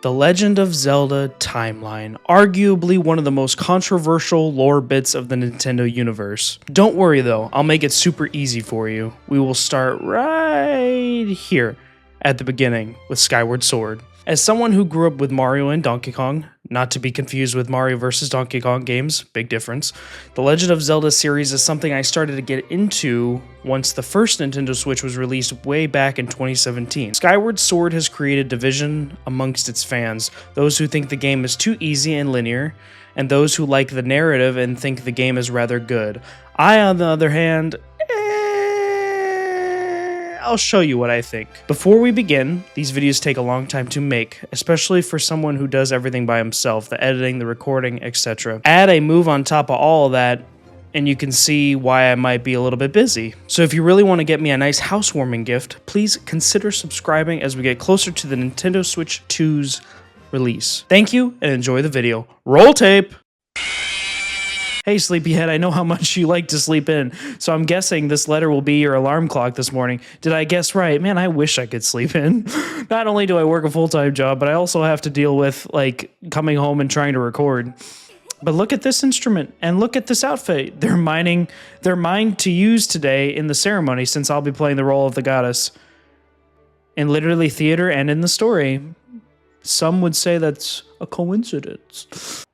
The Legend of Zelda Timeline, arguably one of the most controversial lore bits of the Nintendo universe. Don't worry though, I'll make it super easy for you. We will start right here at the beginning with Skyward Sword. As someone who grew up with Mario and Donkey Kong, not to be confused with Mario vs. Donkey Kong games, big difference, the Legend of Zelda series is something I started to get into once the first Nintendo Switch was released way back in 2017. Skyward Sword has created division amongst its fans, those who think the game is too easy and linear, and those who like the narrative and think the game is rather good. I, on the other hand, I'll show you what I think. Before we begin, these videos take a long time to make, especially for someone who does everything by himself, the editing, the recording, etc. Add a move on top of all of that, and you can see why I might be a little bit busy. So if you really want to get me a nice housewarming gift, please consider subscribing as we get closer to the Nintendo Switch 2's release. Thank you, and enjoy the video. Roll tape! Hey sleepyhead, I know how much you like to sleep in, so I'm guessing this letter will be your alarm clock this morning. Did I guess right? Man, I wish I could sleep in. Not only do I work a full-time job, but I also have to deal with, like, coming home and trying to record. But look at this instrument, and look at this outfit. They're mine to use today in the ceremony, since I'll be playing the role of the goddess. In literally theater and in the story. Some would say that's a coincidence.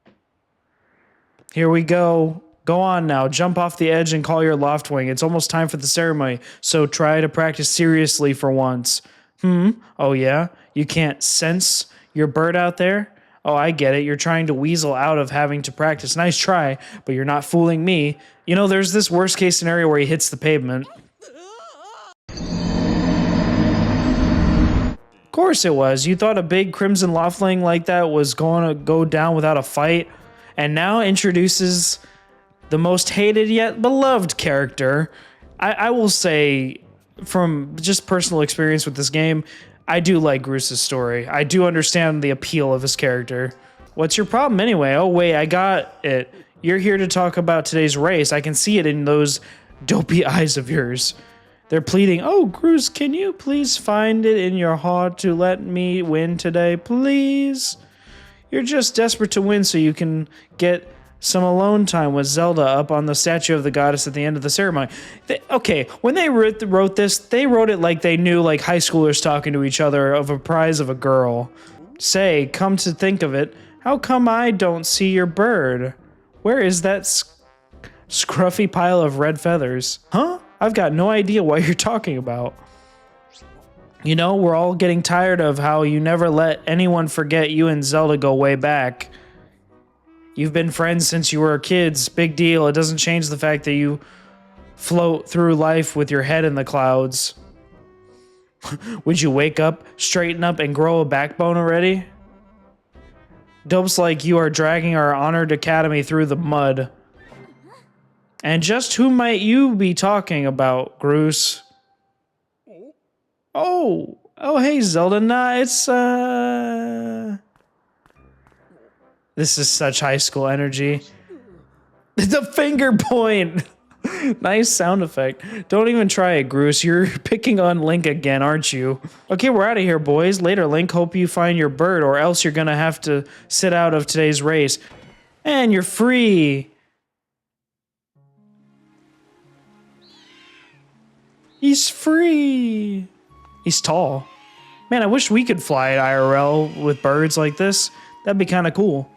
Here we go. Go on now. Jump off the edge and call your loft wing. It's almost time for the ceremony, so try to practice seriously for once. Oh yeah? You can't sense your bird out there? Oh, I get it. You're trying to weasel out of having to practice. Nice try, but you're not fooling me. You know, there's this worst case scenario where he hits the pavement. Of course it was. You thought a big crimson loftling like that was going to go down without a fight? And now introduces the most hated yet beloved character. I will say, from just personal experience with this game, I do like Groos's story. I do understand the appeal of his character. What's your problem anyway? Oh wait, I got it. You're here to talk about today's race. I can see it in those dopey eyes of yours. They're pleading, oh Groos, can you please find it in your heart to let me win today, please? You're just desperate to win so you can get some alone time with Zelda up on the statue of the goddess at the end of the ceremony. Okay, when they wrote this, they wrote it like they knew, like high schoolers talking to each other of a prize of a girl. Say, come to think of it, how come I don't see your bird? Where is that scruffy pile of red feathers? Huh? I've got no idea what you're talking about. You know, we're all getting tired of how you never let anyone forget you and Zelda go way back. You've been friends since you were kids. Big deal. It doesn't change the fact that you float through life with your head in the clouds. Would you wake up, straighten up, and grow a backbone already? Dopes like you are dragging our honored academy through the mud. And just who might you be talking about, Groos? Oh, hey, Zelda. Nah, it's, This is such high school energy. The finger point! Nice sound effect. Don't even try it, Groos. You're picking on Link again, aren't you? Okay, we're out of here, boys. Later, Link. Hope you find your bird, or else you're gonna have to sit out of today's race. And you're free! He's free! He's tall. Man, I wish we could fly at IRL with birds like this. That'd be kind of cool.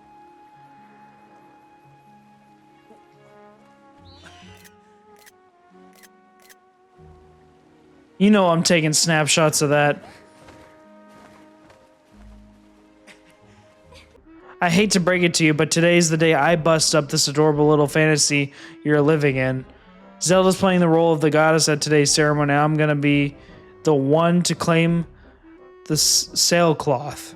You know I'm taking snapshots of that. I hate to break it to you, but today's the day I bust up this adorable little fantasy you're living in. Zelda's playing the role of the goddess at today's ceremony. I'm gonna be the one to claim the sailcloth.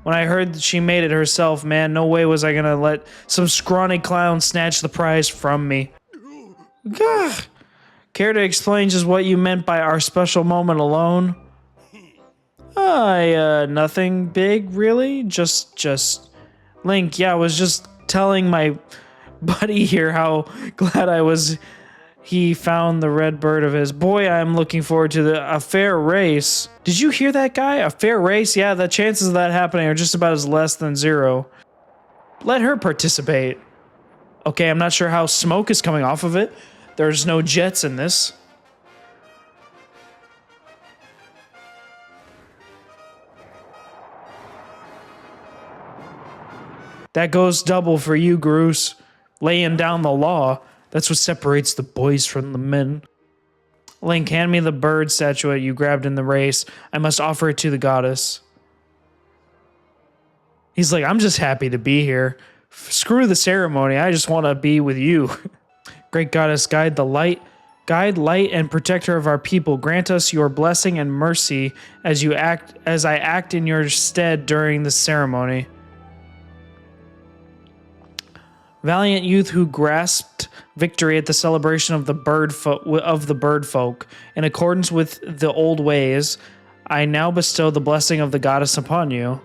When I heard that she made it herself, man, no way was I gonna let some scrawny clown snatch the prize from me. Gah. Care to explain just what you meant by our special moment alone? Nothing big, really. Just Link, yeah, I was just telling my buddy here how glad I was he found the red bird of his. Boy, I'm looking forward to a fair race. Did you hear that, guy? A fair race? Yeah, the chances of that happening are just about as less than zero. Let her participate. Okay, I'm not sure how smoke is coming off of it. There's no jets in this. That goes double for you, Groose. Laying down the law. That's what separates the boys from the men. Link, hand me the bird statuette you grabbed in the race. I must offer it to the goddess. He's like, I'm just happy to be here. Screw the ceremony. I just want to be with you. Great goddess, guide, light, and protector of our people. Grant us your blessing and mercy as I act in your stead during the ceremony. Valiant youth who grasped victory at the celebration of the bird folk. In accordance with the old ways, I now bestow the blessing of the goddess upon you.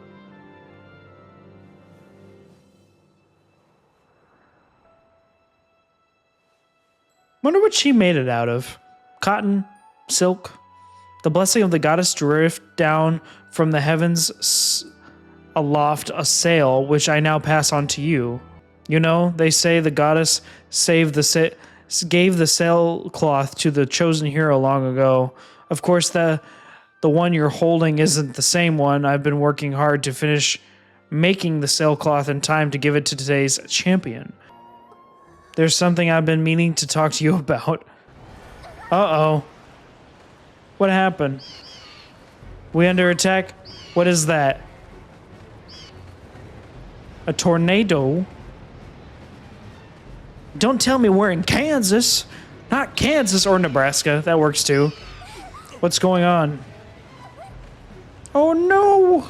Wonder what she made it out of. Cotton? Silk? The blessing of the goddess drift down from the heavens aloft a sail, which I now pass on to you. You know, they say the goddess gave the sailcloth to the chosen hero long ago. Of course, the one you're holding isn't the same one. I've been working hard to finish making the sailcloth in time to give it to today's champion. There's something I've been meaning to talk to you about. Uh-oh. What happened? We under attack? What is that? A tornado? Don't tell me we're in Kansas. Not Kansas or Nebraska. That works too. What's going on? Oh no!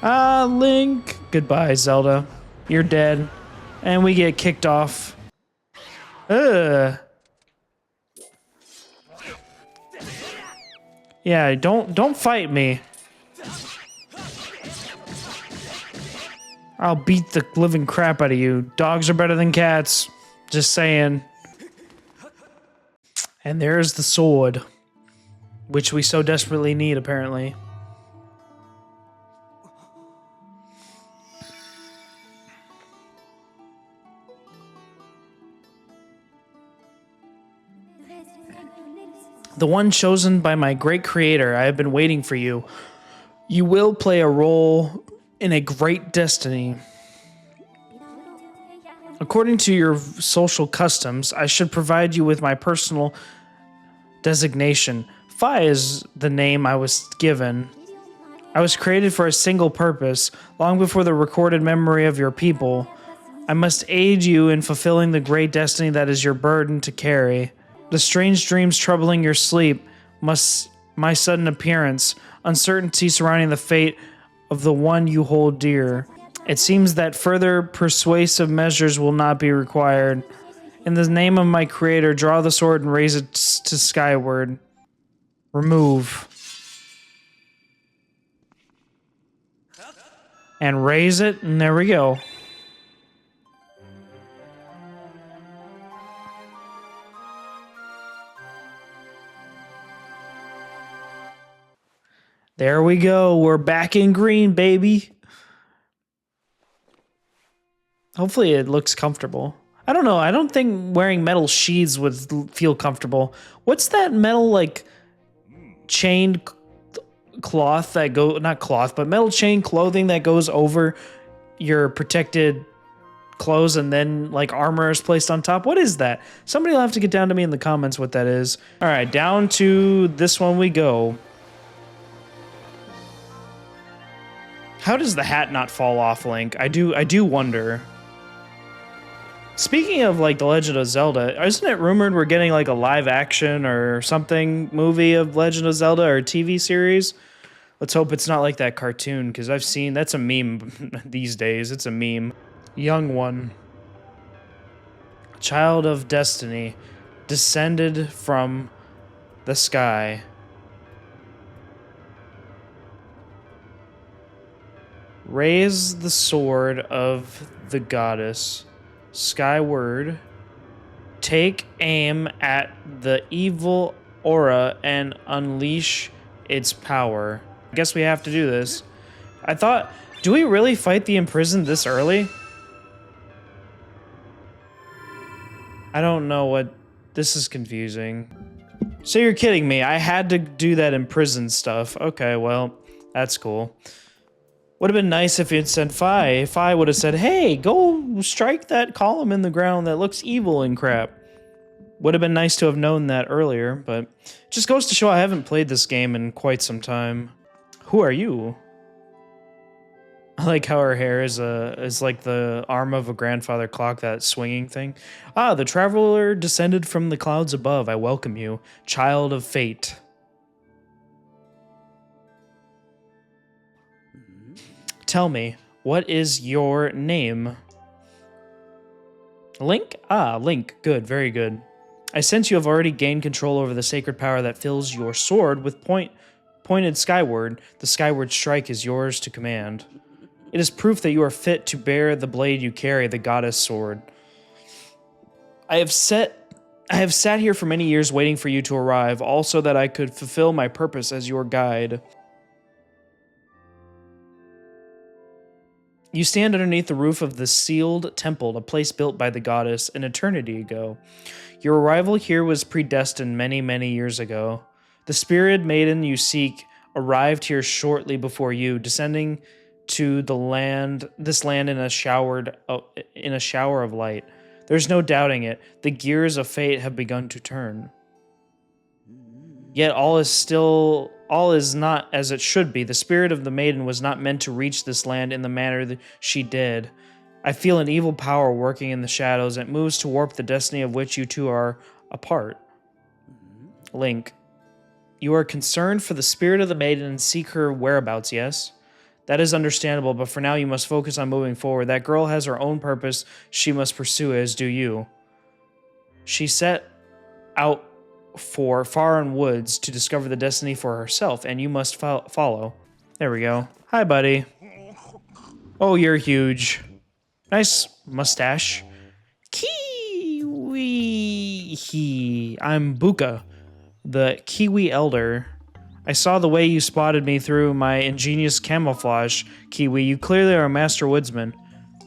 Ah, Link. Goodbye, Zelda. You're dead. And we get kicked off. Ugh. Yeah, don't fight me. I'll beat the living crap out of you. Dogs are better than cats. Just saying. And there's the sword, which we so desperately need, apparently. The one chosen by my great creator. I have been waiting for you. You will play a role in a great destiny. According to your social customs, I should provide you with my personal designation. Fi is the name I was given. I was created for a single purpose, long before the recorded memory of your people. I must aid you in fulfilling the great destiny that is your burden to carry. The strange dreams troubling your sleep, my sudden appearance, uncertainty surrounding the fate of the one you hold dear. It seems that further persuasive measures will not be required. In the name of my creator, draw the sword and raise it to skyward. Remove. And raise it, and there we go. There we go. We're back in green, baby. Hopefully it looks comfortable. I don't know. I don't think wearing metal sheaths would feel comfortable. What's that metal, like, chain cloth that go... Not cloth, but metal chain clothing that goes over your protected clothes and then, like, armor is placed on top? What is that? Somebody will have to get down to me in the comments what that is. All right, down to this one we go. How does the hat not fall off, Link? I do wonder. Speaking of, like, The Legend of Zelda, isn't it rumored we're getting, like, a live action or something movie of Legend of Zelda or TV series? Let's hope it's not like that cartoon, because I've seen... That's a meme these days. It's a meme. Young one. Child of destiny. Descended from the sky. Raise the sword of the goddess. Skyward Take aim at the evil aura and unleash its power. I guess we have to do this. I thought, do we really fight the imprisoned this early? I don't know what, this is confusing. So you're kidding me, I had to do that imprisoned stuff. Okay, well, that's cool. Would have been nice if it said Fi. If I would have said, hey, go strike that column in the ground that looks evil and crap. Would have been nice to have known that earlier, but it just goes to show I haven't played this game in quite some time. Who are you? I like how her hair is like the arm of a grandfather clock, that swinging thing. Ah, the traveler descended from the clouds above. I welcome you, child of fate. Tell me, what is your name? Link? Ah, Link. Good, very good. I sense you have already gained control over the sacred power that fills your sword with pointed skyward. The skyward strike is yours to command. It is proof that you are fit to bear the blade you carry, the goddess sword. I have sat here for many years waiting for you to arrive, also that I could fulfill my purpose as your guide. You stand underneath the roof of the sealed temple, a place built by the goddess an eternity ago. Your arrival here was predestined many, many years ago. The spirit maiden you seek arrived here shortly before you, descending to this land in a shower of light. There's no doubting it. The gears of fate have begun to turn. Yet all is not as it should be. The spirit of the maiden was not meant to reach this land in the manner that she did. I feel an evil power working in the shadows. It moves to warp the destiny of which you two are a part. Link, you are concerned for the spirit of the maiden and seek her whereabouts, yes? That is understandable, but for now you must focus on moving forward. That girl has her own purpose she must pursue, as do you. She set out for foreign woods to discover the destiny for herself, and you must follow. There we go. Hi, buddy. Oh, you're huge. Nice mustache. Kiwi. I'm Buka, the Kiwi Elder. I saw the way you spotted me through my ingenious camouflage, Kiwi. You clearly are a master woodsman.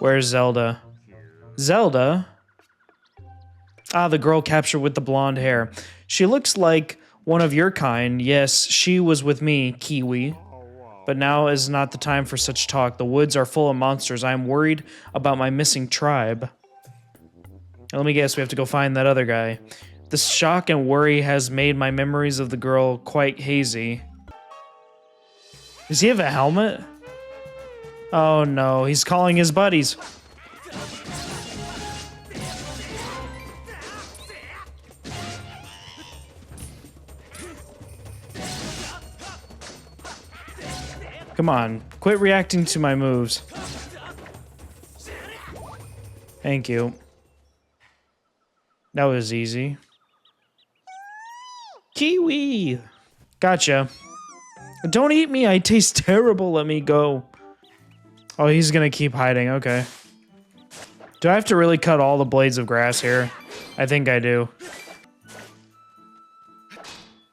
Where's Zelda? Zelda? Ah, the girl captured with the blonde hair. She looks like one of your kind. Yes, she was with me, Kiwi. But now is not the time for such talk. The woods are full of monsters. I am worried about my missing tribe. Now, let me guess, we have to go find that other guy. The shock and worry has made my memories of the girl quite hazy. Does he have a helmet? Oh no, he's calling his buddies. Come on, quit reacting to my moves. Thank you. That was easy. Kiwi! Gotcha. Don't eat me, I taste terrible, let me go. Oh, he's gonna keep hiding, okay. Do I have to really cut all the blades of grass here? I think I do.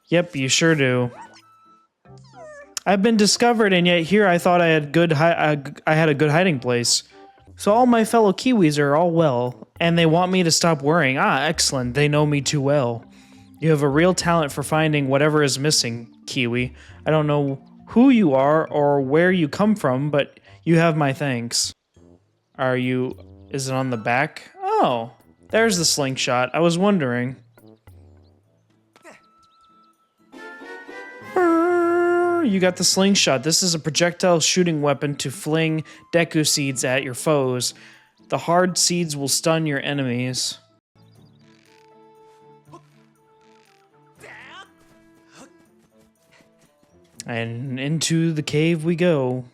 Yep, you sure do. I've been discovered, and yet here I thought I had a good hiding place. So all my fellow Kiwis are all well, and they want me to stop worrying. Ah, excellent. They know me too well. You have a real talent for finding whatever is missing, Kiwi. I don't know who you are or where you come from, but you have my thanks. Is it on the back? Oh, there's the slingshot. I was wondering. You got the slingshot. This is a projectile shooting weapon to fling Deku seeds at your foes. The hard seeds will stun your enemies. And into the cave we go.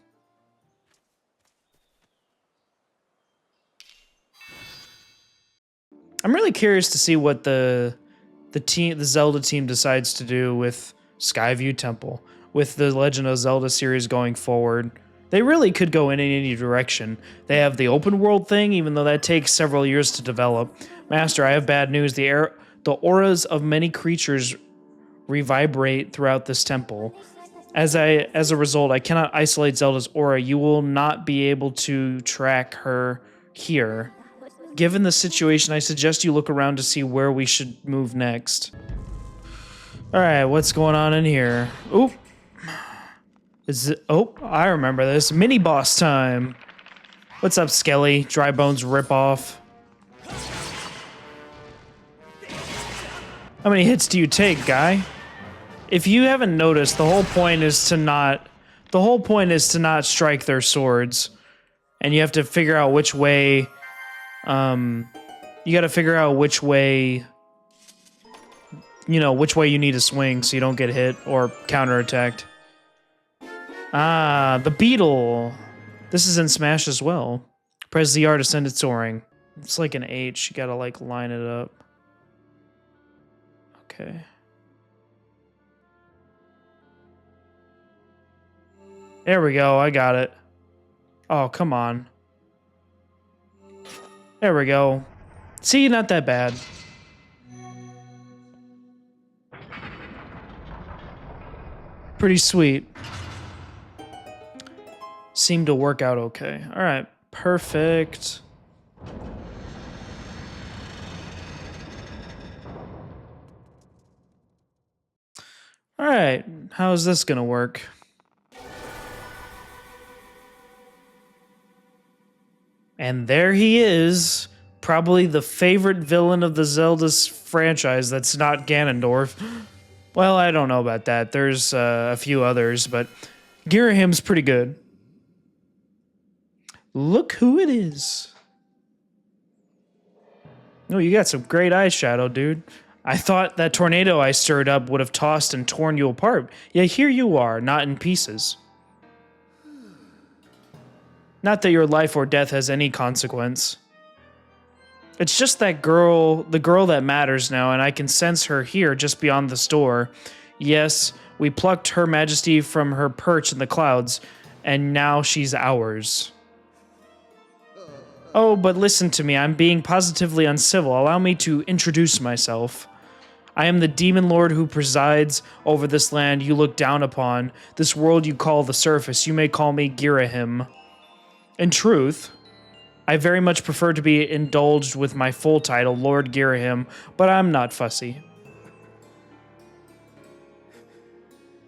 I'm really curious to see what the Zelda team decides to do with Skyview Temple, with the Legend of Zelda series going forward. They really could go in any direction. They have the open world thing, even though that takes several years to develop. Master, I have bad news. The auras of many creatures reverberate throughout this temple. As a result, I cannot isolate Zelda's aura. You will not be able to track her here. Given the situation, I suggest you look around to see where we should move next. Alright, what's going on in here? Oop. Oh, I remember this. Mini boss time. What's up, Skelly? Dry bones rip off. How many hits do you take, guy? If you haven't noticed, the whole point is to not strike their swords. And you have to figure out which way you gotta figure out which way you need to swing so you don't get hit or counterattacked. Ah, the beetle. This is in Smash as well. Press ZR to send it soaring. It's like an H. You gotta like line it up. Okay. There we go. I got it. Oh, come on. There we go. See, not that bad. Pretty sweet. Seemed to work out okay. All right, perfect. All right, how is this gonna work? And there he is, probably the favorite villain of the Zelda's franchise that's not Ganondorf. Well, I don't know about that. There's a few others, but Girahim's pretty good. Look who it is. Oh, you got some great eyeshadow, dude. I thought that tornado I stirred up would have tossed and torn you apart. Yet here you are, not in pieces. Not that your life or death has any consequence. It's just that girl, the girl that matters now, and I can sense her here just beyond the store. Yes, we plucked Her Majesty from her perch in the clouds, and now she's ours. Oh, but listen to me, I'm being positively uncivil. Allow me to introduce myself. I am the demon lord who presides over this land you look down upon, this world you call the surface. You may call me Girahim. In truth, I very much prefer to be indulged with my full title, Lord Girahim, but I'm not fussy.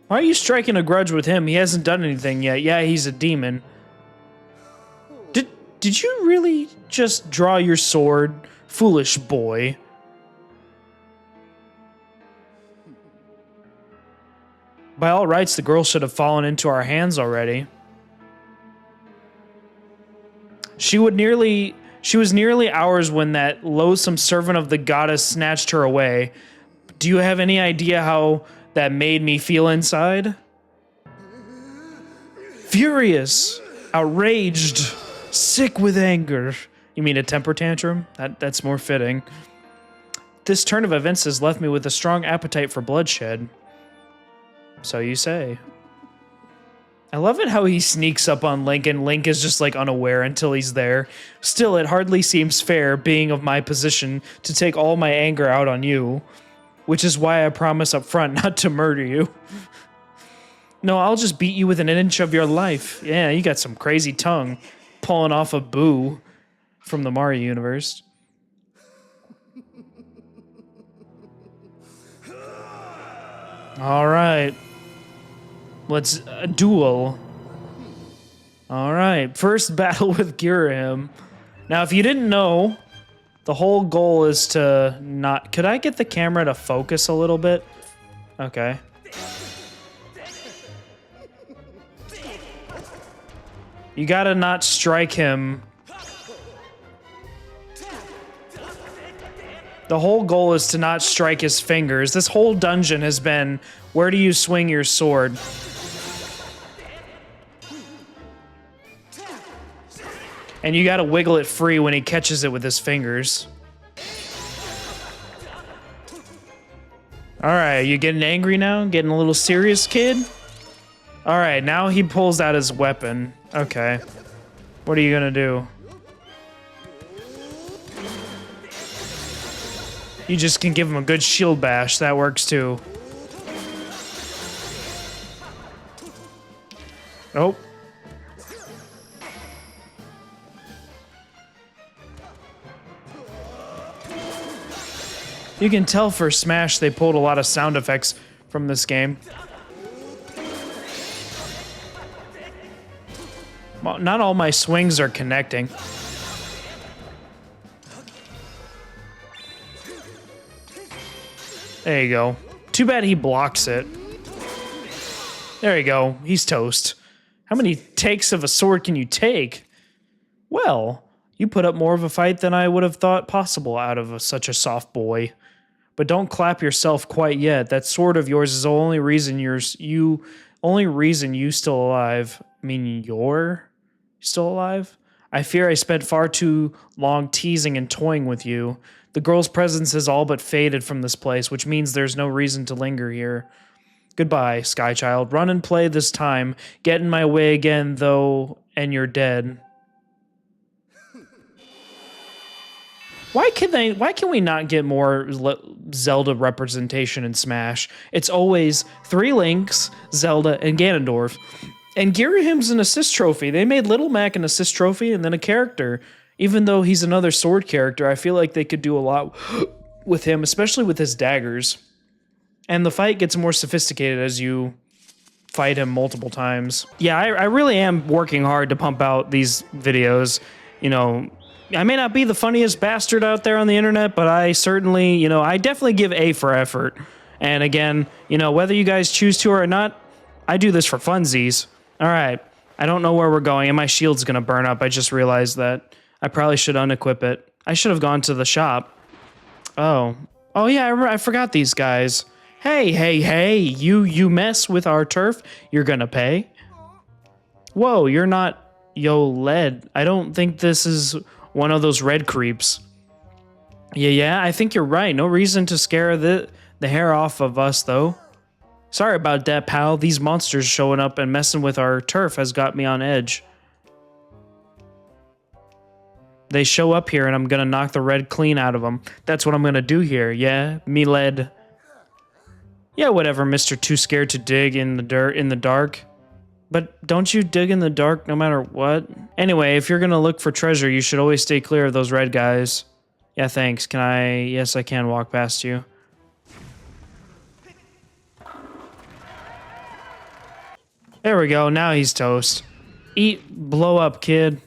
Why are you striking a grudge with him? He hasn't done anything yet. Yeah, he's a demon. Did you really just draw your sword, foolish boy? By all rights, the girl should have fallen into our hands already. She was nearly ours when that loathsome servant of the goddess snatched her away. Do you have any idea how that made me feel inside? Furious, outraged, sick with anger. You mean a temper tantrum? That's more fitting. This turn of events has left me with a strong appetite for bloodshed. So you say. I love it how he sneaks up on Link and Link is just like unaware until he's there. Still, it hardly seems fair, being of my position, to take all my anger out on you. Which is why I promise up front not to murder you. No, I'll just beat you within an inch of your life. Yeah, you got some crazy tongue. Pulling off a Boo from the Mario universe. All right. Let's duel. All right, first battle with Girahim. Now, if you didn't know, the whole goal is to not... Could I get the camera to focus a little bit? Okay. You gotta not strike him. The whole goal is to not strike his fingers. This whole dungeon has been, where do you swing your sword? And you gotta wiggle it free when he catches it with his fingers. Alright, you getting angry now? Getting a little serious, kid? All right, now he pulls out his weapon. Okay. What are you gonna do? You just can give him a good shield bash. That works too. Oh. You can tell for Smash they pulled a lot of sound effects from this game. Well, not all my swings are connecting. There you go. Too bad he blocks it. There you go. He's toast. How many takes of a sword can you take? Well, you put up more of a fight than I would have thought possible out of such a soft boy. But don't clap yourself quite yet. That sword of yours is the only reason you still alive. I mean, you're still alive? I fear I spent far too long teasing and toying with you. The girl's presence has all but faded from this place, which means there's no reason to linger here. Goodbye, Sky Child. Run and play this time. Get in my way again, though, and you're dead. Why can we not get more Zelda representation in Smash? It's always 3 Links, Zelda, and Ganondorf. And Girahim's an assist trophy. They made Little Mac an assist trophy and then a character. Even though he's another sword character, I feel like they could do a lot with him, especially with his daggers. And the fight gets more sophisticated as you fight him multiple times. Yeah, I really am working hard to pump out these videos. You know, I may not be the funniest bastard out there on the internet, but I certainly, you know, I definitely give A for effort. And again, you know, whether you guys choose to or not, I do this for funsies. All right, I don't know where we're going, and my shield's gonna burn up. I just realized that. I probably should unequip it. I should have gone to the shop. Oh yeah, I forgot these guys. Hey, you mess with our turf, you're gonna pay. Whoa, you're not Lead. I don't think this is one of those red creeps. Yeah, I think you're right. No reason to scare the hair off of us, though. Sorry about that, pal. These monsters showing up and messing with our turf has got me on edge. They show up here and I'm gonna knock the red clean out of them. That's what I'm gonna do here, yeah? Me lead. Yeah, whatever, Mr. Too Scared to Dig in the dark. But don't you dig in the dark no matter what? Anyway, if you're gonna look for treasure, you should always stay clear of those red guys. Yeah, thanks. Yes, I can walk past you. There we go, now he's toast. Blow up, kid.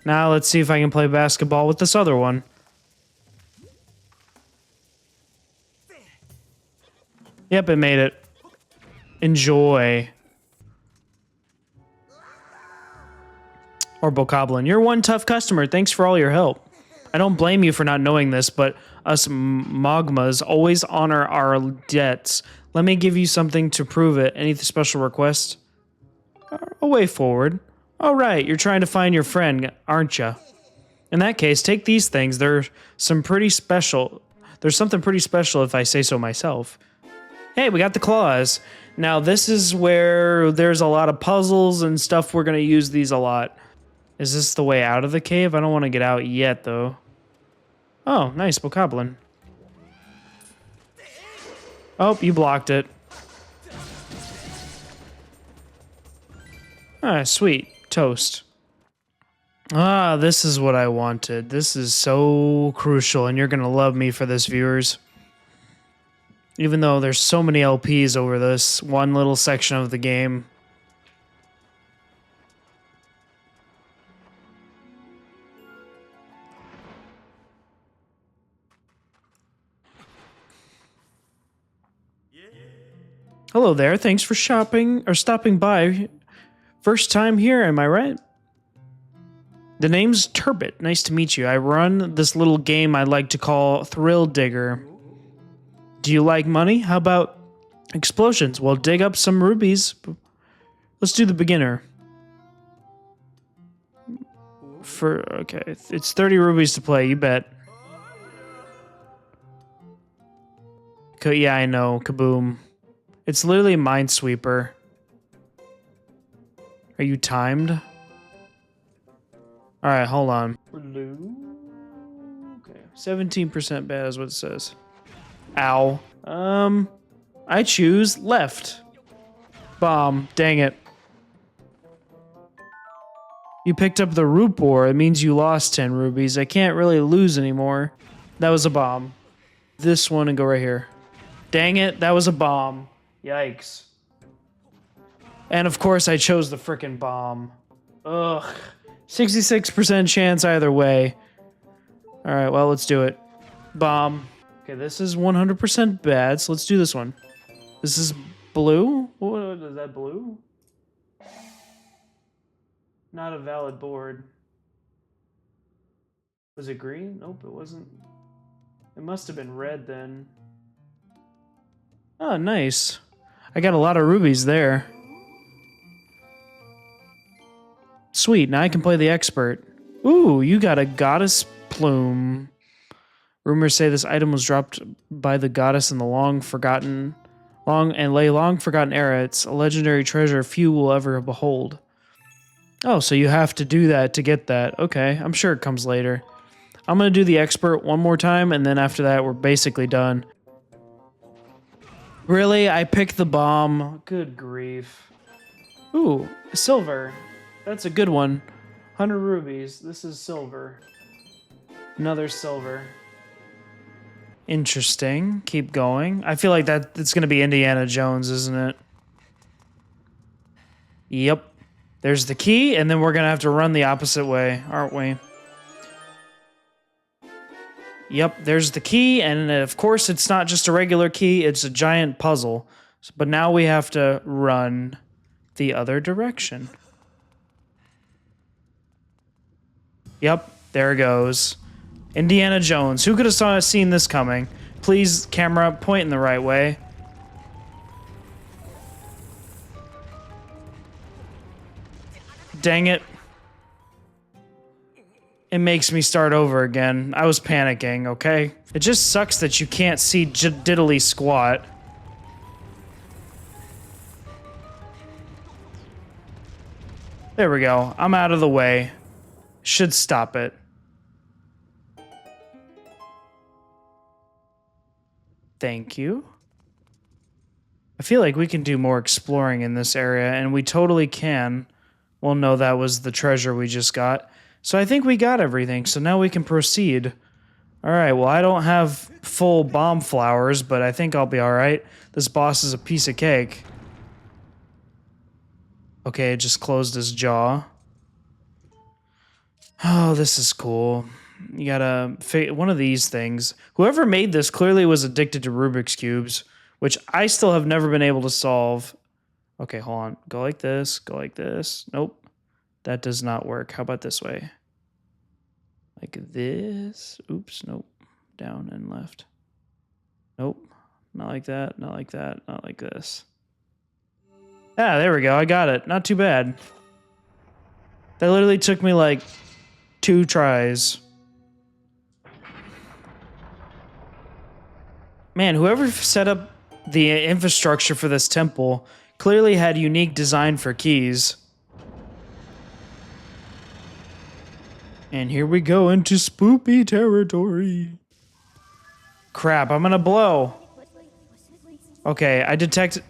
Now let's see if I can play basketball with this other one. Yep, it made it. Enjoy. Or Bokoblin, you're one tough customer. Thanks for all your help. I don't blame you for not knowing this, but us Mogmas always honor our debts. Let me give you something to prove it. Any special request? A way forward. All right, you're trying to find your friend, aren't you? In that case, take these things. There's something pretty special if I say so myself. Hey, we got the claws. Now, this is where there's a lot of puzzles and stuff. We're going to use these a lot. Is this the way out of the cave? I don't want to get out yet, though. Oh, nice, Bokoblin. Oh, you blocked it. Ah, sweet. Toast. Ah, this is what I wanted. This is so crucial, and you're going to love me for this, viewers. Even though there's so many LPs over this one little section of the game. Hello there, thanks for stopping by. First time here, am I right? The name's Turbot. Nice to meet you. I run this little game I like to call Thrill Digger. Do you like money? How about explosions? Well, dig up some rubies. Let's do the beginner. Okay, it's 30 rubies to play, you bet. Yeah, I know. Kaboom. It's literally Minesweeper. Are you timed? All right, hold on. Blue. Okay, 17% bad is what it says. Ow. I choose left. Bomb. Dang it. You picked up the root boar. It means you lost 10 rubies. I can't really lose anymore. That was a bomb. This one and go right here. Dang it, that was a bomb. Yikes. And of course I chose the frickin' bomb. Ugh. 66% chance either way. Alright, well, let's do it. Bomb. Okay, this is 100% bad, so let's do this one. This is blue? What is that, blue? Not a valid board. Was it green? Nope, it wasn't. It must have been red then. Oh, nice. I got a lot of rubies there. Sweet, now I can play the expert. Ooh, you got a goddess plume. Rumors say this item was dropped by the goddess in the long forgotten era. It's a legendary treasure few will ever behold. Oh, so you have to do that to get that. Okay, I'm sure it comes later. I'm gonna do the expert one more time, and then after that, we're basically done. Really? I picked the bomb. Good grief. Ooh, silver. That's a good one. 100 rubies. This is silver. Another silver. Interesting. Keep going. I feel like it's gonna be Indiana Jones, isn't it? Yep. There's the key, and then we're gonna have to run the opposite way, aren't we? Yep, there's the key, and of course it's not just a regular key, it's a giant puzzle. But now we have to run the other direction. Yep, there it goes. Indiana Jones. Who could have seen this coming? Please, camera, point in the right way. Dang it. It makes me start over again. I was panicking, okay? It just sucks that you can't see diddly squat. There we go. I'm out of the way. Should stop it. Thank you. I feel like we can do more exploring in this area, and we totally can. Well, no, that was the treasure we just got. So I think we got everything, so now we can proceed. Alright, well, I don't have full bomb flowers, but I think I'll be alright. This boss is a piece of cake. Okay, it just closed his jaw. Oh, this is cool. You gotta... one of these things. Whoever made this clearly was addicted to Rubik's Cubes, which I still have never been able to solve. Okay, hold on. Go like this, go like this. Nope. That does not work. How about this way? Like this. Oops, nope. Down and left. Nope. Not like that, not like that, not like this. Ah, there we go. I got it. Not too bad. That literally took me like 2 tries. Man, whoever set up the infrastructure for this temple clearly had unique design for keys. And here we go into spoopy territory. Crap, I'm gonna blow. Okay, I detect...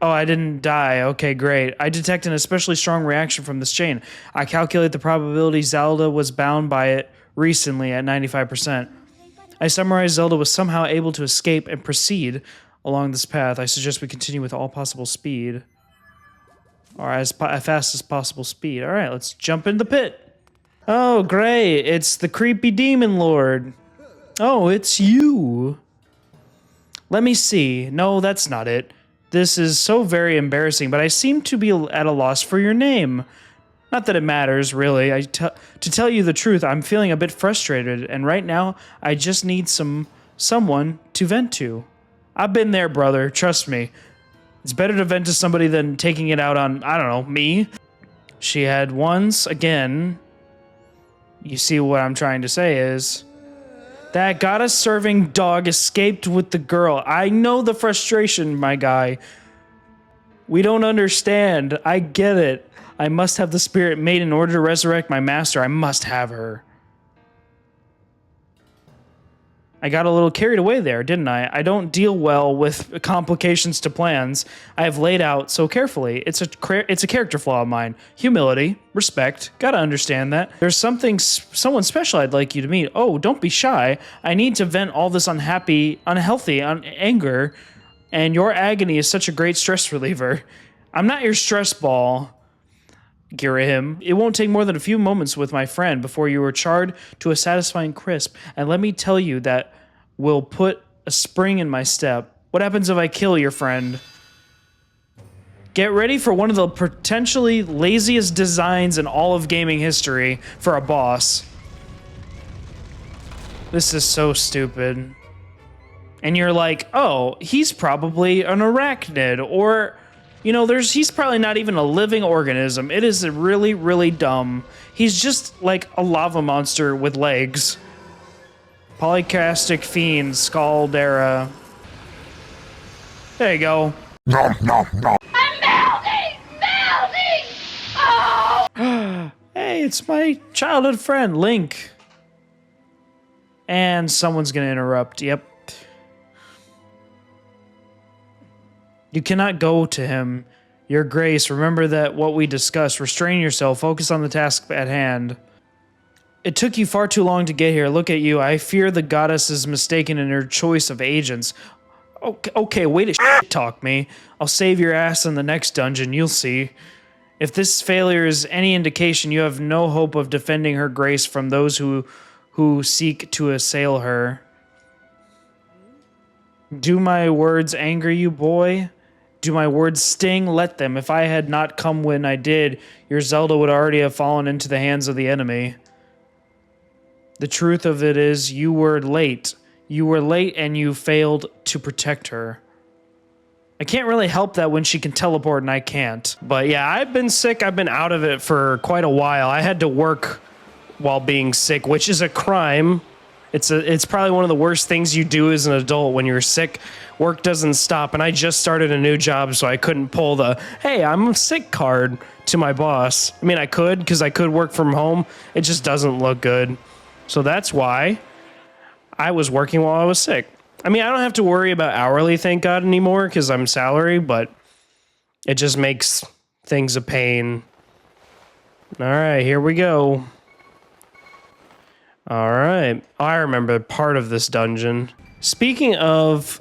Oh, I didn't die. Okay, great. I detect an especially strong reaction from this chain. I calculate the probability Zelda was bound by it recently at 95%. I summarize Zelda was somehow able to escape and proceed along this path. I suggest we continue with all possible speed. Or as fast as possible speed. Alright, let's jump in the pit. Oh, great. It's the creepy demon lord. Oh, it's you. Let me see. No, that's not it. This is so very embarrassing, but I seem to be at a loss for your name. Not that it matters, really. To tell you the truth, I'm feeling a bit frustrated, and right now, I just need someone to vent to. I've been there, brother. Trust me. It's better to vent to somebody than taking it out on, I don't know, me. She had once again... You see what I'm trying to say is... That goddess-serving dog escaped with the girl. I know the frustration, my guy. We don't understand. I get it. I must have the spirit made in order to resurrect my master. I must have her. I got a little carried away there, didn't I? I don't deal well with complications to plans I have laid out so carefully. It's a character flaw of mine. Humility, respect, gotta understand that. There's someone special I'd like you to meet. Oh, don't be shy. I need to vent all this unhealthy anger, and your agony is such a great stress reliever. I'm not your stress ball, Girahim. It won't take more than a few moments with my friend before you are charred to a satisfying crisp. And let me tell you that will put a spring in my step. What happens if I kill your friend? Get ready for one of the potentially laziest designs in all of gaming history for a boss. This is so stupid. And you're like, oh, he's probably an arachnid, or... you know, he's probably not even a living organism. It is really, really dumb. He's just like a lava monster with legs. Polycastic Fiend, Scaldera. There you go. No, no, no. I'm melting! Melting! Oh! Hey, it's my childhood friend, Link. And someone's gonna interrupt. Yep. You cannot go to him. Your grace, remember that what we discussed. Restrain yourself. Focus on the task at hand. It took you far too long to get here. Look at you. I fear the goddess is mistaken in her choice of agents. Okay, way to shit talk me. I'll save your ass in the next dungeon. You'll see. If this failure is any indication, you have no hope of defending her grace from those who seek to assail her. Do my words anger you, boy? Do my words sting? Let them. If I had not come when I did, your Zelda would already have fallen into the hands of the enemy. The truth of it is, you were late. You were late and you failed to protect her. I can't really help that when she can teleport and I can't. But yeah, I've been sick. I've been out of it for quite a while. I had to work while being sick, which is a crime. It's probably one of the worst things you do as an adult when you're sick. Work doesn't stop, and I just started a new job, so I couldn't pull the, hey, I'm sick card to my boss. I mean, I could, because I could work from home. It just doesn't look good. So that's why I was working while I was sick. I mean, I don't have to worry about hourly, thank God, anymore, because I'm salary, but it just makes things a pain. All right, here we go. All right, I remember part of this dungeon. Speaking of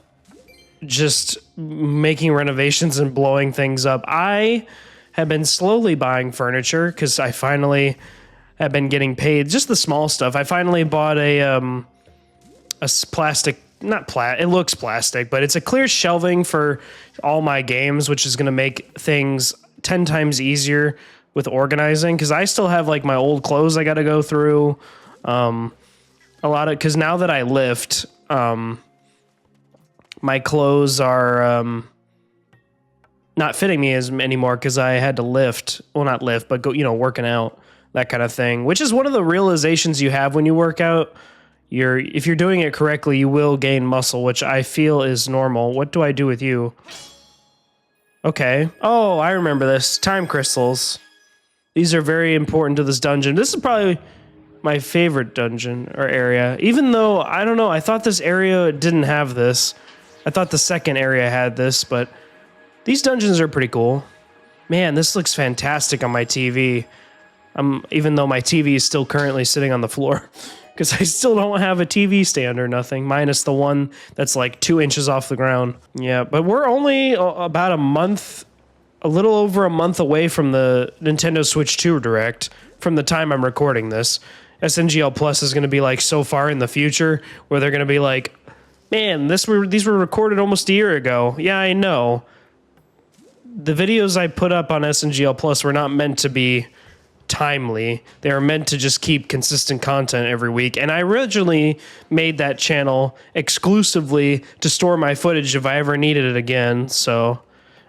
just making renovations and blowing things up, I have been slowly buying furniture because I finally have been getting paid. Just the small stuff. I finally bought a plastic, it looks plastic, but it's a clear shelving for all my games, which is going to make things 10 times easier with organizing because I still have like my old clothes I got to go through. A lot of, because now that I lift, my clothes are not fitting me anymore because I had to lift. Well, not lift, but go, working out, that kind of thing, which is one of the realizations you have when you work out. If you're doing it correctly, you will gain muscle, which I feel is normal. What do I do with you? Okay. Oh, I remember this. Time crystals. These are very important to this dungeon. This is probably my favorite dungeon or area, even though, I don't know, I thought this area didn't have this. I thought the second area had this, but these dungeons are pretty cool. Man, this looks fantastic on my TV. Even though my TV is still currently sitting on the floor because I still don't have a TV stand or nothing, minus the one that's like 2 inches off the ground. Yeah, but we're only about a little over a month away from the Nintendo Switch 2 Direct from the time I'm recording this. SNGL Plus is going to be like so far in the future where they're going to be like, man, these were recorded almost a year ago. Yeah, I know. The videos I put up on SNGL Plus were not meant to be timely. They are meant to just keep consistent content every week. And I originally made that channel exclusively to store my footage if I ever needed it again. So,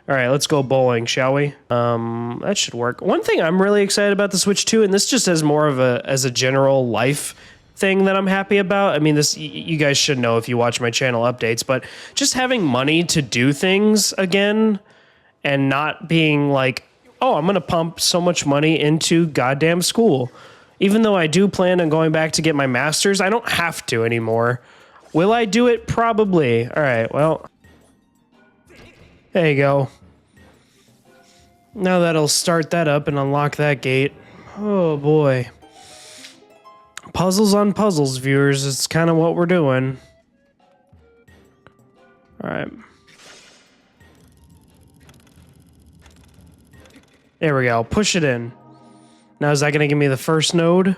all right, let's go bowling, shall we? That should work. One thing I'm really excited about the Switch 2, and this just as more of as a general life thing that I'm happy about. I mean, this you guys should know if you watch my channel updates, but just having money to do things again and not being like oh, I'm going to pump so much money into goddamn school. Even though I do plan on going back to get my master's, I don't have to anymore. Will I do it? Probably. All right, well, there you go. Now that'll start that up and unlock that gate. Oh boy. Puzzles on puzzles, viewers. It's kind of what we're doing. All right. There we go. Push it in. Now, is that going to give me the first node?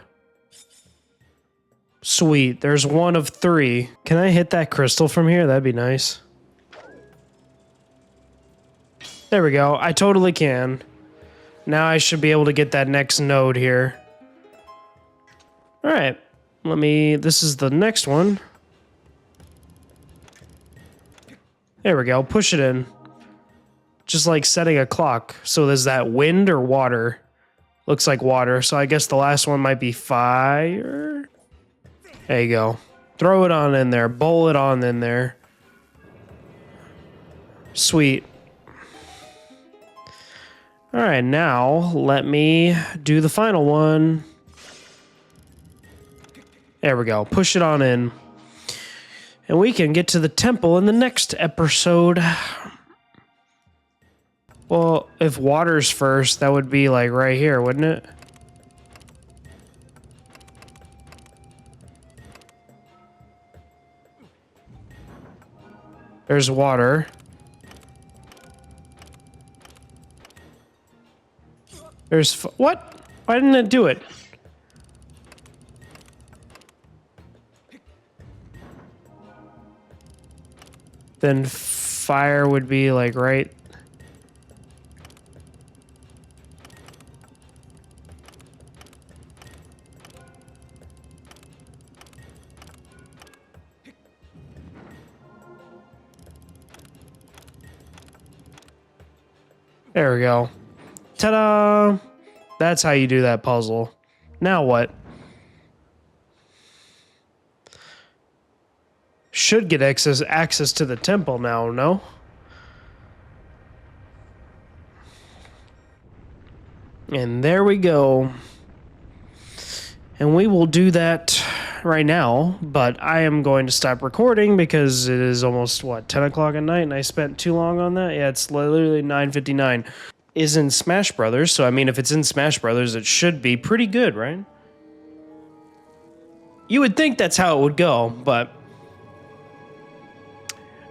Sweet. There's one of 3. Can I hit that crystal from here? That'd be nice. There we go. I totally can. Now I should be able to get that next node here. All right. This is the next one. There we go. Push it in. Just like setting a clock. So there's that wind or water? Looks like water. So I guess the last one might be fire. There you go. Throw it on in there. Bowl it on in there. Sweet. All right, now let me do the final one. There we go. Push it on in. And we can get to the temple in the next episode. Well, if water's first, that would be like right here, wouldn't it? There's water. There's what? Why didn't it do it? Then fire would be like right. There we go. Ta-da! That's how you do that puzzle. Now what? Should get access to the temple now, no? And there we go. And we will do that right now, but I am going to stop recording because it is almost, what, 10 o'clock at night, and I spent too long on that? Yeah, it's literally 9:59. Is in Smash Brothers, so I mean, if it's in Smash Brothers, it should be pretty good, right? You would think that's how it would go, but...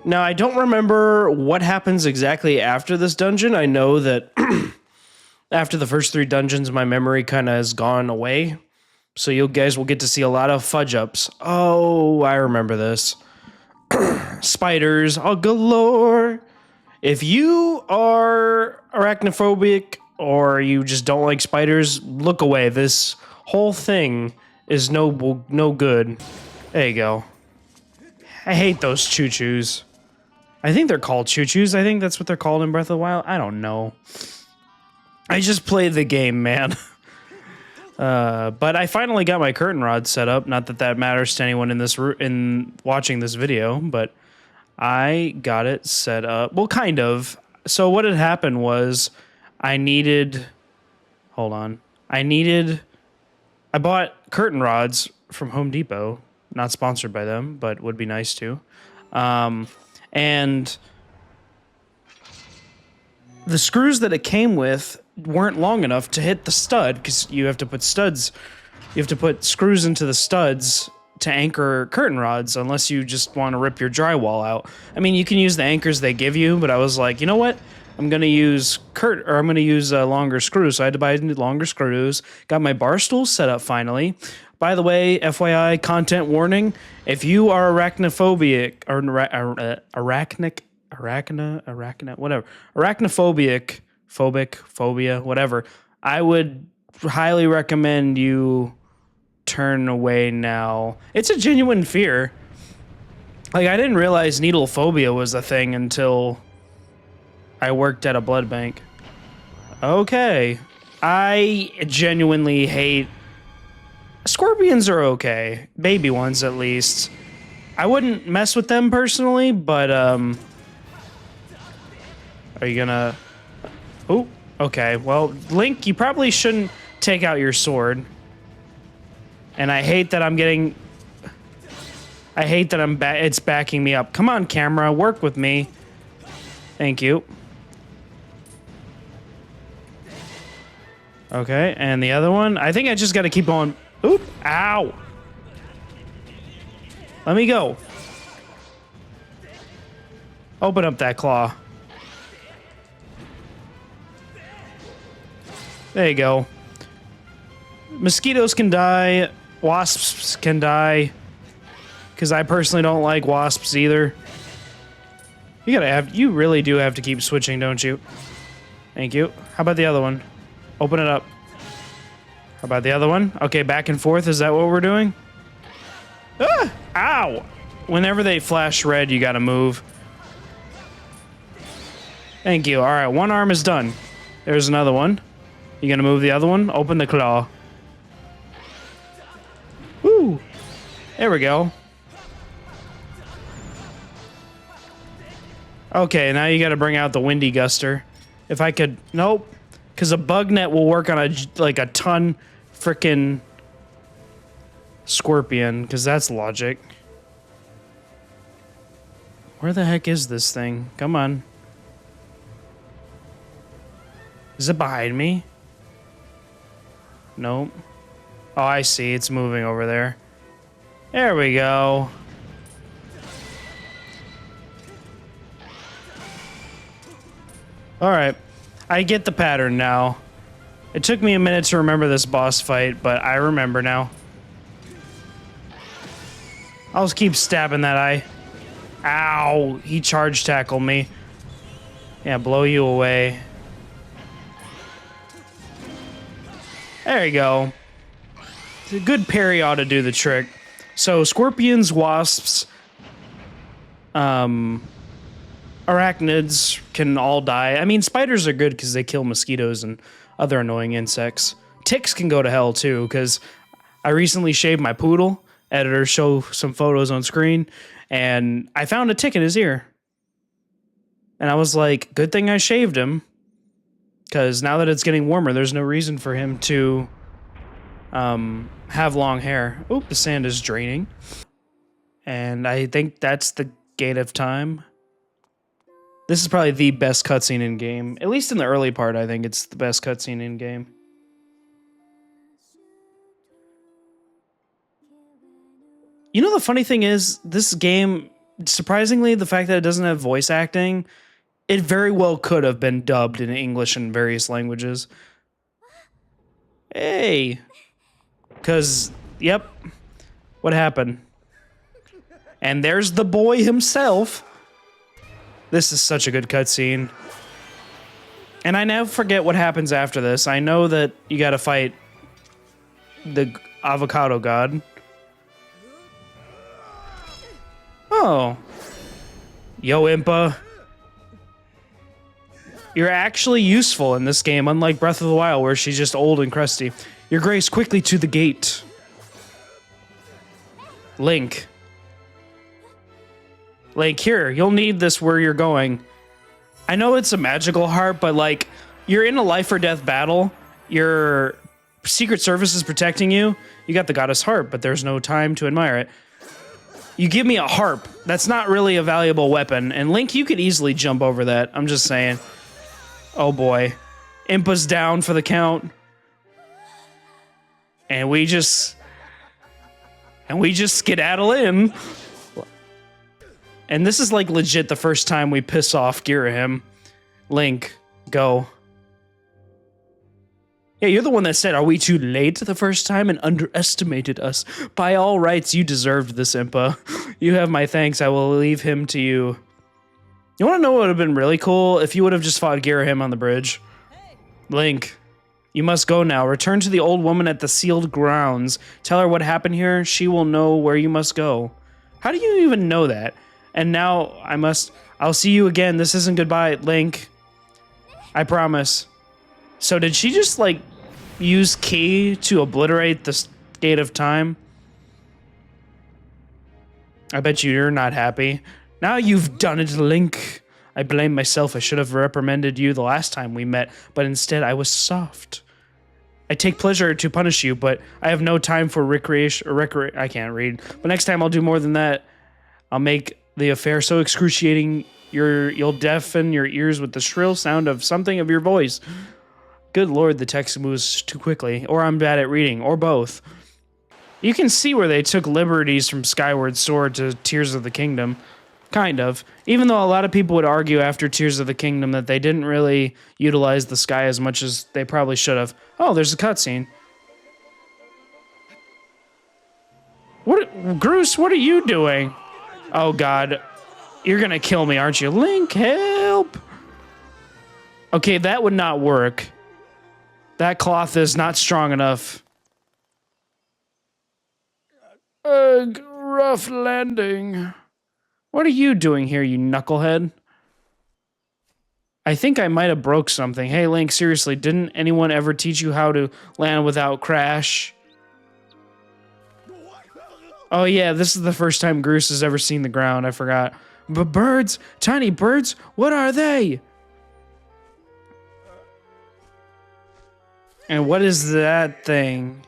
Now, I don't remember what happens exactly after this dungeon. I know that after the first 3 dungeons, my memory kind of has gone away. So you guys will get to see a lot of fudge-ups. Oh, I remember this. Spiders all galore. If you are arachnophobic or you just don't like spiders, look away. This whole thing is no good. There you go. I hate those choo-choos. I think they're called choo-choos. I think that's what they're called in Breath of the Wild. I don't know. I just played the game, man. But I finally got my curtain rod set up. Not that that matters to anyone in watching this video, but I got it set up. Well, kind of. So what had happened was I bought curtain rods from Home Depot. Not sponsored by them, but would be nice to. And the screws that it came with weren't long enough to hit the stud, because you have to put screws into the studs to anchor curtain rods, unless you just want to rip your drywall out. I mean, you can use the anchors they give you, but I was like, you know what? I'm gonna use longer screws. So I had to buy longer screws. Got my bar stool set up finally. By the way, FYI, content warning: if you are arachnophobic or phobia, whatever, I would highly recommend you turn away now. It's a genuine fear. Like, I didn't realize needle phobia was a thing until I worked at a blood bank. Okay. I genuinely hate... Scorpions are okay. Baby ones, at least. I wouldn't mess with them personally, but, Are you gonna... Oh, Okay, well, Link, you probably shouldn't take out your sword. And I hate that I'm getting... I hate that it's backing me up. Come on, camera, work with me. Thank you. Okay, and the other one? I think I just gotta keep going. Oop, ow. Let me go. Open up that claw. There you go. Mosquitoes can die. Wasps can die. Because I personally don't like wasps either. You really do have to keep switching, don't you? Thank you. How about the other one? Open it up. How about the other one? Okay, back and forth. Is that what we're doing? Ah! Ow! Whenever they flash red, you gotta move. Thank you. All right, one arm is done. There's another one. You gonna move the other one? Open the claw. Woo! There we go. Okay, now you gotta bring out the Windy Guster. If I could... Nope. Because a bug net will work on a ton frickin' scorpion, because that's logic. Where the heck is this thing? Come on. Is it behind me? Nope. Oh, I see. It's moving over there. There we go. All right. I get the pattern now. It took me a minute to remember this boss fight, but I remember now. I'll just keep stabbing that eye. Ow! He charge tackled me. Yeah, blow you away. There you go. A good parry ought to do the trick. So, scorpions, wasps, arachnids can all die. I mean, spiders are good because they kill mosquitoes and other annoying insects. Ticks can go to hell too, because I recently shaved my poodle. Editor show some photos on screen, and I found a tick in his ear. And I was like, good thing I shaved him, because now that it's getting warmer, there's no reason for him to have long hair. Oop, the sand is draining. And I think that's the gate of time. This is probably the best cutscene in game. At least in the early part, I think it's the best cutscene in game. You know, the funny thing is, this game, surprisingly, the fact that it doesn't have voice acting, it very well could have been dubbed in English and various languages. Hey. Because, yep. What happened? And there's the boy himself. This is such a good cutscene. And I now forget what happens after this. I know that you gotta fight the avocado god. Oh. Yo, Impa. You're actually useful in this game, unlike Breath of the Wild, where she's just old and crusty. Your grace, quickly to the gate. Link. Link, here, you'll need this where you're going. I know it's a magical heart, but like, you're in a life or death battle. Your Secret Service is protecting you. You got the goddess harp, but there's no time to admire it. You give me a harp. That's not really a valuable weapon. And Link, you could easily jump over that. I'm just saying. Oh boy. Impa's down for the count. And we just skedaddle in. And this is like legit the first time we piss off Girahim. Link, go. Yeah, you're the one that said, are we too late the first time and underestimated us? By all rights, you deserved this, Impa. You have my thanks. I will leave him to you. You want to know what would have been really cool? If you would have just fought Girahim on the bridge. Link, you must go now. Return to the old woman at the sealed grounds. Tell her what happened here. She will know where you must go. How do you even know that? And now I'll see you again. This isn't goodbye, Link. I promise. So did she just, like, use Ki to obliterate the gate of time? I bet you're not happy. Now you've done it, Link. I blame myself. I should have reprimanded you the last time we met, but instead I was soft. I take pleasure to punish you, but I have no time for recreation. I can't read. But next time I'll do more than that. I'll make the affair so excruciating you'll deafen your ears with the shrill sound of something of your voice. Good lord, the text moves too quickly, or I'm bad at reading, or both. You can see where they took liberties from Skyward Sword to Tears of the Kingdom. Kind of. Even though a lot of people would argue after Tears of the Kingdom that they didn't really utilize the sky as much as they probably should have. Oh, there's a cutscene. Groose, what are you doing? Oh god. You're gonna kill me, aren't you? Link, help! Okay, that would not work. That cloth is not strong enough. Ugh, rough landing. What are you doing here, you knucklehead? I think I might have broke something. Hey, Link, seriously, didn't anyone ever teach you how to land without crash? Oh yeah, this is the first time Groose has ever seen the ground. I forgot. But birds? Tiny birds? What are they? And what is that thing?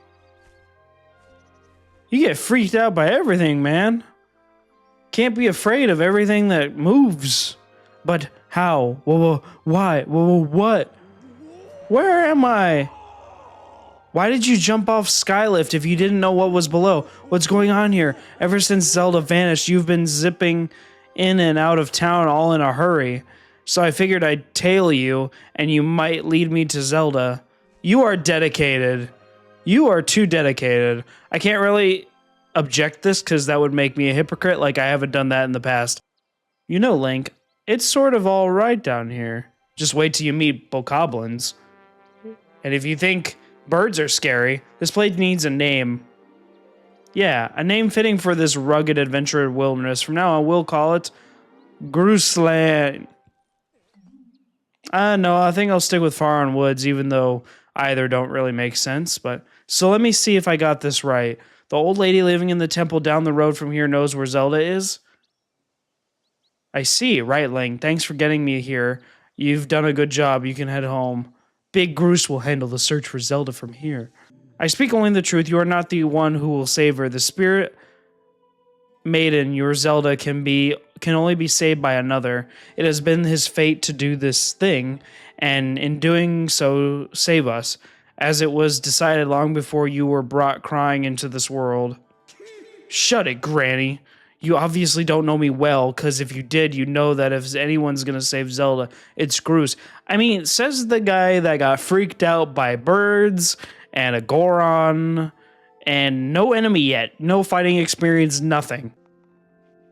You get freaked out by everything, man. Can't be afraid of everything that moves. But how? Well, why? Well, what? Where am I? Why did you jump off Skylift if you didn't know what was below? What's going on here? Ever since Zelda vanished, you've been zipping in and out of town all in a hurry. So I figured I'd tail you, and you might lead me to Zelda. You are dedicated. You are too dedicated. I can't really object this because that would make me a hypocrite, like I haven't done that in the past. You know, Link, it's sort of all right down here. Just wait till you meet bokoblins. And if you think birds are scary, this place needs a name. Yeah, a name fitting for this rugged adventure wilderness. From now on, we'll call it Grooseland. No, I think I'll stick with Faron Woods, even though either don't really make sense. But so let me see if I got this right. The old lady living in the temple down the road from here knows where Zelda is? I see. Right, Link. Thanks for getting me here. You've done a good job. You can head home. Big Groose will handle the search for Zelda from here. I speak only the truth. You are not the one who will save her. The spirit maiden, your Zelda, can only be saved by another. It has been his fate to do this thing, and in doing so, save us, as it was decided long before you were brought crying into this world. Shut it, Granny. You obviously don't know me well, because if you did, you know that if anyone's going to save Zelda, it's Groose. I mean, says the guy that got freaked out by birds and a Goron and no enemy yet. No fighting experience, nothing.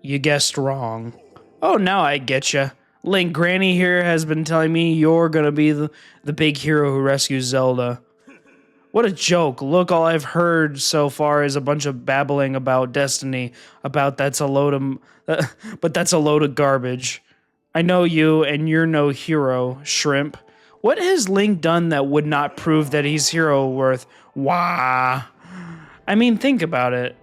You guessed wrong. Oh, now I get you. Link, Granny here has been telling me you're going to be the big hero who rescues Zelda. What a joke. Look, all I've heard so far is a bunch of babbling about destiny, but that's a load of garbage. I know you, and you're no hero, Shrimp. What has Link done that would not prove that he's hero worth? Wah. I mean, think about it.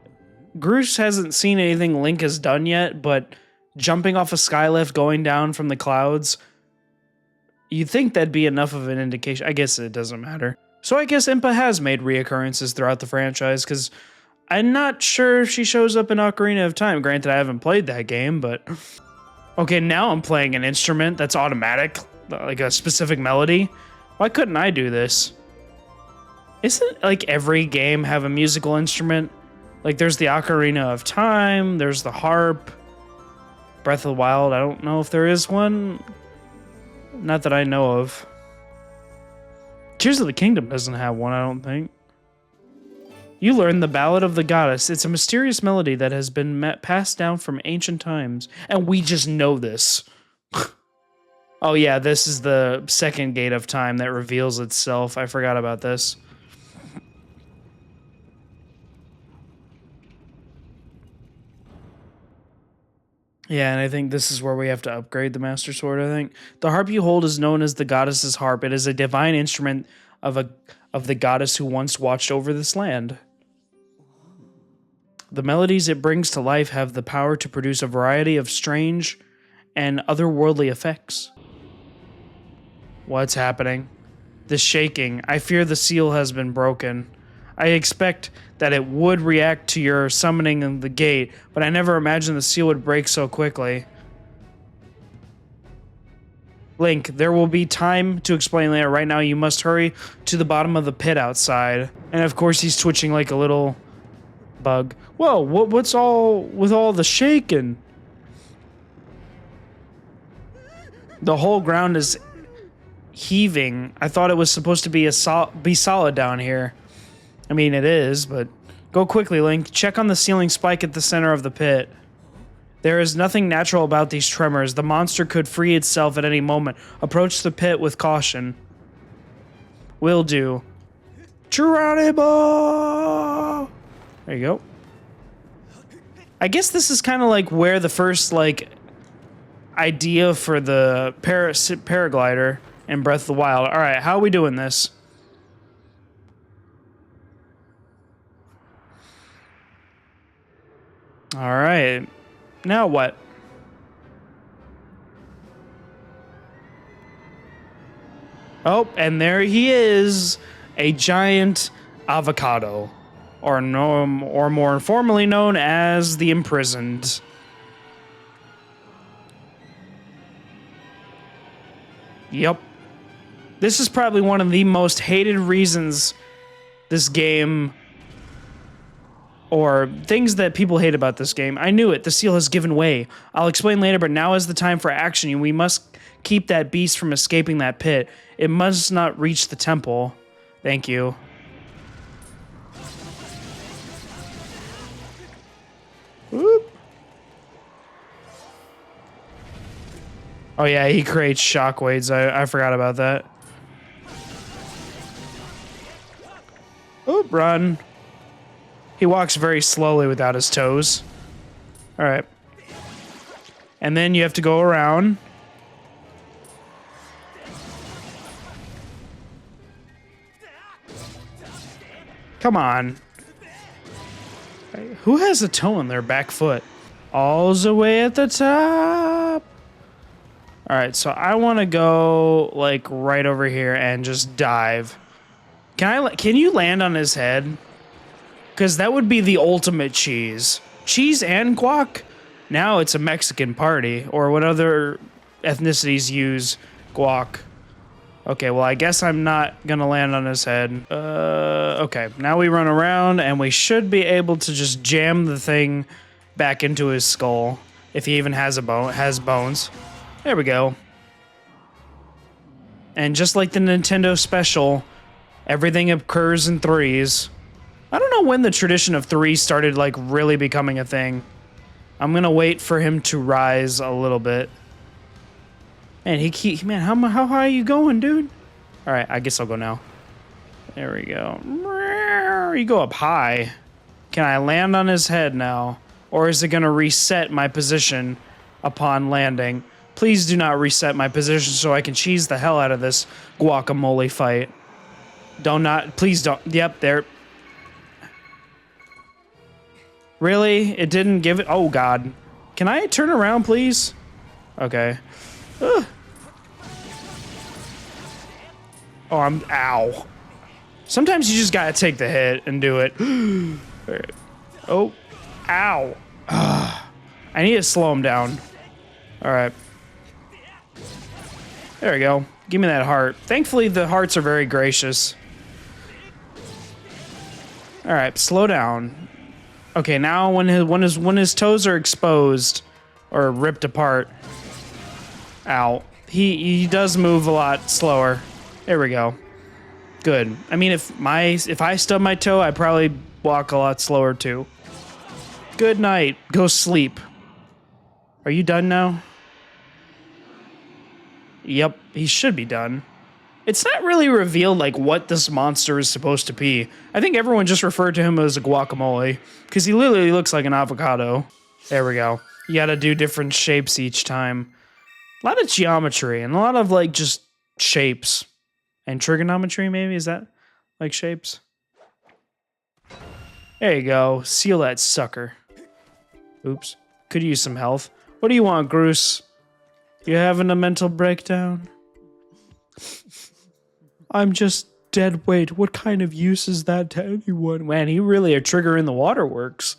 Groose hasn't seen anything Link has done yet, but jumping off a skylift, going down from the clouds, you'd think that'd be enough of an indication. I guess it doesn't matter. So I guess Impa has made reoccurrences throughout the franchise, because I'm not sure if she shows up in Ocarina of Time. Granted, I haven't played that game, but... Okay, now I'm playing an instrument that's automatic, like a specific melody. Why couldn't I do this? Isn't like every game have a musical instrument? Like there's the Ocarina of Time, there's the harp, Breath of the Wild, I don't know if there is one. Not that I know of. Tears of the Kingdom doesn't have one, I don't think. You learn the Ballad of the Goddess. It's a mysterious melody that has been passed down from ancient times. And we just know this. Oh yeah, this is the second gate of time that reveals itself. I forgot about this. Yeah, and I think this is where we have to upgrade the Master Sword, I think. The harp you hold is known as the Goddess's Harp. It is a divine instrument of the goddess who once watched over this land. The melodies it brings to life have the power to produce a variety of strange and otherworldly effects. What's happening? The shaking. I fear the seal has been broken. I expect that it would react to your summoning of the gate, but I never imagined the seal would break so quickly. Link, there will be time to explain later. Right now, you must hurry to the bottom of the pit outside. And of course, he's twitching like a little bug. Whoa, what's all with all the shaking? The whole ground is heaving. I thought it was supposed to be solid down here. I mean, it is, but go quickly, Link. Check on the ceiling spike at the center of the pit. There is nothing natural about these tremors. The monster could free itself at any moment. Approach the pit with caution. Will do. Geronimo! There you go. I guess this is kind of like where the first, like, idea for the paraglider in Breath of the Wild. All right, how are we doing this? All right. Now what? Oh, and there he is, a giant avocado, or more informally known as the Imprisoned. Yep. This is probably one of the most hated reasons this game, or things that people hate about this game. I knew it. The seal has given way. I'll explain later, but now is the time for action. We must keep that beast from escaping that pit. It must not reach the temple. Thank you. Whoop. Oh yeah, he creates shockwaves. I forgot about that. Oop, run. He walks very slowly without his toes. All right. And then you have to go around. Come on. Who has a toe in their back foot? All the way at the top. All right, so I want to go like right over here and just dive. Can you land on his head? Because that would be the ultimate cheese. Cheese and guac? Now it's a Mexican party. Or what other ethnicities use guac? Okay, well, I guess I'm not going to land on his head. Okay, now we run around, and we should be able to just jam the thing back into his skull. If he even has bones. There we go. And just like the Nintendo special, everything occurs in threes. I don't know when the tradition of three started, like, really becoming a thing. I'm gonna wait for him to rise a little bit. Man, man, how high are you going, dude? All right, I guess I'll go now. There we go. You go up high. Can I land on his head now? Or is it gonna reset my position upon landing? Please do not reset my position so I can cheese the hell out of this guacamole fight. Please don't. Yep, there. Really? It didn't give it? Oh, God. Can I turn around, please? Okay. Ugh. Oh, ow. Sometimes you just gotta take the hit and do it. Oh. Ow. I need to slow him down. All right. There we go. Give me that heart. Thankfully, the hearts are very gracious. All right, slow down. Okay, now when his toes are exposed or ripped apart, ow, he does move a lot slower. There we go. Good. I mean, if I stub my toe, I probably walk a lot slower too. Good night. Go sleep. Are you done now? Yep, he should be done. It's not really revealed, like, what this monster is supposed to be. I think everyone just referred to him as a guacamole, because he literally looks like an avocado. There we go. You gotta do different shapes each time. A lot of geometry, and a lot of, like, just shapes. And trigonometry, maybe? Is that, like, shapes? There you go. Seal that sucker. Oops. Could use some health. What do you want, Groose? You having a mental breakdown? I'm just dead weight. What kind of use is that to anyone? Man, you really are triggering the waterworks.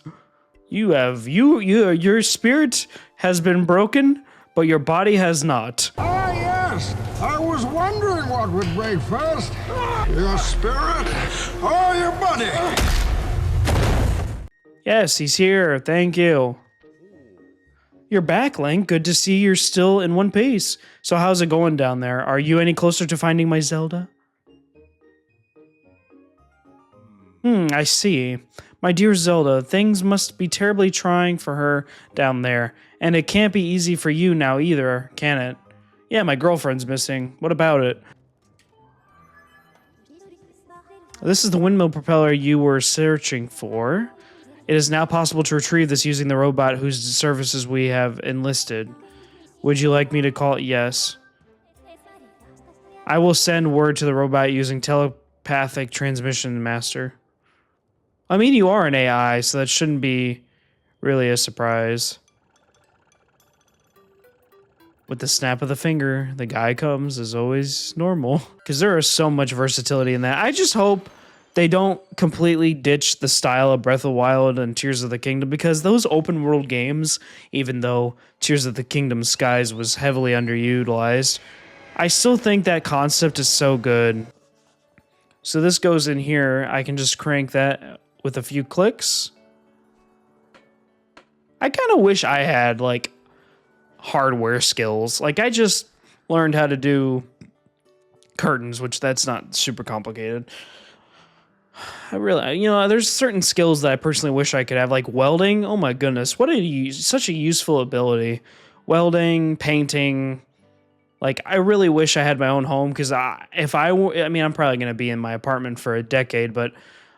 Your spirit has been broken, but your body has not. Ah, yes. I was wondering what would break first. Your spirit or your body? Yes, he's here. Thank you. You're back, Link. Good to see you're still in one piece. So how's it going down there? Are you any closer to finding my Zelda? I see. My dear Zelda, things must be terribly trying for her down there. And it can't be easy for you now either, can it? Yeah, my girlfriend's missing. What about it? This is the windmill propeller you were searching for. It is now possible to retrieve this using the robot whose services we have enlisted. Would you like me to call it? Yes. I will send word to the robot using telepathic transmission master. I mean, you are an AI, so that shouldn't be really a surprise. With the snap of the finger, the guy comes as always normal. Because there is so much versatility in that. I just hope they don't completely ditch the style of Breath of the Wild and Tears of the Kingdom, because those open world games, even though Tears of the Kingdom Skies was heavily underutilized, I still think that concept is so good. So this goes in here. I can just crank that with a few clicks. I kind of wish I had like hardware skills. Like I just learned how to do curtains, which that's not super complicated. I really, there's certain skills that I personally wish I could have, like welding. Oh my goodness, such a useful ability. Welding, painting. Like I really wish I had my own home, because I'm probably going to be in my apartment for a decade, but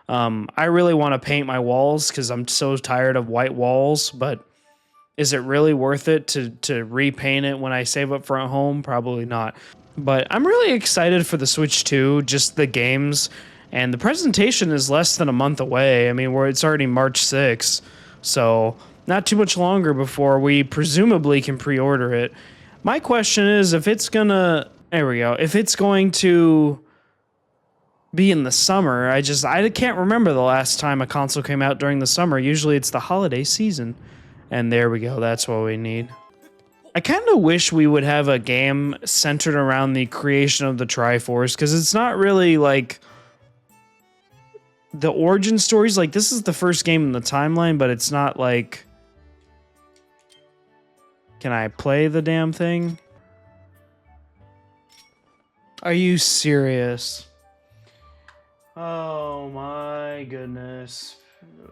I really want to paint my walls because I'm so tired of white walls. But is it really worth it to repaint it when I save up for a home? Probably not. But I'm really excited for the Switch 2, just the games. And the presentation is less than a month away. I mean, it's already March 6th. So not too much longer before we presumably can pre-order it. My question is if it's going to be in the summer. I can't remember the last time a console came out during the summer. Usually it's the holiday season. And there we go. That's what we need. I kind of wish we would have a game centered around the creation of the Triforce, because it's not really like the origin stories. Like this is the first game in the timeline, but it's not like, can I play the damn thing? Are you serious? Oh my goodness.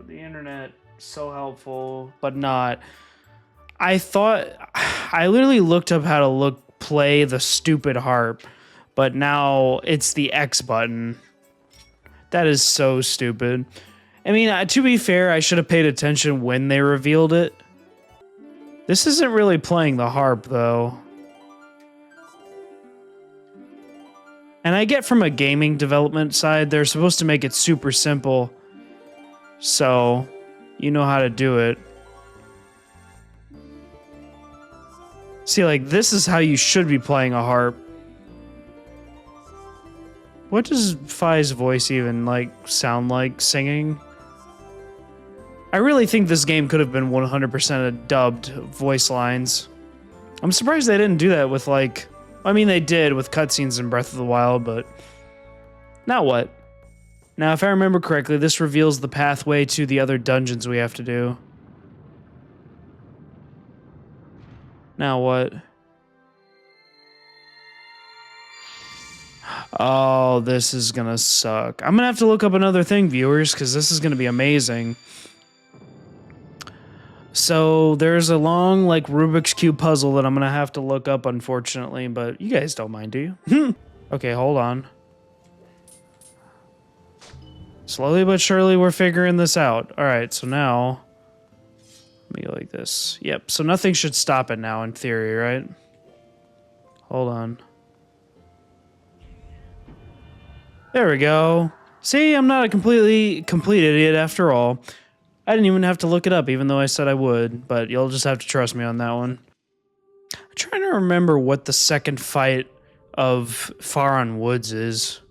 The internet, so helpful, but not. I literally looked up how to play the stupid harp, but now it's the X button. That is so stupid. I mean, to be fair, I should have paid attention when they revealed it. This isn't really playing the harp, though. And I get from a gaming development side, they're supposed to make it super simple. So, you know how to do it. See, like, this is how you should be playing a harp. What does Fi's voice even, like, sound like singing? I really think this game could have been 100% dubbed voice lines. I'm surprised they didn't do that with, like... I mean, they did with cutscenes in Breath of the Wild, but... Now what? Now, if I remember correctly, this reveals the pathway to the other dungeons we have to do. Now what? Oh, this is gonna suck. I'm gonna have to look up another thing, viewers, because this is gonna be amazing. So there's a long, like, Rubik's Cube puzzle that I'm gonna have to look up, unfortunately, but you guys don't mind, do you? Okay, hold on. Slowly but surely, we're figuring this out. All right, so now... Let me go like this. Yep, so nothing should stop it now, in theory, right? Hold on. There we go. See, I'm not a complete idiot after all. I didn't even have to look it up, even though I said I would, but you'll just have to trust me on that one. I'm trying to remember what the second fight of Faron Woods is.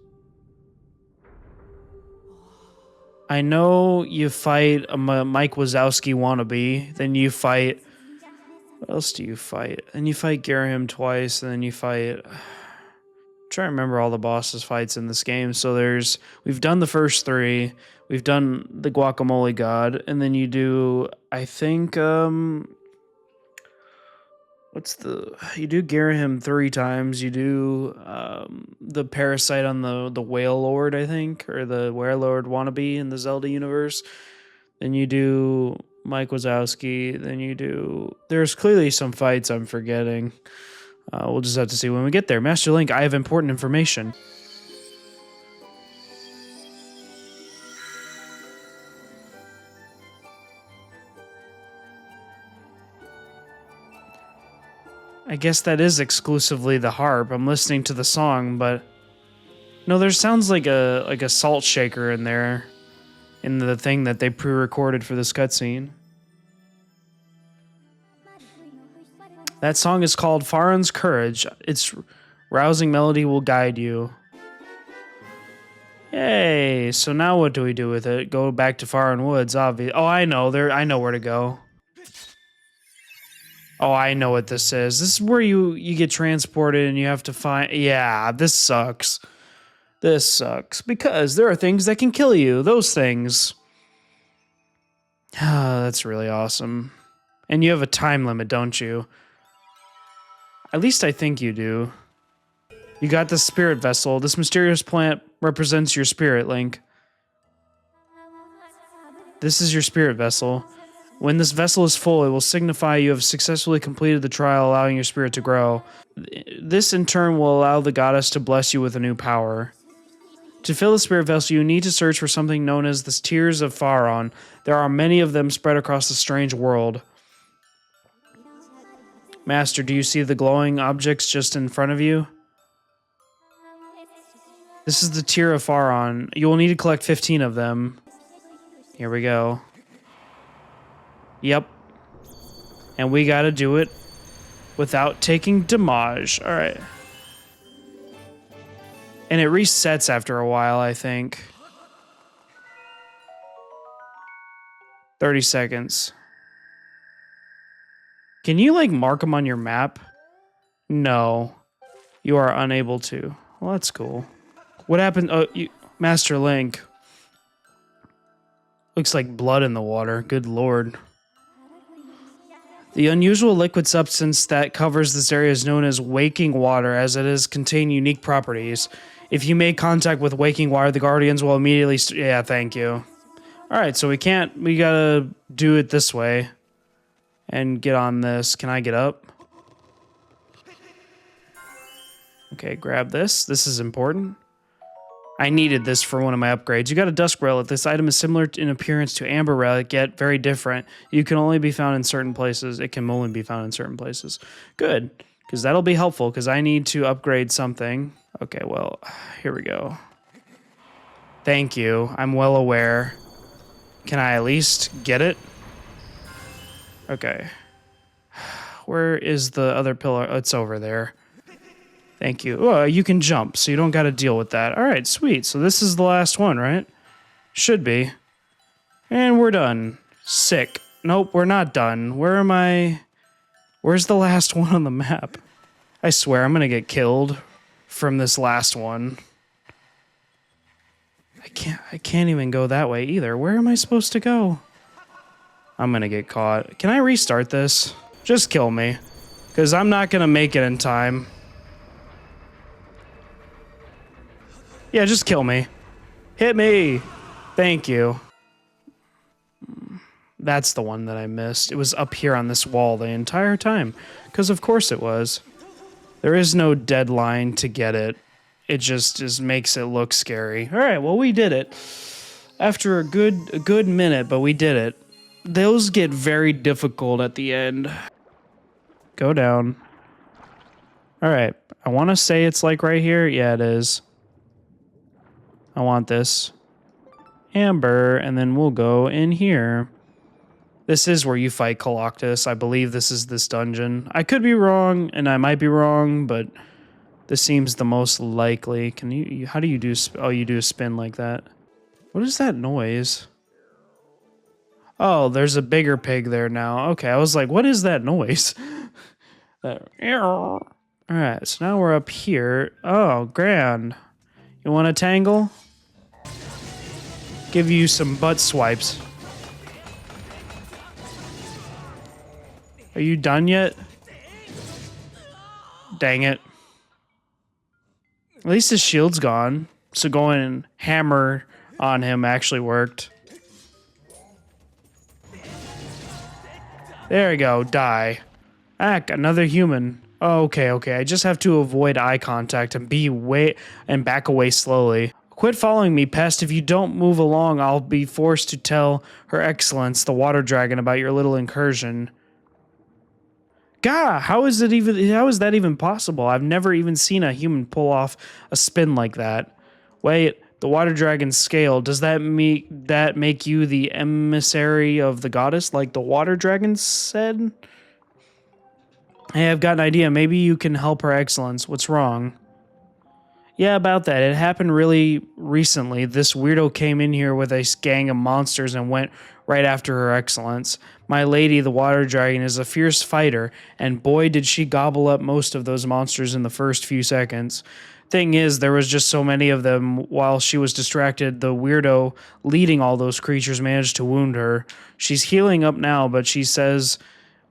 I know you fight a Mike Wazowski wannabe, then you fight... What else do you fight? And you fight Garaham twice, and then you fight... I'm trying to remember all the bosses fights in this game. So we've done the first 3, we've done the Guacamole God, and then you do, I think, you do Garaham 3 times, you do the Parasite on the Whale Lord, I think, or the Whale Lord wannabe in the Zelda universe. Then you do Mike Wazowski, then you do... There's clearly some fights I'm forgetting. We'll just have to see when we get there. Master Link, I have important information. I guess that is exclusively the harp. I'm listening to the song, but... No, there sounds like a salt shaker in there. In the thing that they pre-recorded for this cutscene. That song is called Faron's Courage. Its rousing melody will guide you. Yay! So now what do we do with it? Go back to Faron Woods, obvious. Oh, I know. I know where to go. Oh, I know what this is. This is where you get transported and you have to find... Yeah, this sucks. This sucks. Because there are things that can kill you. Those things. That's really awesome. And you have a time limit, don't you? At least I think you do. You got the spirit vessel. This mysterious plant represents your spirit, Link. This is your spirit vessel. When this vessel is full, it will signify you have successfully completed the trial, allowing your spirit to grow. This, in turn, will allow the goddess to bless you with a new power. To fill the spirit vessel, you need to search for something known as the Tears of Faron. There are many of them spread across the strange world. Master, do you see the glowing objects just in front of you? This is the Tear of Faron. You will need to collect 15 of them. Here we go. Yep. And we gotta do it without taking damage. Alright. And it resets after a while, I think. 30 seconds. Can you, like, mark them on your map? No. You are unable to. Well, that's cool. What happened? Oh, Master Link. Looks like blood in the water. Good lord. The unusual liquid substance that covers this area is known as waking water, as it has contained unique properties. If you make contact with waking water, the guardians will immediately... Yeah, thank you. Alright, so we gotta do it this way. And get on this. Can I get up? Okay, grab this. This is important. I needed this for one of my upgrades. You got a Dusk Relic. This item is similar in appearance to Amber Relic, yet very different. You can only be found in certain places. It can only be found in certain places. Good, because that'll be helpful, because I need to upgrade something. Okay, well, here we go. Thank you. I'm well aware. Can I at least get it? Okay. Where is the other pillar? Oh, it's over there. Thank you. Oh, you can jump, so you don't got to deal with that. All right, sweet. So this is the last one, right? Should be. And we're done. Sick. Nope, we're not done. Where am I? Where's the last one on the map? I swear I'm going to get killed from this last one. I can't even go that way either. Where am I supposed to go? I'm going to get caught. Can I restart this? Just kill me. Because I'm not going to make it in time. Yeah, just kill me. Hit me. Thank you. That's the one that I missed. It was up here on this wall the entire time. Because of course it was. There is no deadline to get it. It just makes it look scary. All right, well, we did it. After a good minute, but we did it. Those get very difficult at the end. Go down. All right, I want to say it's like right here. Yeah, it is. I want this. Amber, and then we'll go in here. This is where you fight Coloctus. I believe this is this dungeon. I could be wrong, and I might be wrong, but this seems the most likely. Can you how do you do, oh, you do a spin like that. What is that noise? Oh, there's a bigger pig there now. Okay, I was like, what is that noise? All right, so now we're up here. Oh, grand. You want a tangle? Give you some butt swipes. Are you done yet? Dang it. At least his shield's gone. So going and hammer on him actually worked. There we go. Die. Another human. Oh, okay. I just have to avoid eye contact and back away slowly. Quit following me, pest. If you don't move along, I'll be forced to tell Her Excellence, the Water Dragon, about your little incursion. God, how is that even possible? I've never even seen a human pull off a spin like that. Wait, the Water Dragon's scale, does that make you the emissary of the goddess, like the Water Dragon said? Hey, I've got an idea. Maybe you can help Her Excellence. What's wrong? Yeah, about that. It happened really recently. This weirdo came in here with a gang of monsters and went right after Her Excellence. My lady, the Water Dragon, is a fierce fighter, and boy did she gobble up most of those monsters in the first few seconds. Thing is, there was just so many of them. While she was distracted, the weirdo leading all those creatures managed to wound her. She's healing up now, but she says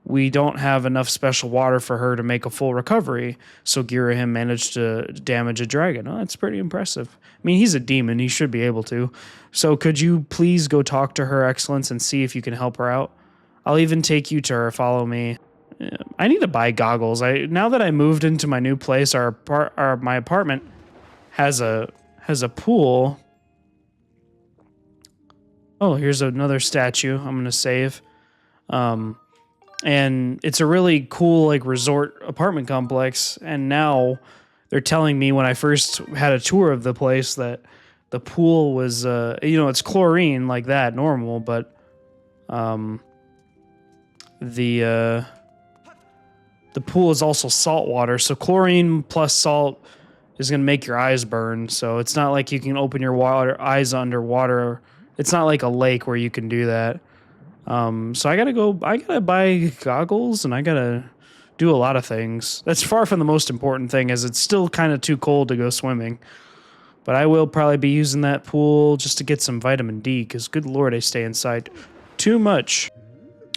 we don't have enough special water for her to make a full recovery, so Girahim managed to damage a dragon. Oh, that's pretty impressive. I mean, he's a demon. He should be able to. So could you please go talk to Her Excellence and see if you can help her out? I'll even take you to her. Follow me. I need to buy goggles. Now that I moved into my new place, my apartment has a pool. Oh, here's another statue. I'm gonna save. And it's a really cool like resort apartment complex. And now they're telling me when I first had a tour of the place that the pool was, it's chlorine like that, normal, but the pool is also salt water. So chlorine plus salt is going to make your eyes burn. So it's not like you can open your eyes underwater. It's not like a lake where you can do that. So I gotta buy goggles and I gotta do a lot of things. That's far from the most important thing, as it's still kind of too cold to go swimming. But I will probably be using that pool just to get some vitamin D, because good lord, I stay inside too much.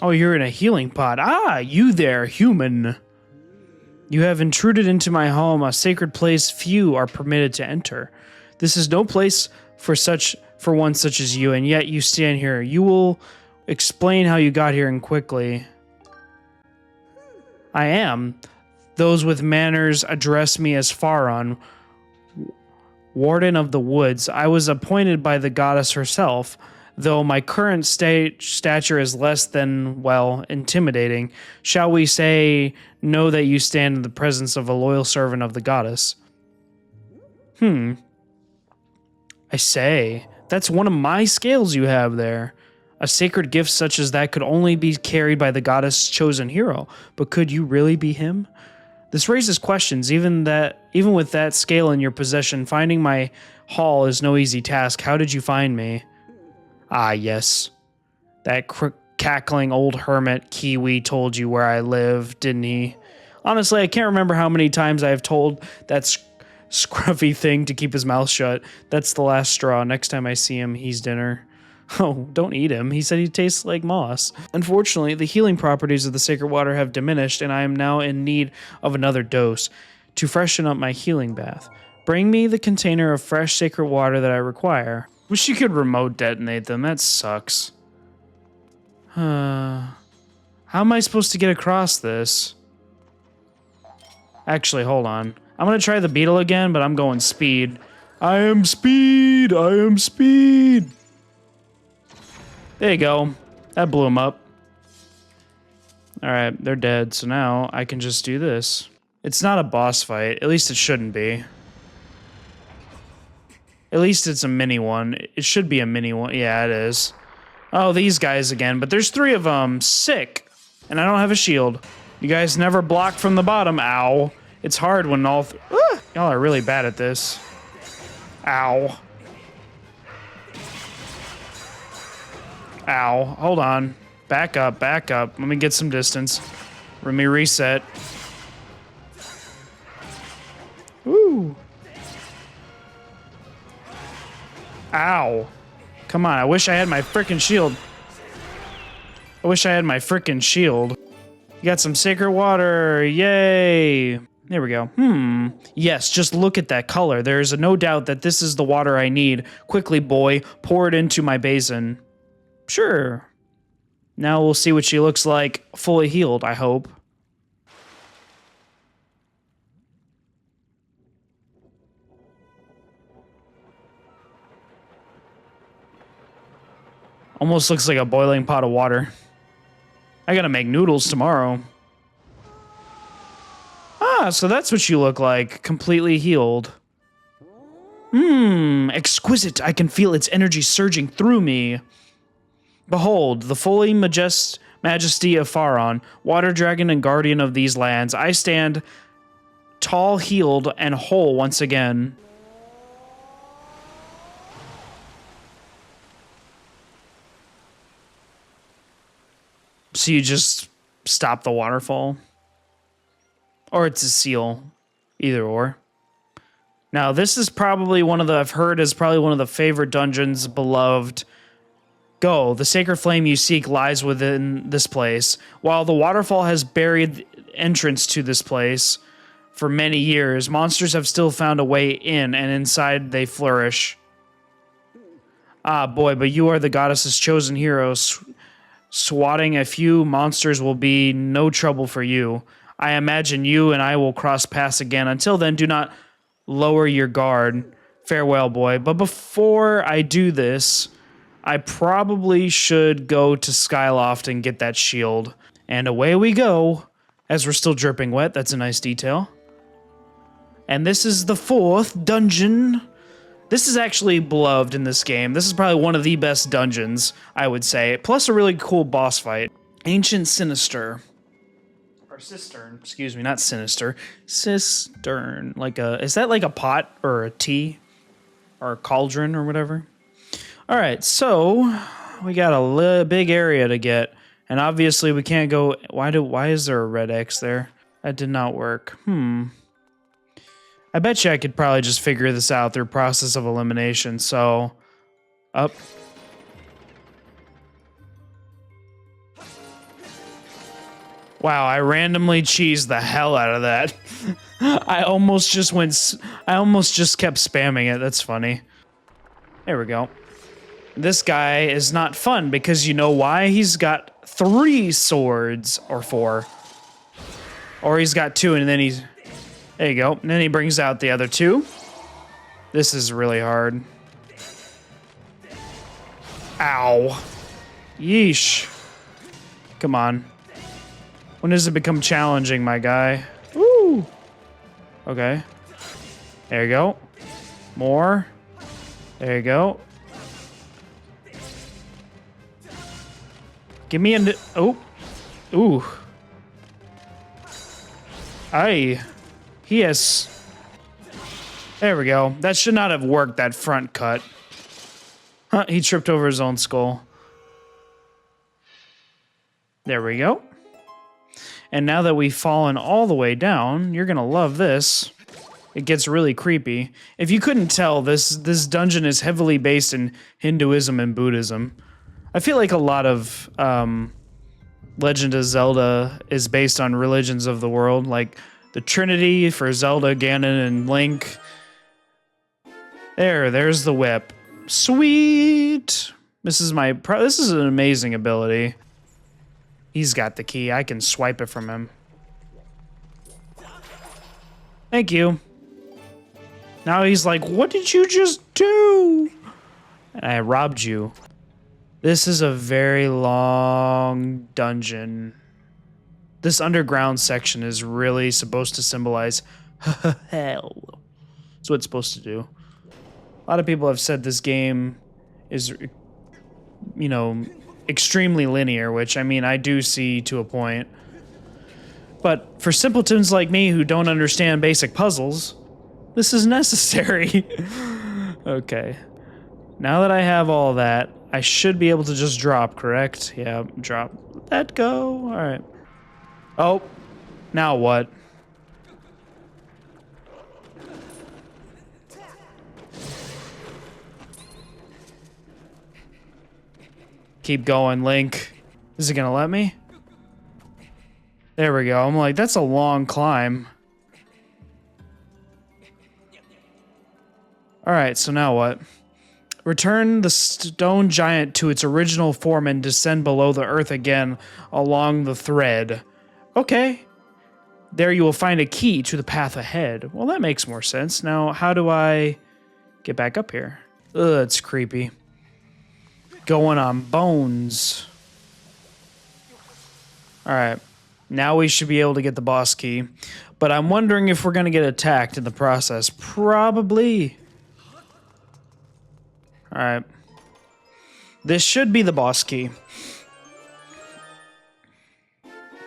Oh, you're in a healing pod. Ah, you there, human. You have intruded into my home, a sacred place few are permitted to enter. This is no place for one such as you, and yet you stand here. You will explain how you got here and quickly. I am. Those with manners address me as Faron, Warden of the Woods. I was appointed by the goddess herself, though my current stature is less than, well, intimidating. Shall we say, know that you stand in the presence of a loyal servant of the goddess? I say, that's one of my scales you have there. A sacred gift such as that could only be carried by the goddess' chosen hero, but could you really be him? This raises questions. Even with that scale in your possession, finding my hall is no easy task. How did you find me? Ah, yes. That cackling old hermit Kiwi told you where I live, didn't he? Honestly, I can't remember how many times I've told that scruffy thing to keep his mouth shut. That's the last straw. Next time I see him, he's dinner. Oh, don't eat him. He said he tastes like moss. Unfortunately, the healing properties of the sacred water have diminished, and I am now in need of another dose to freshen up my healing bath. Bring me the container of fresh sacred water that I require. Wish you could remote detonate them. That sucks. How am I supposed to get across this? Actually, hold on. I'm going to try the beetle again, but I'm going speed. I am speed. I am speed. There you go. That blew them up. All right, they're dead. So now I can just do this. It's not a boss fight. At least it shouldn't be. At least it's a mini one. It should be a mini one. Yeah, it is. Oh, these guys again, but there's 3 of them. Sick. And I don't have a shield. You guys never block from the bottom. Ow. It's hard when all... Y'all are really bad at this. Ow. Ow. Hold on. Back up, back up. Let me get some distance. Let me reset. Woo. Ow. Come on, I wish I had my frickin' shield. I wish I had my frickin' shield. You got some sacred water. Yay. There we go. Yes, just look at that color. There's no doubt that this is the water I need. Quickly, boy, pour it into my basin. Sure. Now we'll see what she looks like fully healed, I hope. Almost looks like a boiling pot of water. I gotta make noodles tomorrow. Ah, so that's what you look like, completely healed. Exquisite. I can feel its energy surging through me. Behold, the fully majesty of Faron, water dragon and guardian of these lands. I stand tall, healed, and whole once again. So you just stop the waterfall? Or it's a seal. Either or. Now, this is probably one of the, I've heard is probably one of the favorite dungeons, beloved. Go, the sacred flame you seek lies within this place. While the waterfall has buried entrance to this place for many years, monsters have still found a way in, and inside they flourish. Ah, boy, but you are the goddess's chosen heroes. Swatting a few monsters will be no trouble for you. I imagine you and I will cross paths again. Until then, do not lower your guard. Farewell, boy. But before I do this, I probably should go to Skyloft and get that shield. And away we go, as we're still dripping wet. That's a nice detail. And this is the 4th dungeon. This is actually beloved in this game. This is probably one of the best dungeons, I would say. Plus a really cool boss fight. Ancient Sinister. Or Cistern, excuse me, not Sinister. Cistern. Is that like a pot or a tea? Or a cauldron or whatever? Alright, so we got a big area to get. And obviously we can't go... Why is there a red X there? That did not work. I bet you I could probably just figure this out through process of elimination. So, up. Wow, I randomly cheesed the hell out of that. I almost just kept spamming it. That's funny. There we go. This guy is not fun because you know why? He's got 3 swords or 4. Or he's got 2 and then he's... There you go. And then he brings out the other 2. This is really hard. Ow. Yeesh. Come on. When does it become challenging, my guy? Woo! Okay. There you go. More. There you go. Give me a... Oh. Ooh. Aye. He has... There we go. That should not have worked, that front cut. Huh, he tripped over his own skull. There we go. And now that we've fallen all the way down, you're gonna love this. It gets really creepy. If you couldn't tell, this dungeon is heavily based in Hinduism and Buddhism. I feel like a lot of Legend of Zelda is based on religions of the world, like the Trinity for Zelda, Ganon, and Link. There's the whip. Sweet! This is an amazing ability. He's got the key. I can swipe it from him. Thank you. Now he's like, what did you just do? And I robbed you. This is a very long dungeon. This underground section is really supposed to symbolize hell. That's what it's supposed to do. A lot of people have said this game is you know, extremely linear, which, I mean, I do see to a point. But for simpletons like me who don't understand basic puzzles, this is necessary. Okay. Now that I have all that, I should be able to just drop, correct? Yeah, drop. Let go. All right. Oh, now what? Keep going, Link. Is it gonna let me? There we go. I'm like, that's a long climb. All right, so now what? Return the stone giant to its original form and descend below the earth again along the thread. Okay. There you will find a key to the path ahead. Well, that makes more sense. Now, how do I get back up here? Ugh, it's creepy. Going on bones. All right. Now we should be able to get the boss key. But I'm wondering if we're going to get attacked in the process. Probably. All right. This should be the boss key.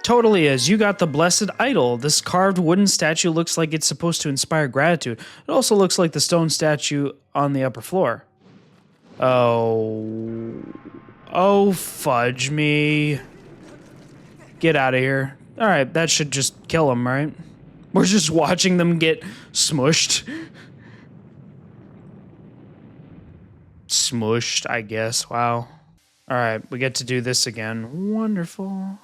Totally is. You got the blessed idol. This carved wooden statue looks like it's supposed to inspire gratitude. It also looks like the stone statue on the upper floor. Oh. Oh, fudge me. Get out of here. All right, that should just kill him, right? We're just watching them get smushed. Smushed, I guess. Wow. All right, we get to do this again. Wonderful.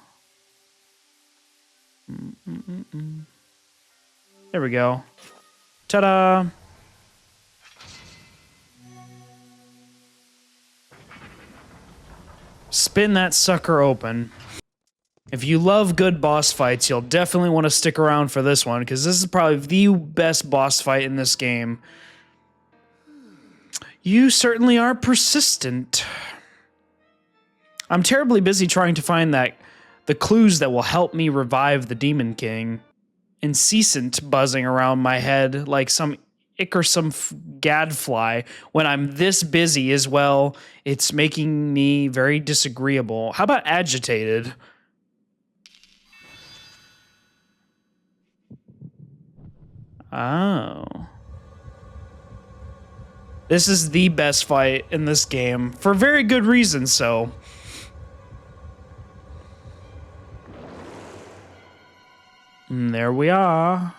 There we go. Ta-da! Spin that sucker open. If you love good boss fights, you'll definitely want to stick around for this one, because this is probably the best boss fight in this game. You certainly are persistent. I'm terribly busy trying to find the clues that will help me revive the Demon King. Incessant buzzing around my head like some ick or some gadfly when I'm this busy as well. It's making me very disagreeable. How about agitated? Oh. This is the best fight in this game for very good reason, so. And there we are.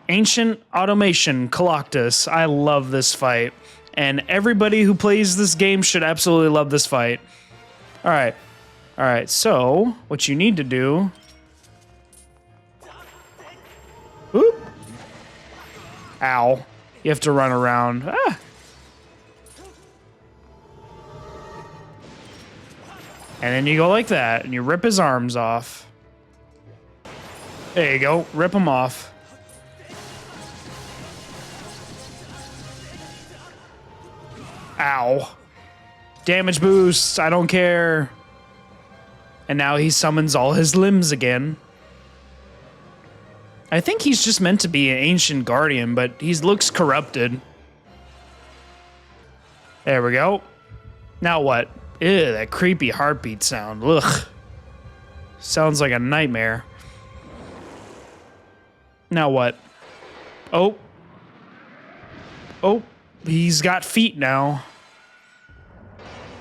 Ancient Automation Colossus. I love this fight. And everybody who plays this game should absolutely love this fight. All right. All right, so what you need to do... Oop. Ow. You have to run around. Ah. And then you go like that, and you rip his arms off. There you go. Rip them off. Ow. Damage boosts. I don't care. And now he summons all his limbs again. I think he's just meant to be an ancient guardian, but he looks corrupted. There we go. Now what? Ew, that creepy heartbeat sound. Ugh. Sounds like a nightmare. Now what? Oh. Oh, he's got feet now.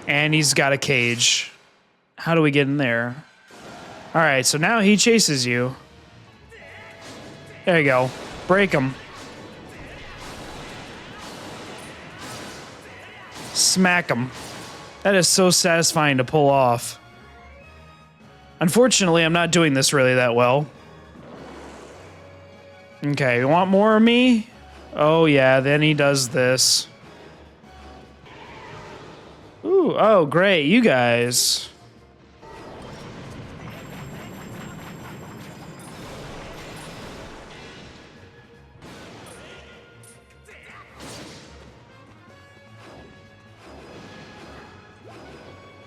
And he's got a cage. How do we get in there? All right, so now he chases you. There you go. Break him. Smack him. That is so satisfying to pull off. Unfortunately, I'm not doing this really that well. Okay, you want more of me? Oh yeah, then he does this. Ooh, oh great, you guys.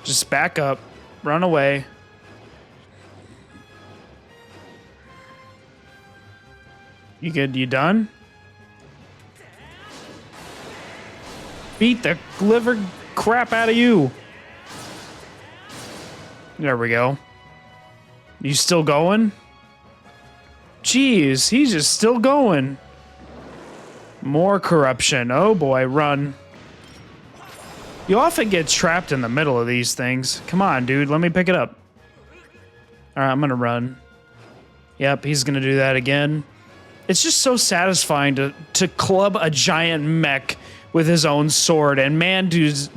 Just back up, run away. You good? You done? Beat the liver crap out of you. There we go. You still going? Jeez, he's just still going. More corruption. Oh boy, run. You often get trapped in the middle of these things. Come on, dude, let me pick it up. All right, I'm gonna run. Yep, he's gonna do that again. It's just so satisfying to club a giant mech with his own sword, and man, does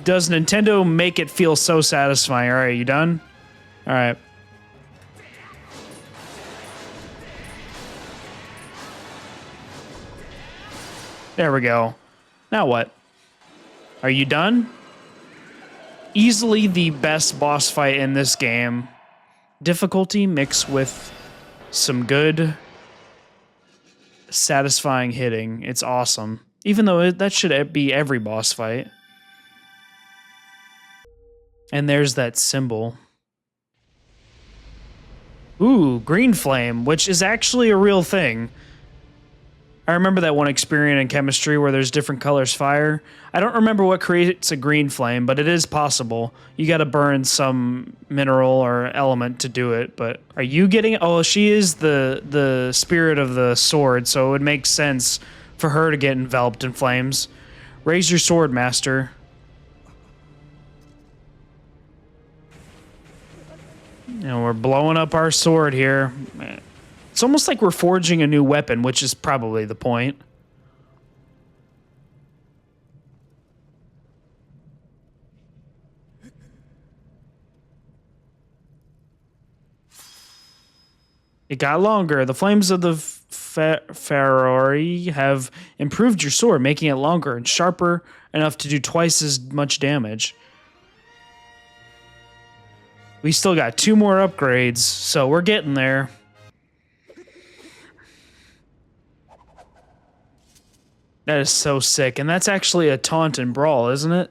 Nintendo make it feel so satisfying. All right, you done? All right. There we go. Now what? Are you done? Easily the best boss fight in this game. Difficulty mixed with some good, satisfying hitting. It's awesome. Even though that should be every boss fight. And there's that symbol. Ooh, green flame, which is actually a real thing. I remember that one experiment in chemistry where there's different colors fire. I don't remember what creates a green flame, but it is possible. You got to burn some mineral or element to do it. But are you getting? Oh, she is the spirit of the sword, so it makes sense for her to get enveloped in flames. Raise your sword, master. And we're blowing up our sword here. It's almost like we're forging a new weapon, which is probably the point. It got longer. The flames of the Ferrari have improved your sword, making it longer and sharper enough to do twice as much damage. We still got 2 more upgrades, so we're getting there. That is so sick, and that's actually a taunt and brawl, isn't it?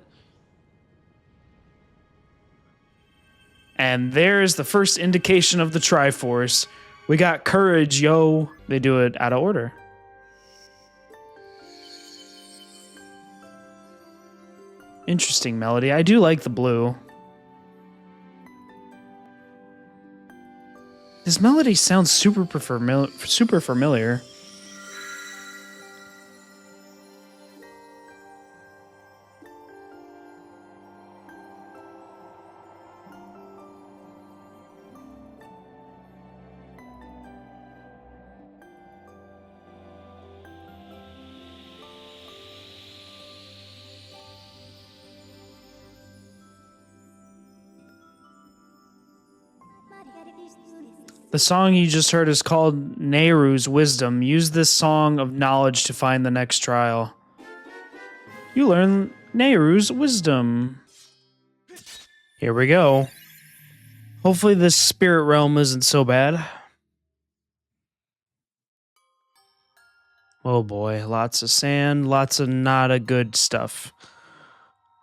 And there's the first indication of the Triforce. We got courage, yo. They do it out of order. Interesting melody. I do like the blue. This melody sounds super familiar. The song you just heard is called Nehru's Wisdom. Use this song of knowledge to find the next trial. You learn Nehru's Wisdom. Here we go. Hopefully this spirit realm isn't so bad. Oh boy, lots of sand, lots of not a good stuff.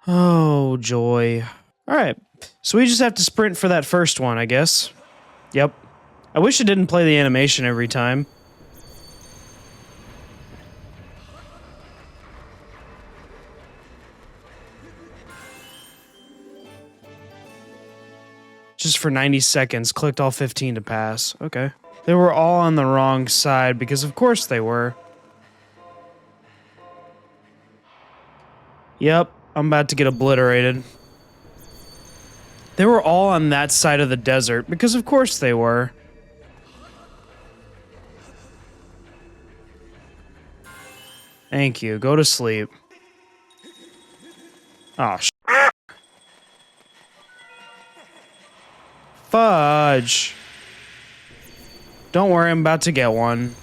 Oh joy. Alright, so we just have to sprint for that first one, I guess. Yep. I wish it didn't play the animation every time. Just for 90 seconds, clicked all 15 to pass. Okay. They were all on the wrong side because of course they were. Yep, I'm about to get obliterated. They were all on that side of the desert because of course they were. Thank you. Go to sleep. Oh, fudge. Don't worry, I'm about to get one.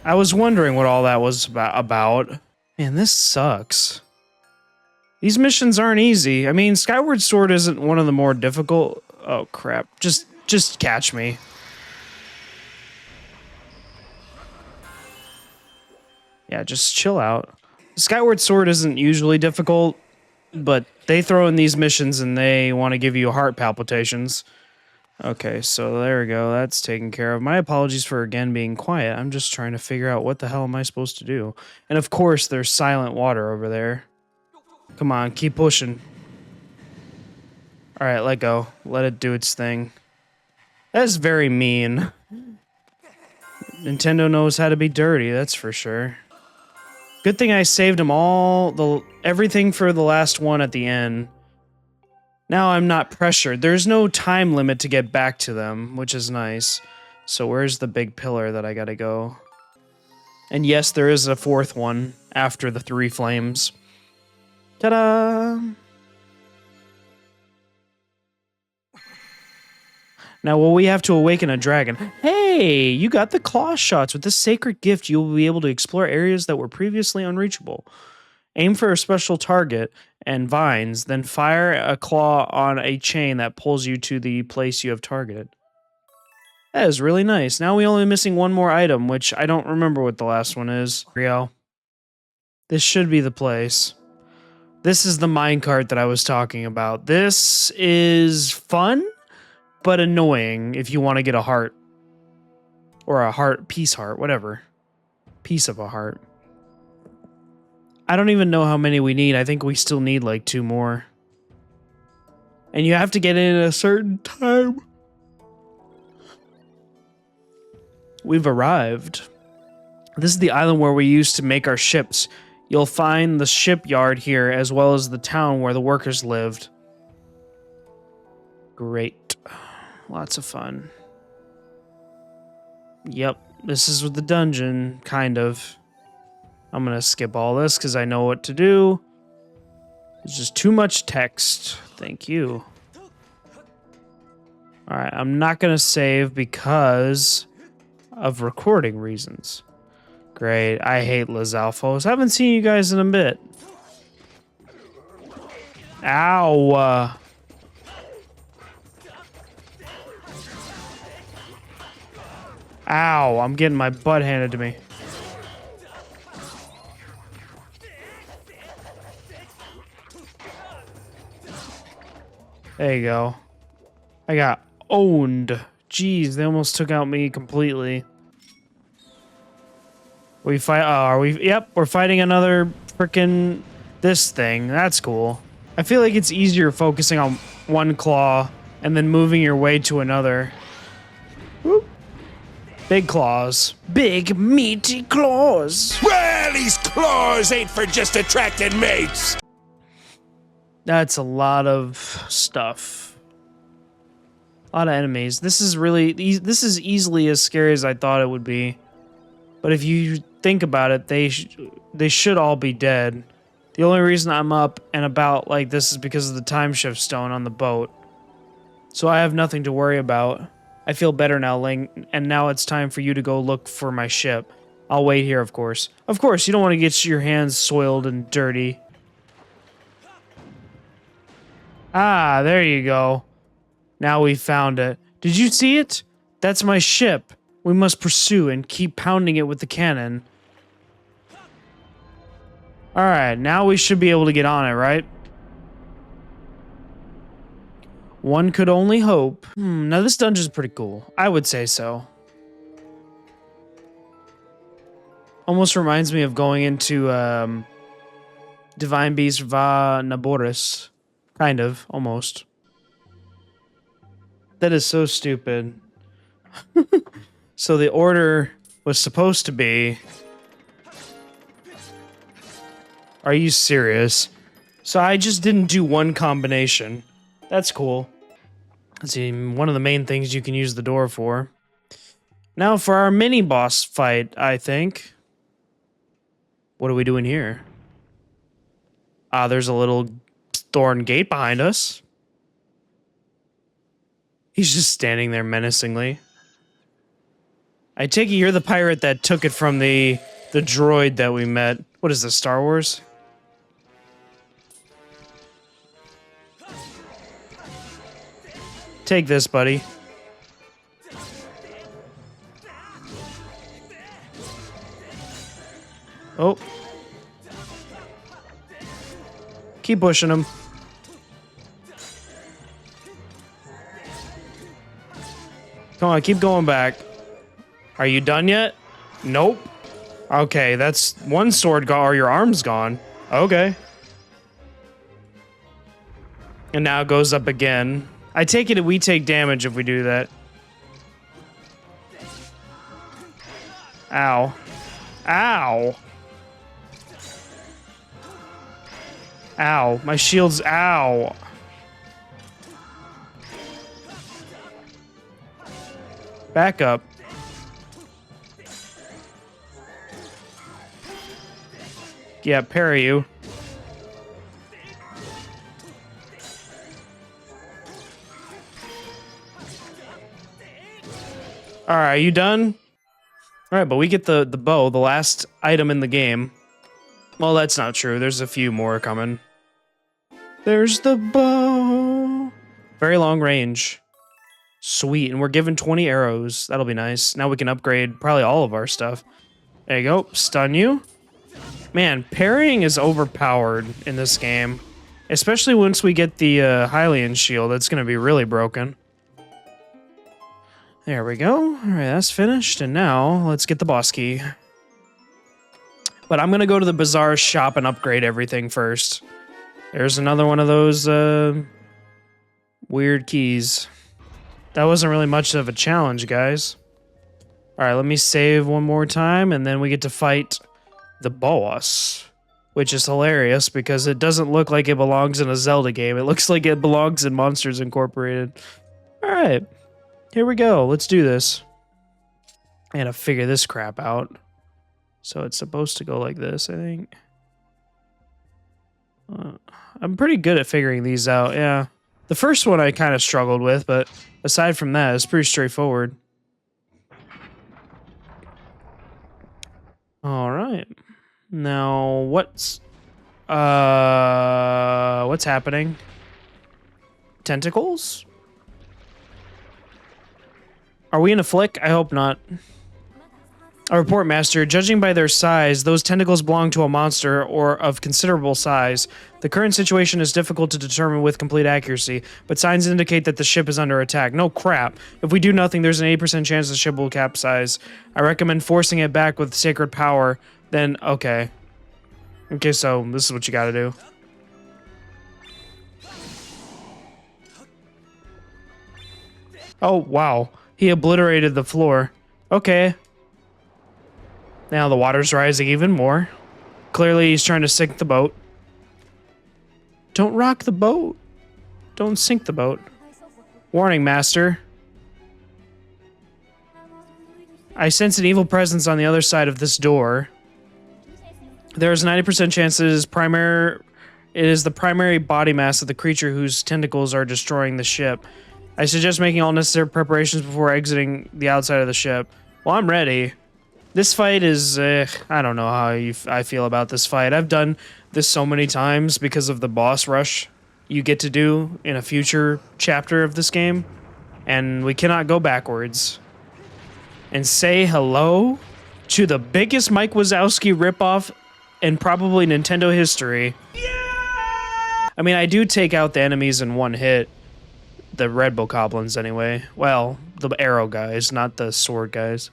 I was wondering what all that was about. Man, this sucks. These missions aren't easy. I mean, Skyward Sword isn't one of the more difficult. Oh, crap. Just catch me. Yeah, just chill out. Skyward Sword isn't usually difficult, but they throw in these missions and they want to give you heart palpitations. Okay, so there we go. That's taken care of. My apologies for again being quiet. I'm just trying to figure out what the hell am I supposed to do. And of course, there's silent water over there. Come on, keep pushing. All right, let go. Let it do its thing. That's very mean. Nintendo knows how to be dirty, that's for sure. Good thing I saved them all, everything for the last one at the end. Now I'm not pressured. There's no time limit to get back to them, which is nice. So where's the big pillar that I gotta go? And yes, there is a fourth one after the 3 flames. Ta-da! Now, will we have to awaken a dragon? Hey, you got the claw shots. With this sacred gift, you will be able to explore areas that were previously unreachable. Aim for a special target and vines, then fire a claw on a chain that pulls you to the place you have targeted. That is really nice. Now we're only missing one more item, which I don't remember what the last one is. Rio. This should be the place. This is the minecart that I was talking about. This is fun, but annoying if you want to get a heart. Or a heart, peace heart, whatever. Piece of a heart. I don't even know how many we need. I think we still need like 2 more. And you have to get in at a certain time. We've arrived. This is the island where we used to make our ships. You'll find the shipyard here as well as the town where the workers lived. Great. Lots of fun. Yep, this is the dungeon, kind of. I'm gonna skip all this because I know what to do. There's just too much text. Thank you. Alright, I'm not gonna save because of recording reasons. Great, I hate Lizalfos. Haven't seen you guys in a bit. Ow! Ow, I'm getting my butt handed to me. There you go. I got owned. Jeez, they almost took out me completely. We fight. Oh, are we? Yep, we're fighting another frickin' this thing. That's cool. I feel like it's easier focusing on one claw and then moving your way to another. Whoop. Big claws. Big, meaty claws. Well, these claws ain't for just attracting mates. That's a lot of stuff. A lot of enemies. This is really... This is easily as scary as I thought it would be. But if you think about it, they should all be dead. The only reason I'm up and about like this is because of the time shift stone on the boat. So I have nothing to worry about. I feel better now, Ling, and now it's time for you to go look for my ship. I'll wait here, of course. Of course, you don't want to get your hands soiled and dirty. Ah, there you go. Now we found it. Did you see it? That's my ship. We must pursue and keep pounding it with the cannon. Alright, now we should be able to get on it, right? One could only hope. Now this dungeon's pretty cool. I would say so. Almost reminds me of going into Divine Beast Va Naboris. Kind of, almost. That is so stupid. So the order was supposed to be... Are you serious? So I just didn't do one combination. That's cool. Let's see, one of the main things you can use the door for. Now for our mini-boss fight, I think. What are we doing here? Ah, there's a little thorn gate behind us. He's just standing there menacingly. I take it you're the pirate that took it from the droid that we met. What is this, Star Wars? Take this, buddy. Oh. Keep pushing him. Come on, keep going back. Are you done yet? Nope. Okay, that's one sword gone, or your arm's gone. Okay. And now it goes up again. I take it we take damage if we do that. Ow. Ow. Ow. My shield's ow. Back up. Yeah, parry you. Alright, are you done? Alright, but we get the bow, the last item in the game. Well, that's not true. There's a few more coming. There's the bow. Very long range. Sweet, and we're given 20 arrows. That'll be nice. Now we can upgrade probably all of our stuff. There you go. Stun you. Man, parrying is overpowered in this game. Especially once we get the Hylian shield. That's going to be really broken. There we go. Alright, that's finished. And now, let's get the boss key. But I'm going to go to the Bazaar shop and upgrade everything first. There's another one of those weird keys. That wasn't really much of a challenge, guys. Alright, let me save one more time, and then we get to fight the boss. Which is hilarious, because it doesn't look like it belongs in a Zelda game. It looks like it belongs in Monsters Incorporated. Alright, here we go. Let's do this. I gotta figure this crap out. So it's supposed to go like this, I think. I'm pretty good at figuring these out, yeah. The first one I kind of struggled with, but aside from that, it's pretty straightforward. Alright. Now, what's happening? Tentacles? Are we in a flick? I hope not. A report master, judging by their size, those tentacles belong to a monster or of considerable size. The current situation is difficult to determine with complete accuracy, but signs indicate that the ship is under attack. No crap. If we do nothing, there's an 80% chance the ship will capsize. I recommend forcing it back with sacred power. Then, okay. Okay, so this is what you gotta do. Oh, wow. He obliterated the floor. Okay. Now the water's rising even more. Clearly he's trying to sink the boat. Don't rock the boat. Don't sink the boat. Warning, Master. I sense an evil presence on the other side of this door. There is a 90% chance it is the primary body mass of the creature whose tentacles are destroying the ship. I suggest making all necessary preparations before exiting the outside of the ship. Well, I'm ready. This fight is, I don't know how I feel about this fight. I've done this so many times because of the boss rush you get to do in a future chapter of this game. And we cannot go backwards. And say hello to the biggest Mike Wazowski ripoff in probably Nintendo history. Yeah! I mean, I do take out the enemies in one hit. The red bokoblins, anyway. Well, the arrow guys, not the sword guys.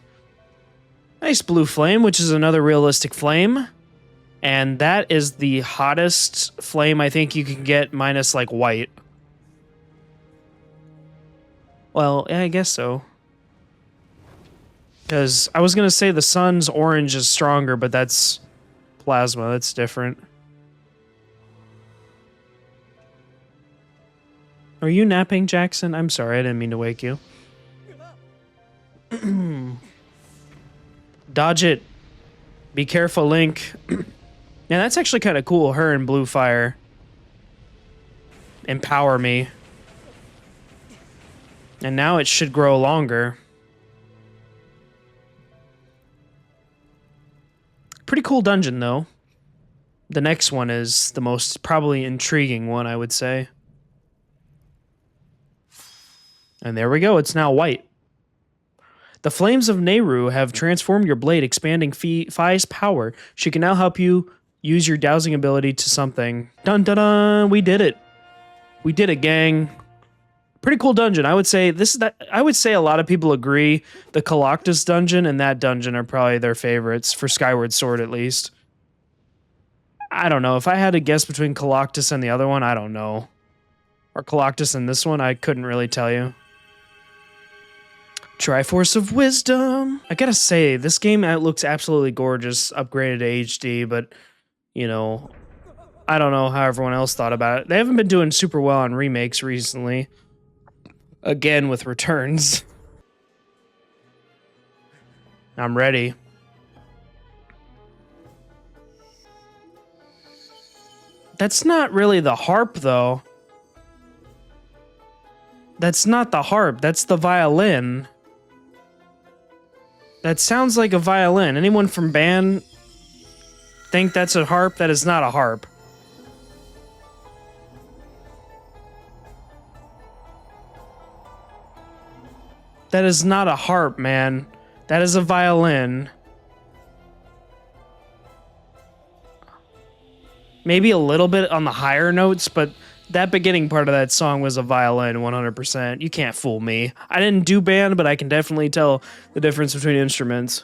Nice blue flame, which is another realistic flame. And that is the hottest flame I think you can get minus, like, white. Well, yeah, I guess so. Because I was going to say the sun's orange is stronger, but that's plasma. That's different. Are you napping, Jackson? I'm sorry, I didn't mean to wake you. Dodge it. Be careful, Link. Yeah, that's actually kind of cool. Her in blue fire. Empower me. And now it should grow longer. Pretty cool dungeon, though. The next one is the most probably intriguing one, I would say. And there we go. It's now white. The flames of Nehru have transformed your blade, expanding Fi's power. She can now help you use your dowsing ability to something. Dun dun dun! We did it. We did it, gang. Pretty cool dungeon. I would say I would say a lot of people agree the Coloctus dungeon and that dungeon are probably their favorites for Skyward Sword, at least. I don't know. If I had to guess between Coloctus and the other one, I don't know. Or Coloctus and this one, I couldn't really tell you. Triforce of Wisdom. I gotta say, this game looks absolutely gorgeous, upgraded to HD, but, you know, I don't know how everyone else thought about it. They haven't been doing super well on remakes recently. Again, with returns. I'm ready. That's not really the harp, though. That's not the harp. That's the violin. That sounds like a violin. Anyone from band think that's a harp? That is not a harp. That is not a harp, man. That is a violin. Maybe a little bit on the higher notes, but that beginning part of that song was a violin, 100%. You can't fool me. I didn't do band, but I can definitely tell the difference between instruments.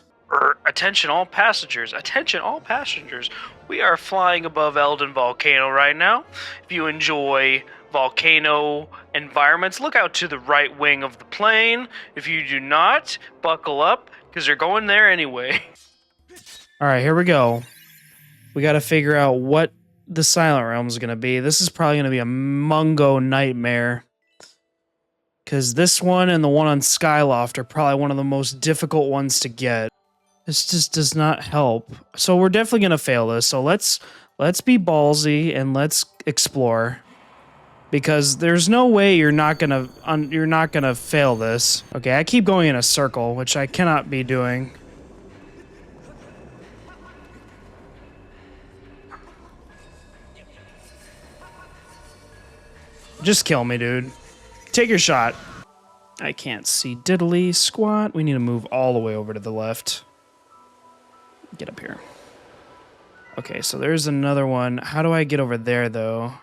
Attention all passengers. Attention all passengers. We are flying above Eldin Volcano right now. If you enjoy volcano environments, look out to the right wing of the plane. If you do not, buckle up, because you're going there anyway. All right, here we go. We got to figure out what the Silent Realm is going to be. This is probably going to be a Mungo nightmare. Because this one and the one on Skyloft are probably one of the most difficult ones to get. This just does not help. So we're definitely going to fail this. So let's be ballsy and let's explore. Because there's no way you're not going to fail this. Okay, I keep going in a circle, which I cannot be doing. Just kill me, dude. Take your shot. I can't see diddly squat. We need to move all the way over to the left. Get up here. Okay, so there's another one. How do I get over there, though?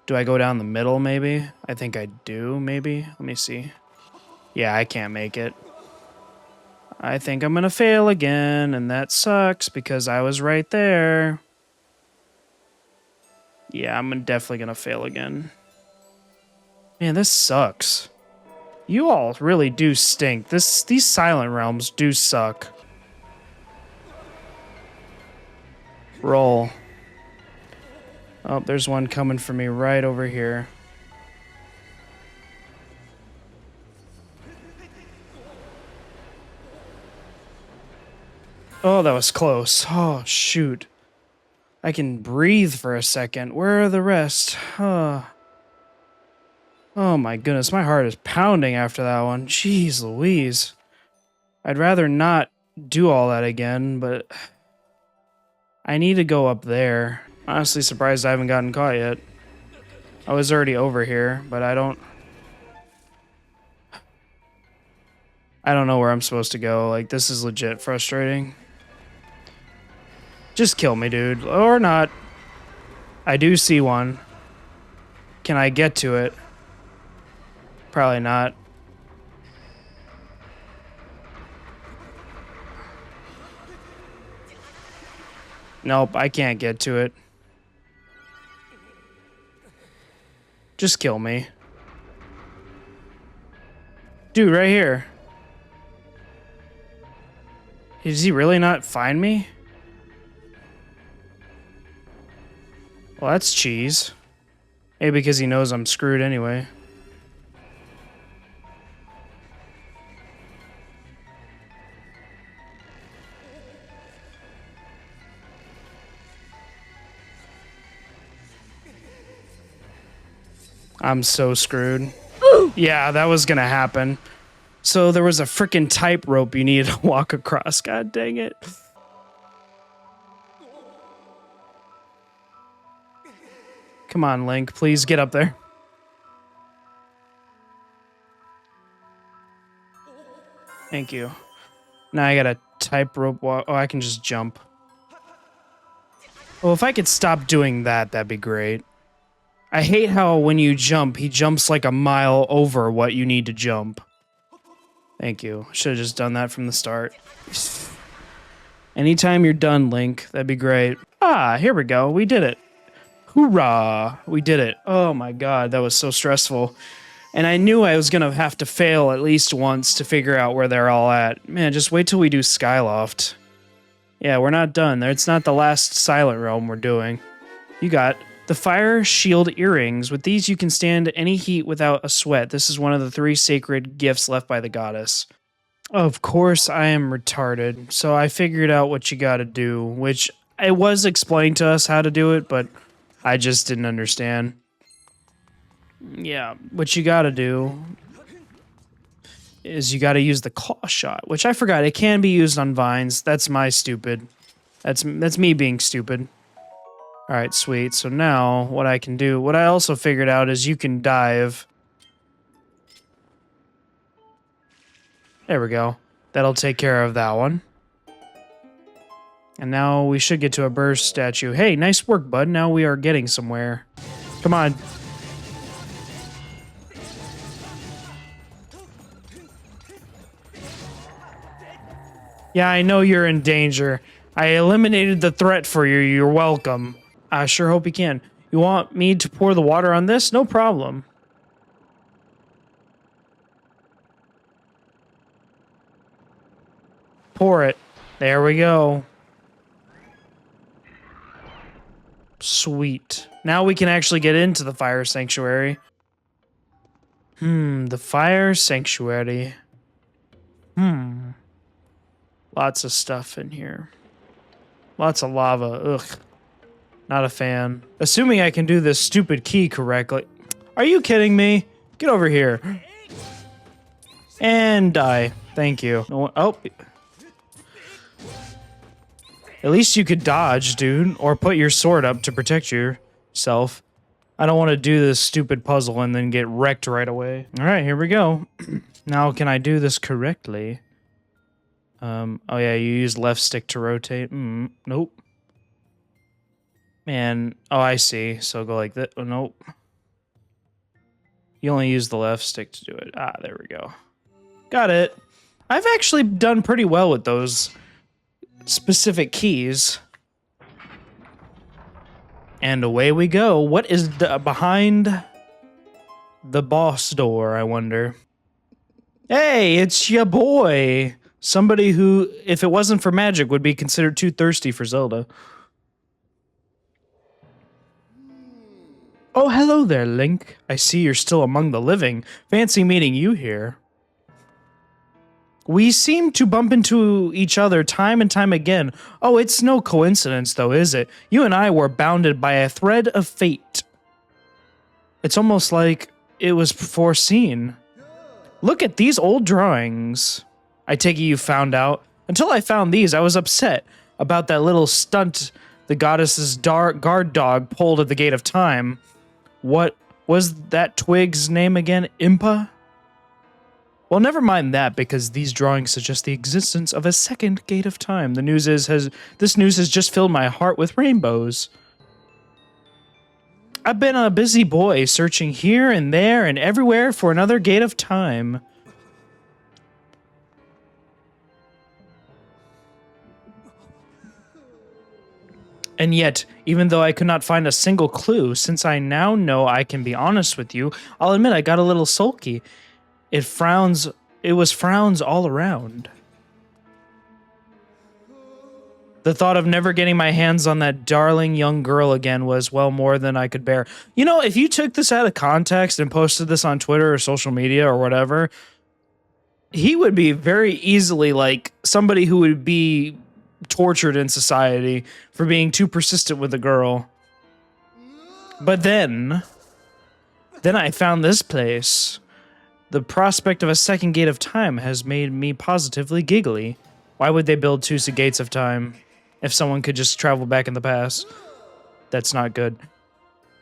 Do I go down the middle, maybe? I think I do, maybe. Let me see. Yeah, I can't make it. I think I'm gonna fail again, and that sucks because I was right there. Yeah, I'm definitely gonna fail again. Man, this sucks. You all really do stink. These Silent Realms do suck. Roll. Oh, there's one coming for me right over here. Oh, that was close. Oh, shoot. I can breathe for a second. Where are the rest? Oh my goodness, my heart is pounding after that one. Jeez Louise. I'd rather not do all that again, but I need to go up there. Honestly surprised I haven't gotten caught yet. I was already over here, but I don't know where I'm supposed to go. Like, this is legit frustrating. Just kill me, dude. Or not. I do see one. Can I get to it? Probably not. Nope, I can't get to it. Just kill me. Dude, right here. Does he really not find me? Well, that's cheese. Maybe because he knows I'm screwed anyway. I'm so screwed. Ooh. Yeah, that was gonna happen. So there was a freaking type rope you needed to walk across. God dang it. Come on, Link. Please get up there. Thank you. Now I gotta type rope walk. Oh, I can just jump. Well, if I could stop doing that, that'd be great. I hate how when you jump, he jumps like a mile over what you need to jump. Thank you. Should have just done that from the start. Anytime you're done, Link, that'd be great. Ah, here we go. We did it. Hoorah! We did it. Oh my god, that was so stressful. And I knew I was gonna have to fail at least once to figure out where they're all at. Man, just wait till we do Skyloft. Yeah, we're not done. It's not the last Silent Realm we're doing. You got the Fire Shield Earrings. With these, you can stand any heat without a sweat. This is one of the 3 sacred gifts left by the goddess. Of course, I am retarded, so I figured out what you gotta do, which it was explained to us how to do it, but I just didn't understand. Yeah, what you gotta do is you gotta use the claw shot, which I forgot. It can be used on vines. That's my stupid. That's me being stupid. All right, sweet. So now what I can do, what I also figured out is you can dive. There we go. That'll take care of that one. And now we should get to a burst statue. Hey, nice work, bud. Now we are getting somewhere. Come on. Yeah, I know you're in danger. I eliminated the threat for you. You're welcome. I sure hope you can. You want me to pour the water on this? No problem. Pour it. There we go. Sweet. Now we can actually get into the Fire Sanctuary. The Fire Sanctuary. Lots of stuff in here. Lots of lava. Ugh. Not a fan. Assuming I can do this stupid key correctly. Are you kidding me? Get over here. And die. Thank you. Oh. At least you could dodge, dude. Or put your sword up to protect yourself. I don't want to do this stupid puzzle and then get wrecked right away. Alright, here we go. Now, can I do this correctly? Oh yeah, you use left stick to rotate. Nope. Man, oh, I see. So go like that. Oh, nope. You only use the left stick to do it. Ah, there we go. Got it. I've actually done pretty well with those specific keys. And away we go. What is behind the boss door, I wonder? Hey, it's your boy. Somebody who, if it wasn't for magic, would be considered too thirsty for Zelda. Oh, hello there, Link. I see you're still among the living. Fancy meeting you here. We seem to bump into each other time and time again. Oh, it's no coincidence, though, is it? You and I were bounded by a thread of fate. It's almost like it was foreseen. Look at these old drawings. I take it you found out. Until I found these, I was upset about that little stunt the goddess's guard dog pulled at the Gate of Time. What was that twig's name again? Impa? Well, never mind that, because these drawings suggest the existence of a second Gate of Time. This news has just filled my heart with rainbows. I've been a busy boy, searching here and there and everywhere for another Gate of Time. And yet, even though I could not find a single clue, since I now know I can be honest with you, I'll admit I got a little sulky. It was frowns all around. The thought of never getting my hands on that darling young girl again was, well, more than I could bear. You know, if you took this out of context and posted this on Twitter or social media or whatever, he would be very easily like somebody who would be tortured in society for being too persistent with a girl. But then I found this place. The prospect of a second Gate of Time has made me positively giggly. Why would they build two gates of time if someone could just travel back in the past? That's not good.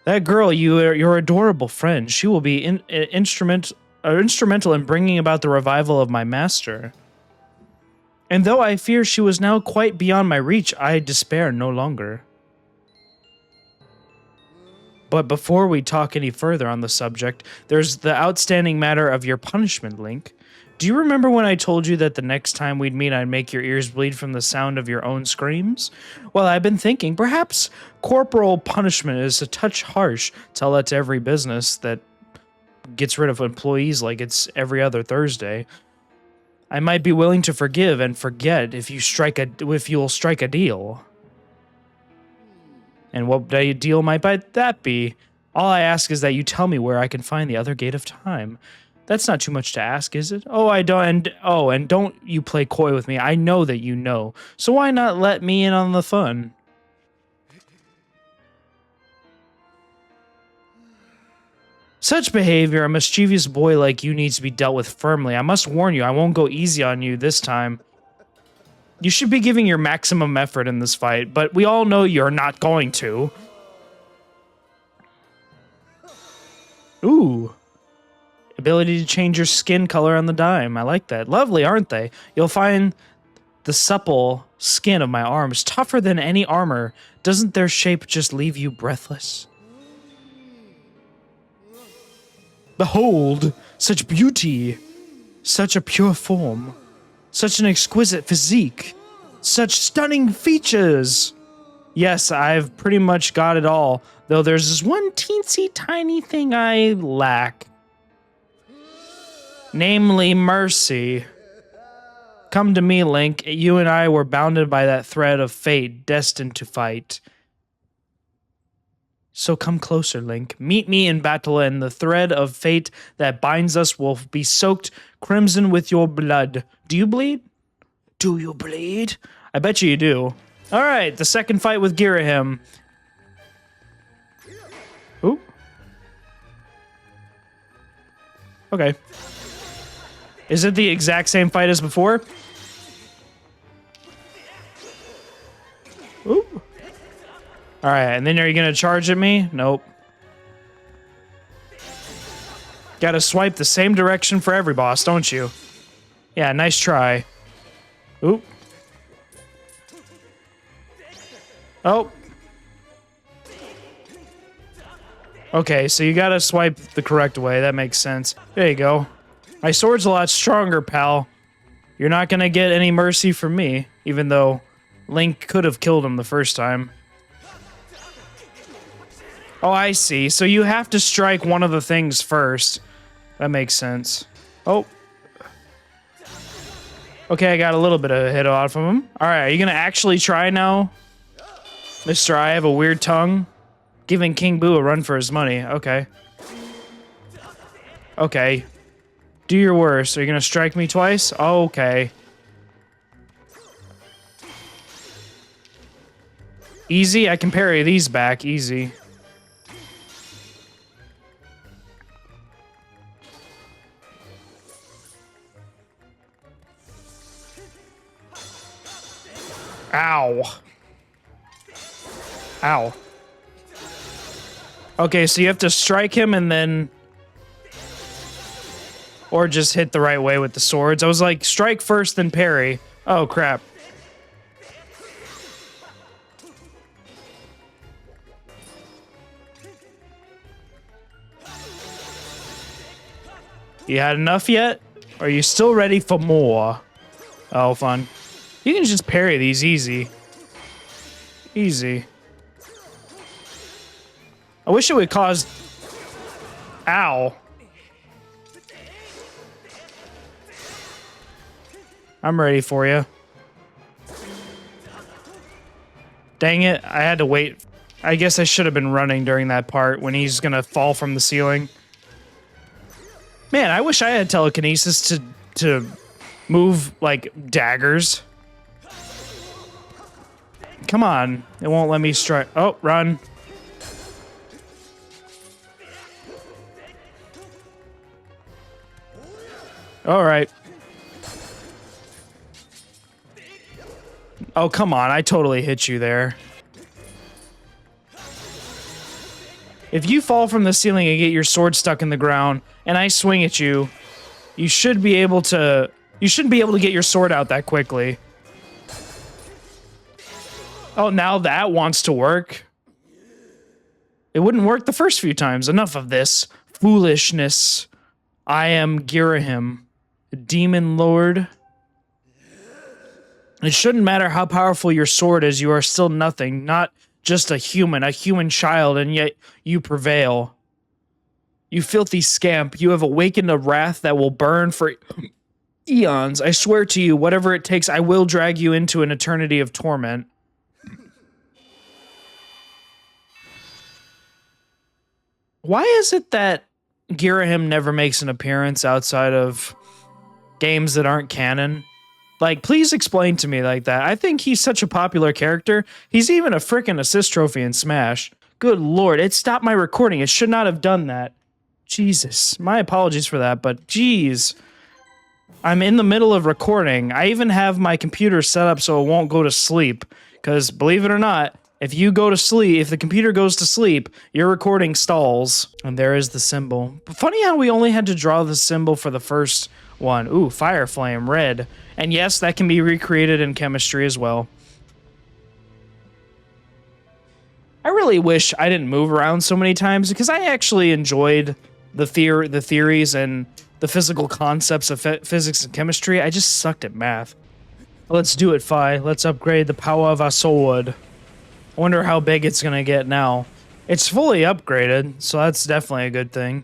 That girl, your adorable friend, she will be instrumental in bringing about the revival of my master. And though I fear she was now quite beyond my reach, I despair no longer. But before we talk any further on the subject, there's the outstanding matter of your punishment, Link. Do you remember when I told you that the next time we'd meet I'd make your ears bleed from the sound of your own screams? Well, I've been thinking perhaps corporal punishment is a touch harsh. Tell that to every business that gets rid of employees like it's every other Thursday. I might be willing to forgive and forget if you'll strike a deal. And what deal might that be? All I ask is that you tell me where I can find the other gate of time. That's not too much to ask, is it? And don't you play coy with me. I know that you know. So why not let me in on the fun? Such behavior, a mischievous boy like you needs to be dealt with firmly. I must warn you, I won't go easy on you this time. You should be giving your maximum effort in this fight, but we all know you're not going to. Ooh. Ability to change your skin color on the dime. I like that. Lovely, aren't they? You'll find the supple skin of my arms tougher than any armor. Doesn't their shape just leave you breathless? Behold, such beauty, such a pure form, such an exquisite physique, such stunning features. Yes, I've pretty much got it all, though there's this one teensy tiny thing I lack. Namely, mercy. Come to me, Link. You and I were bounded by that thread of fate, destined to fight. So come closer, Link. Meet me in battle, and the thread of fate that binds us will be soaked crimson with your blood. Do you bleed? Do you bleed? I bet you do. All right, the second fight with Girahim. Ooh. Okay. Is it the exact same fight as before? Ooh. All right, and then are you going to charge at me? Nope. Got to swipe the same direction for every boss, don't you? Yeah, nice try. Ooh. Oh. Okay, so you got to swipe the correct way. That makes sense. There you go. My sword's a lot stronger, pal. You're not going to get any mercy from me, even though Link could have killed him the first time. Oh, I see. So you have to strike one of the things first. That makes sense. Oh. Okay, I got a little bit of a hit off of him. All right, are you going to actually try now? Mr. I have a weird tongue. Giving King Boo a run for his money. Okay. Okay. Do your worst. Are you going to strike me twice? Oh, okay. Easy? I can parry these back. Easy. Ow. Ow. Okay, so you have to strike him and then... Or just hit the right way with the swords. I was like, strike first, then parry. Oh, crap. You had enough yet? Or are you still ready for more? Oh, fun. You can just parry these easy. Easy. I wish it would cause... Ow. I'm ready for you. Dang it, I had to wait. I guess I should have been running during that part when he's gonna fall from the ceiling. Man, I wish I had telekinesis to move, like, daggers. Come on, it won't let me strike. Oh, run. All right. Oh, come on. I totally hit you there. If you fall from the ceiling and get your sword stuck in the ground and I swing at you, you should be able to... You shouldn't be able to get your sword out that quickly. Oh, now that wants to work. It wouldn't work the first few times. Enough of this foolishness. I am Girahim, demon lord. It shouldn't matter how powerful your sword is, you are still nothing, not just a human child, and yet you prevail. You filthy scamp, you have awakened a wrath that will burn for eons. I swear to you, whatever it takes, I will drag you into an eternity of torment. Why is it that Girahim never makes an appearance outside of games that aren't canon? Like, please explain to me like that. I think he's such a popular character. He's even a frickin' assist trophy in Smash. Good lord, it stopped my recording. It should not have done that. Jesus, my apologies for that, but geez. I'm in the middle of recording. I even have my computer set up so it won't go to sleep. Because, believe it or not, if you go to sleep, if the computer goes to sleep, your recording stalls. And there is the symbol. But funny how we only had to draw the symbol for the first one. Ooh, fire flame, red. And yes, that can be recreated in chemistry as well. I really wish I didn't move around so many times because I actually enjoyed the theories and the physical concepts of physics and chemistry. I just sucked at math. Let's do it, Fi. Let's upgrade the power of our sword. I wonder how big it's gonna get now. It's fully upgraded, so that's definitely a good thing.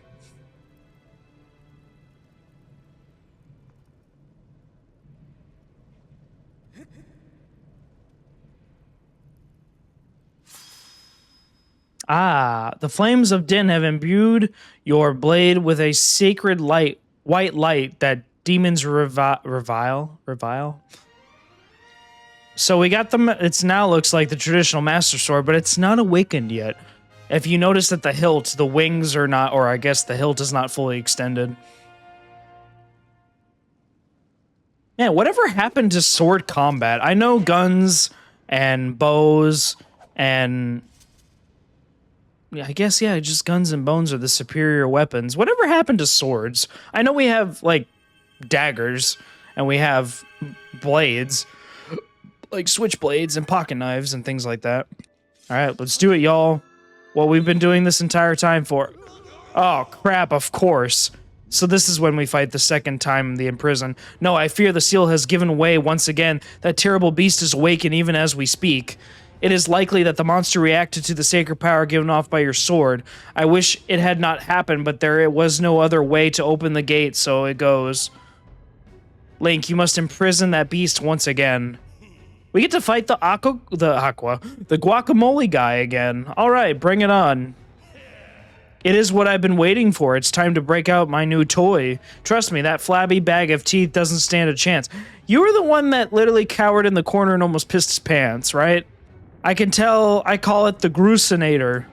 Ah, the flames of Din have imbued your blade with a sacred light, white light that demons revile. So we got them. It's now looks like the traditional Master Sword, but it's not awakened yet. If you notice that the hilt, the wings are not, or I guess the hilt is not fully extended. Man, whatever happened to sword combat? I know guns and bows and I guess, yeah, just guns and bones are the superior weapons. Whatever happened to swords? I know we have, like, daggers, and we have blades, like switchblades and pocket knives and things like that. All right, let's do it, y'all. What we've been doing this entire time for. Oh, crap, of course. So this is when we fight the second time the imprison. No, I fear the seal has given way once again. That terrible beast is awakened even as we speak. It is likely that the monster reacted to the sacred power given off by your sword. I wish it had not happened, but there was no other way to open the gate, so it goes. Link, you must imprison that beast once again. We get to fight the guacamole guy again. All right, bring it on. It is what I've been waiting for. It's time to break out my new toy. Trust me, that flabby bag of teeth doesn't stand a chance. You were the one that literally cowered in the corner and almost pissed his pants, right? I can tell. I call it the Gruesinator.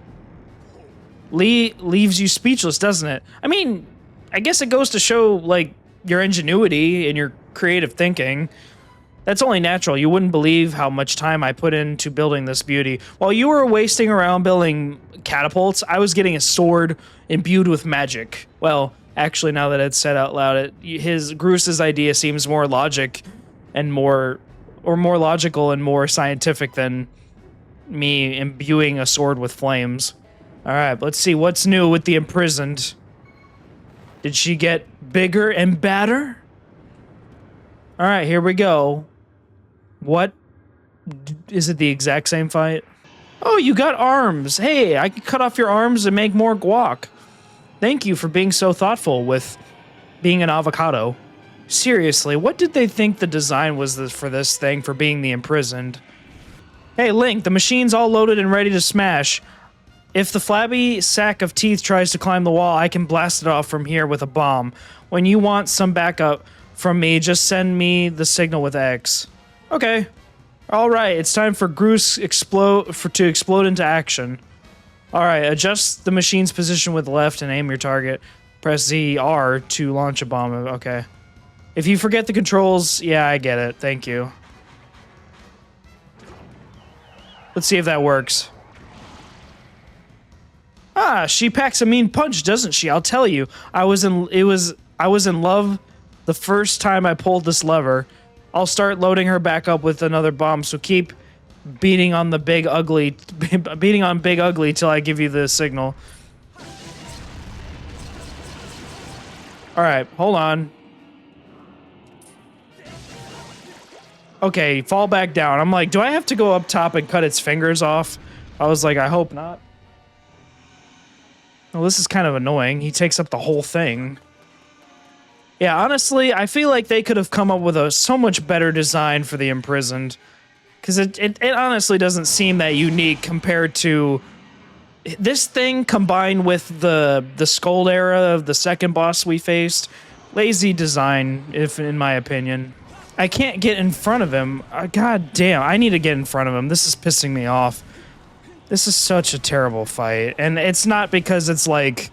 Leaves you speechless, doesn't it? I mean, I guess it goes to show, like, your ingenuity and your creative thinking. That's only natural. You wouldn't believe how much time I put into building this beauty. While you were wasting around building catapults, I was getting a sword imbued with magic. Well, actually, now that it's said out loud, Gruce's idea seems more logical and more scientific than me imbuing a sword with flames. All right, let's see what's new with the imprisoned. Did she get bigger and badder? All right, here we go. What? Is it the exact same fight? Oh, you got arms. Hey, I can cut off your arms and make more guac. Thank you for being so thoughtful with being an avocado. Seriously, what did they think the design was for this thing for being the imprisoned? Hey, Link, the machine's all loaded and ready to smash. If the flabby sack of teeth tries to climb the wall, I can blast it off from here with a bomb. When you want some backup from me, just send me the signal with X. Okay. All right, it's time for Gruce to explode into action. All right, adjust the machine's position with left and aim your target. Press ZR to launch a bomb. Okay. If you forget the controls, yeah, I get it. Thank you. Let's see if that works. Ah, she packs a mean punch, doesn't she? I'll tell you. I was in love the first time I pulled this lever. I'll start loading her back up with another bomb, so keep beating on the big ugly, beating on big ugly till I give you the signal. All right, hold on. Okay, fall back down. I'm like, do I have to go up top and cut its fingers off? I was like, I hope not. Well, this is kind of annoying. He takes up the whole thing. Yeah, honestly, I feel like they could have come up with a so much better design for the Imprisoned. Because it honestly doesn't seem that unique compared to this thing combined with the Scold era of the second boss we faced. Lazy design, if in my opinion. I can't get in front of him. God damn, I need to get in front of him. This is pissing me off. This is such a terrible fight. And it's not because it's, like,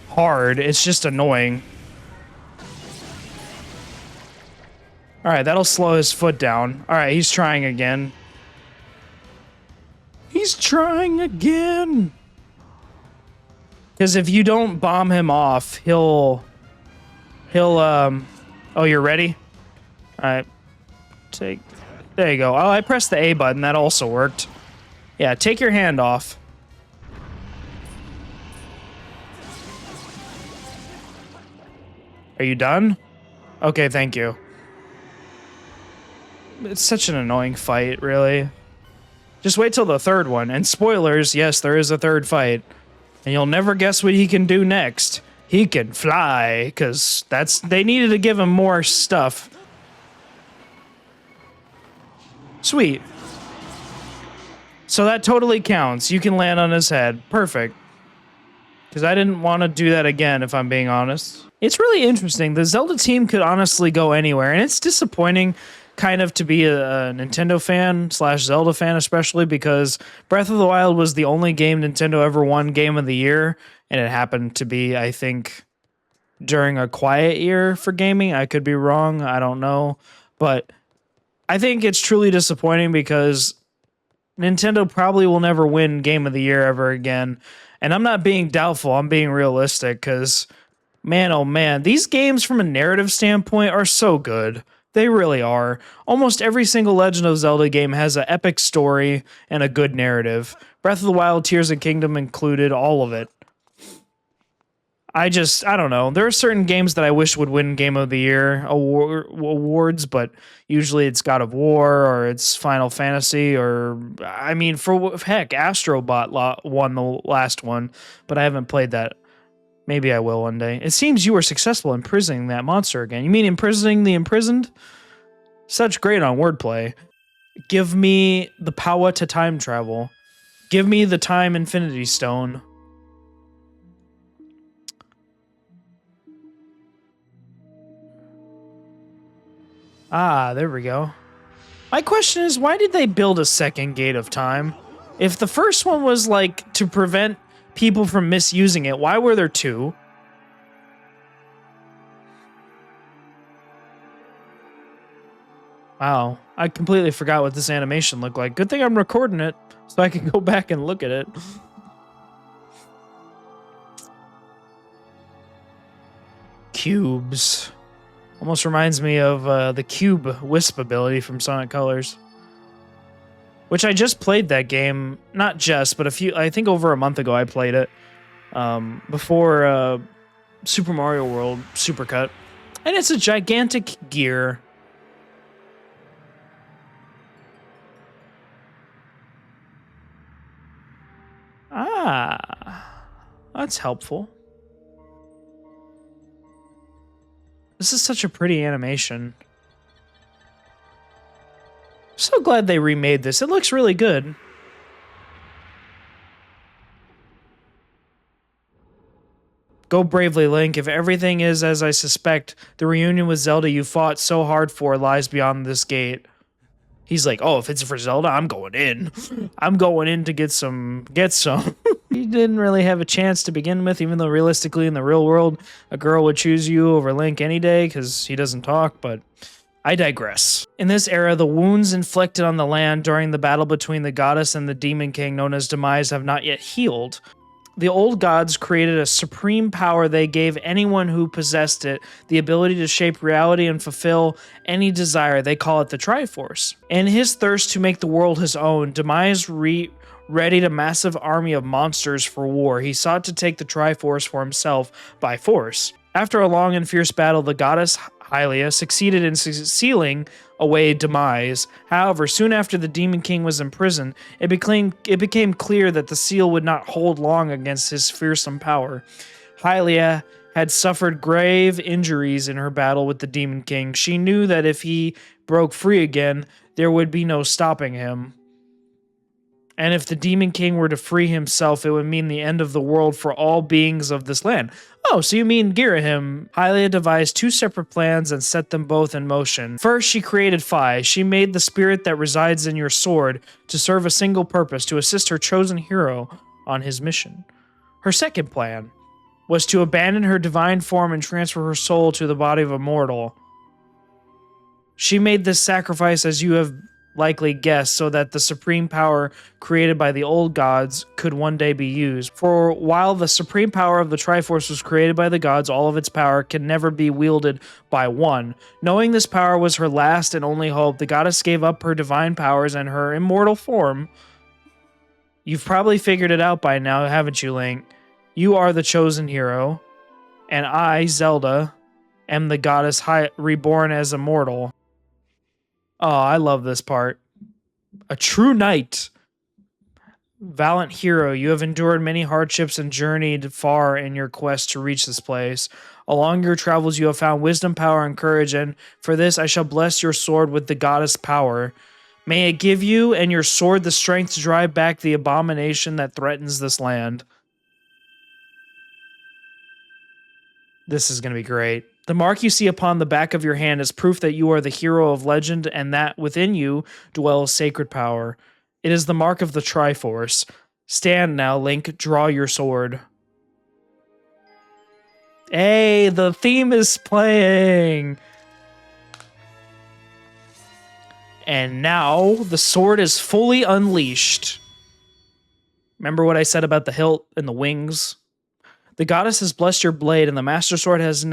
hard. It's just annoying. Alright, that'll slow his foot down. Alright, he's trying again. He's trying again! Because if you don't bomb him off, he'll, oh, you're ready? Alright. There you go. Oh, I pressed the A button. That also worked. Yeah, take your hand off. Are you done? Okay, thank you. It's such an annoying fight, really. Just wait till the third one. And spoilers, yes, there is a third fight. And you'll never guess what he can do next. He can fly, because they needed to give him more stuff. Sweet. So that totally counts. You can land on his head. Perfect. Because I didn't want to do that again, if I'm being honest. It's really interesting. The Zelda team could honestly go anywhere, and it's disappointing kind of to be a Nintendo fan / Zelda fan, especially because Breath of the Wild was the only game Nintendo ever won Game of the Year, and it happened to be, I think, during a quiet year for gaming. I could be wrong. I don't know. But I think it's truly disappointing because Nintendo probably will never win Game of the Year ever again. And I'm not being doubtful. I'm being realistic because, man, oh man, these games from a narrative standpoint are so good. They really are. Almost every single Legend of Zelda game has an epic story and a good narrative. Breath of the Wild, Tears of Kingdom included, all of it. I don't know. There are certain games that I wish would win Game of the Year awards, but usually it's God of War or it's Final Fantasy or, I mean, for heck, Astro Bot won the last one, but I haven't played that. Maybe I will one day. It seems you were successful imprisoning that monster again. You mean imprisoning the imprisoned? Such great on wordplay. Give me the power to time travel. Give me the time infinity stone. Ah, there we go. My question is, why did they build a second Gate of Time? If the first one was like to prevent people from misusing it, why were there two? Wow, I completely forgot what this animation looked like. Good thing I'm recording it so I can go back and look at it. Cubes. Almost reminds me of the Cube Wisp ability from Sonic Colors. Which I just played that game, not just, but I think over a month ago I played it. Before Super Mario World Supercut. And it's a gigantic gear. Ah, that's helpful. This is such a pretty animation. I'm so glad they remade this. It looks really good. Go bravely, Link. If everything is as I suspect, the reunion with Zelda you fought so hard for lies beyond this gate. He's like, oh, if it's for Zelda, I'm going in. I'm going in to get some. He didn't really have a chance to begin with, even though realistically in the real world, a girl would choose you over Link any day because he doesn't talk, but I digress. In this era, the wounds inflicted on the land during the battle between the goddess and the demon king known as Demise have not yet healed. The old gods created a supreme power. They gave anyone who possessed it the ability to shape reality and fulfill any desire. They call it the Triforce. In his thirst to make the world his own, Demise readied a massive army of monsters for war. He sought to take the Triforce for himself by force. After a long and fierce battle, the goddess Hylia succeeded in sealing away Demise. However, soon after the Demon King was imprisoned, it became clear that the seal would not hold long against his fearsome power. Hylia had suffered grave injuries in her battle with the Demon King. She knew that if he broke free again, there would be no stopping him. And if the Demon King were to free himself, it would mean the end of the world for all beings of this land. Oh, so you mean Girahim. Hylia devised two separate plans and set them both in motion. First, she created Phi. She made the spirit that resides in your sword to serve a single purpose, to assist her chosen hero on his mission. Her second plan was to abandon her divine form and transfer her soul to the body of a mortal. She made this sacrifice, as you have likely guessed, so that the supreme power created by the old gods could one day be used. For while the supreme power of the Triforce was created by the gods, all of its power can never be wielded by one. Knowing this power was her last and only hope, the goddess gave up her divine powers and her immortal form. You've probably figured it out by now, haven't you, Link? You are the chosen hero, and I, Zelda, am the goddess reborn as a mortal. Oh, I love this part. A true knight. Valiant hero, you have endured many hardships and journeyed far in your quest to reach this place. Along your travels, you have found wisdom, power, and courage, and for this I shall bless your sword with the goddess power. May it give you and your sword the strength to drive back the abomination that threatens this land. This is going to be great. The mark you see upon the back of your hand is proof that you are the hero of legend and that within you dwells sacred power. It is the mark of the Triforce. Stand now, Link. Draw your sword. Hey, the theme is playing. And now the sword is fully unleashed. Remember what I said about the hilt and the wings? The goddess has blessed your blade, and the Master Sword has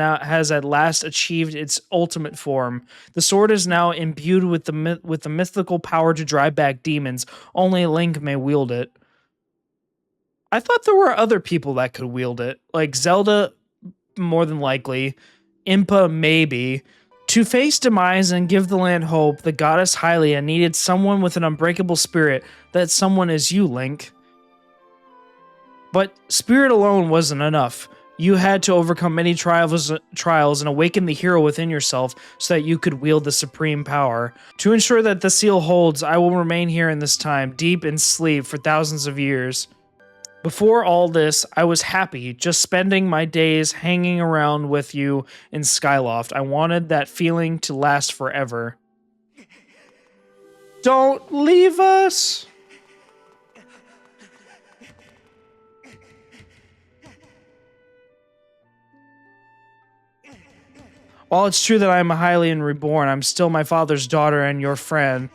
at last achieved its ultimate form. The sword is now imbued with the mythical power to drive back demons. Only Link may wield it. I thought there were other people that could wield it, like Zelda, more than likely, Impa maybe. To face Demise and give the land hope, the goddess Hylia needed someone with an unbreakable spirit. That someone is you, Link. But spirit alone wasn't enough. You had to overcome many trials and awaken the hero within yourself so that you could wield the supreme power. To ensure that the seal holds, I will remain here in this time, deep in sleep for thousands of years. Before all this, I was happy, just spending my days hanging around with you in Skyloft. I wanted that feeling to last forever. Don't leave us! While it's true that I am a Hylian reborn, I'm still my father's daughter and your friend.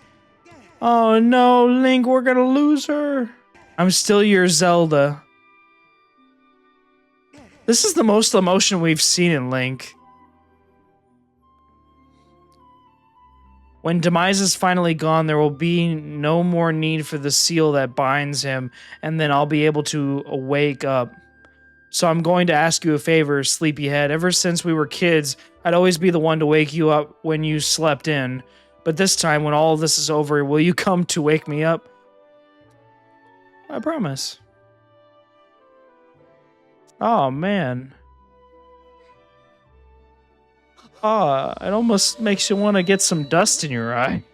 Oh no, Link, we're gonna lose her. I'm still your Zelda. This is the most emotion we've seen in Link. When Demise is finally gone, there will be no more need for the seal that binds him, and then I'll be able to wake up. So I'm going to ask you a favor, sleepyhead. Ever since we were kids, I'd always be the one to wake you up when you slept in. But this time, when all of this is over, will you come to wake me up? I promise. Oh, man. Ah, it almost makes you want to get some dust in your eye.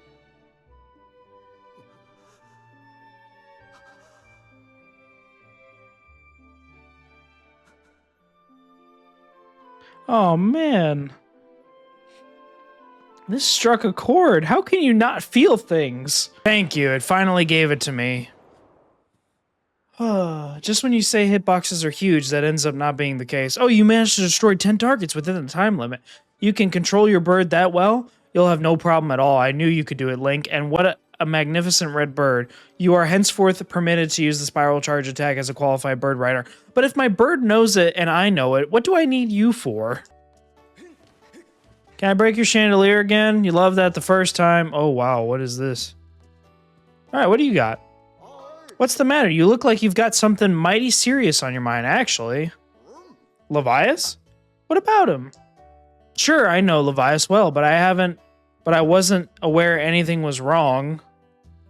Oh, man. This struck a chord. How can you not feel things? Thank you. It finally gave it to me. Just when you say hitboxes are huge, that ends up not being the case. Oh, you managed to destroy 10 targets within the time limit. You can control your bird that well? You'll have no problem at all. I knew you could do it, Link. And what a magnificent red bird. You are henceforth permitted to use the spiral charge attack as a qualified bird rider. But if my bird knows it and I know it, what do I need you for? Can I break your chandelier again? You loved that the first time. Oh, wow. What is this? All right, what do you got? What's the matter? You look like you've got something mighty serious on your mind, actually. Levias? What about him? Sure, I know Levias well, but I wasn't aware anything was wrong.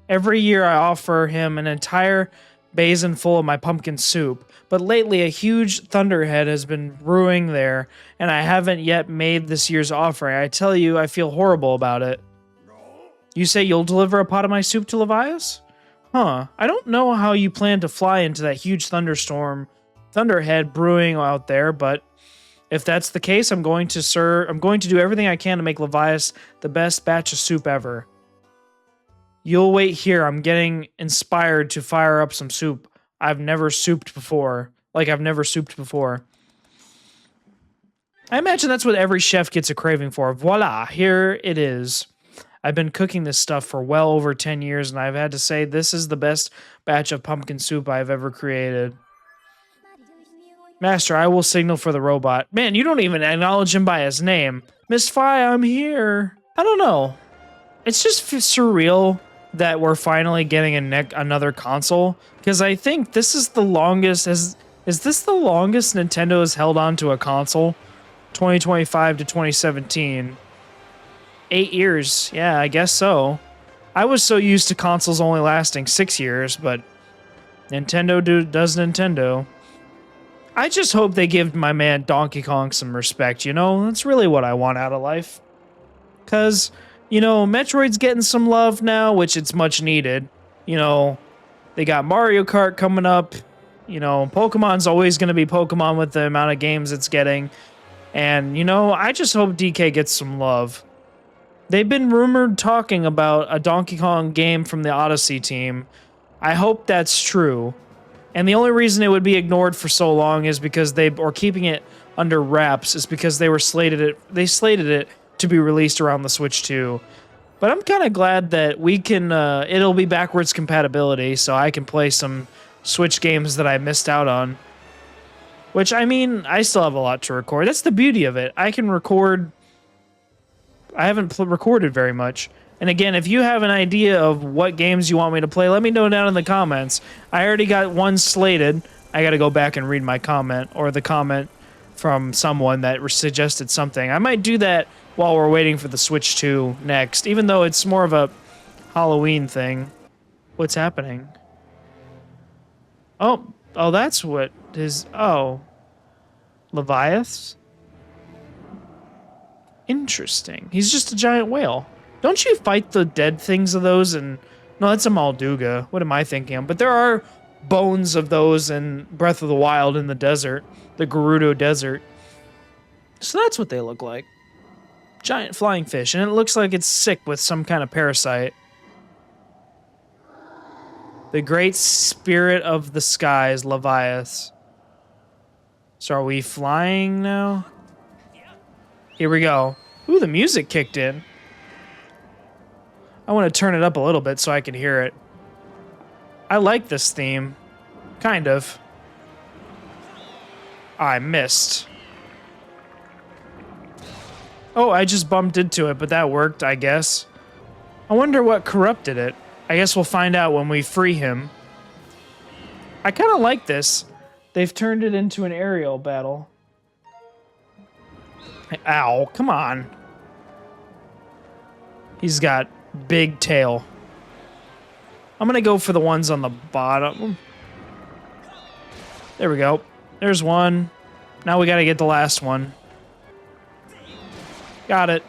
Every year I offer him an entire basin full of my pumpkin soup, but lately a huge thunderhead has been brewing there, and I haven't yet made this year's offering. I tell you, I feel horrible about it. You say you'll deliver a pot of my soup to Levias? Huh, I don't know how you plan to fly into that huge thunderhead brewing out there, but if that's the case, I'm going to do everything I can to make Levias the best batch of soup ever. You'll wait here. I'm getting inspired to fire up some soup. I've never souped before. I imagine that's what every chef gets a craving for. Voila, here it is. I've been cooking this stuff for well over 10 years, and I've had to say this is the best batch of pumpkin soup I've ever created. Master, I will signal for the robot. Man, you don't even acknowledge him by his name. Miss Fi, I'm here. I don't know. It's just surreal that we're finally getting another console, because I think this is the longest. Is this the longest Nintendo has held on to a console? 2025 to 2017. 8 years. Yeah, I guess so. I was so used to consoles only lasting 6 years, but Nintendo does Nintendo. I just hope they give my man Donkey Kong some respect, you know? That's really what I want out of life. Because, you know, Metroid's getting some love now, which it's much needed. You know, they got Mario Kart coming up. You know, Pokemon's always going to be Pokemon with the amount of games it's getting. And, you know, I just hope DK gets some love. They've been rumored talking about a Donkey Kong game from the Odyssey team. I hope that's true. And the only reason it would be ignored for so long is because or keeping it under wraps is because they slated it to be released around the Switch 2. But I'm kind of glad that we can, it'll be backwards compatibility, so I can play some Switch games that I missed out on. Which, I mean, I still have a lot to record. That's the beauty of it. I can record. I haven't recorded very much. And again, if you have an idea of what games you want me to play, let me know down in the comments. I already got one slated. I got to go back and read my comment, or the comment from someone that suggested something. I might do that while we're waiting for the Switch 2 next, even though it's more of a Halloween thing. What's happening? Oh, that's what is. Oh, Levias? Interesting. He's just a giant whale. Don't you fight the dead things of those? And no, that's a Malduga. What am I thinking of? But there are bones of those in Breath of the Wild in the desert, the Gerudo Desert. So that's what they look like. Giant flying fish, and it looks like it's sick with some kind of parasite. The great spirit of the skies, Levias. So are we flying now? Here we go. Ooh, the music kicked in. I want to turn it up a little bit so I can hear it. I like this theme. Kind of. I missed. Oh, I just bumped into it, but that worked, I guess. I wonder what corrupted it. I guess we'll find out when we free him. I kind of like this. They've turned it into an aerial battle. Ow, come on. He's got big tail. I'm gonna go for the ones on the bottom. There we go. There's one. Now we gotta get the last one. Got it.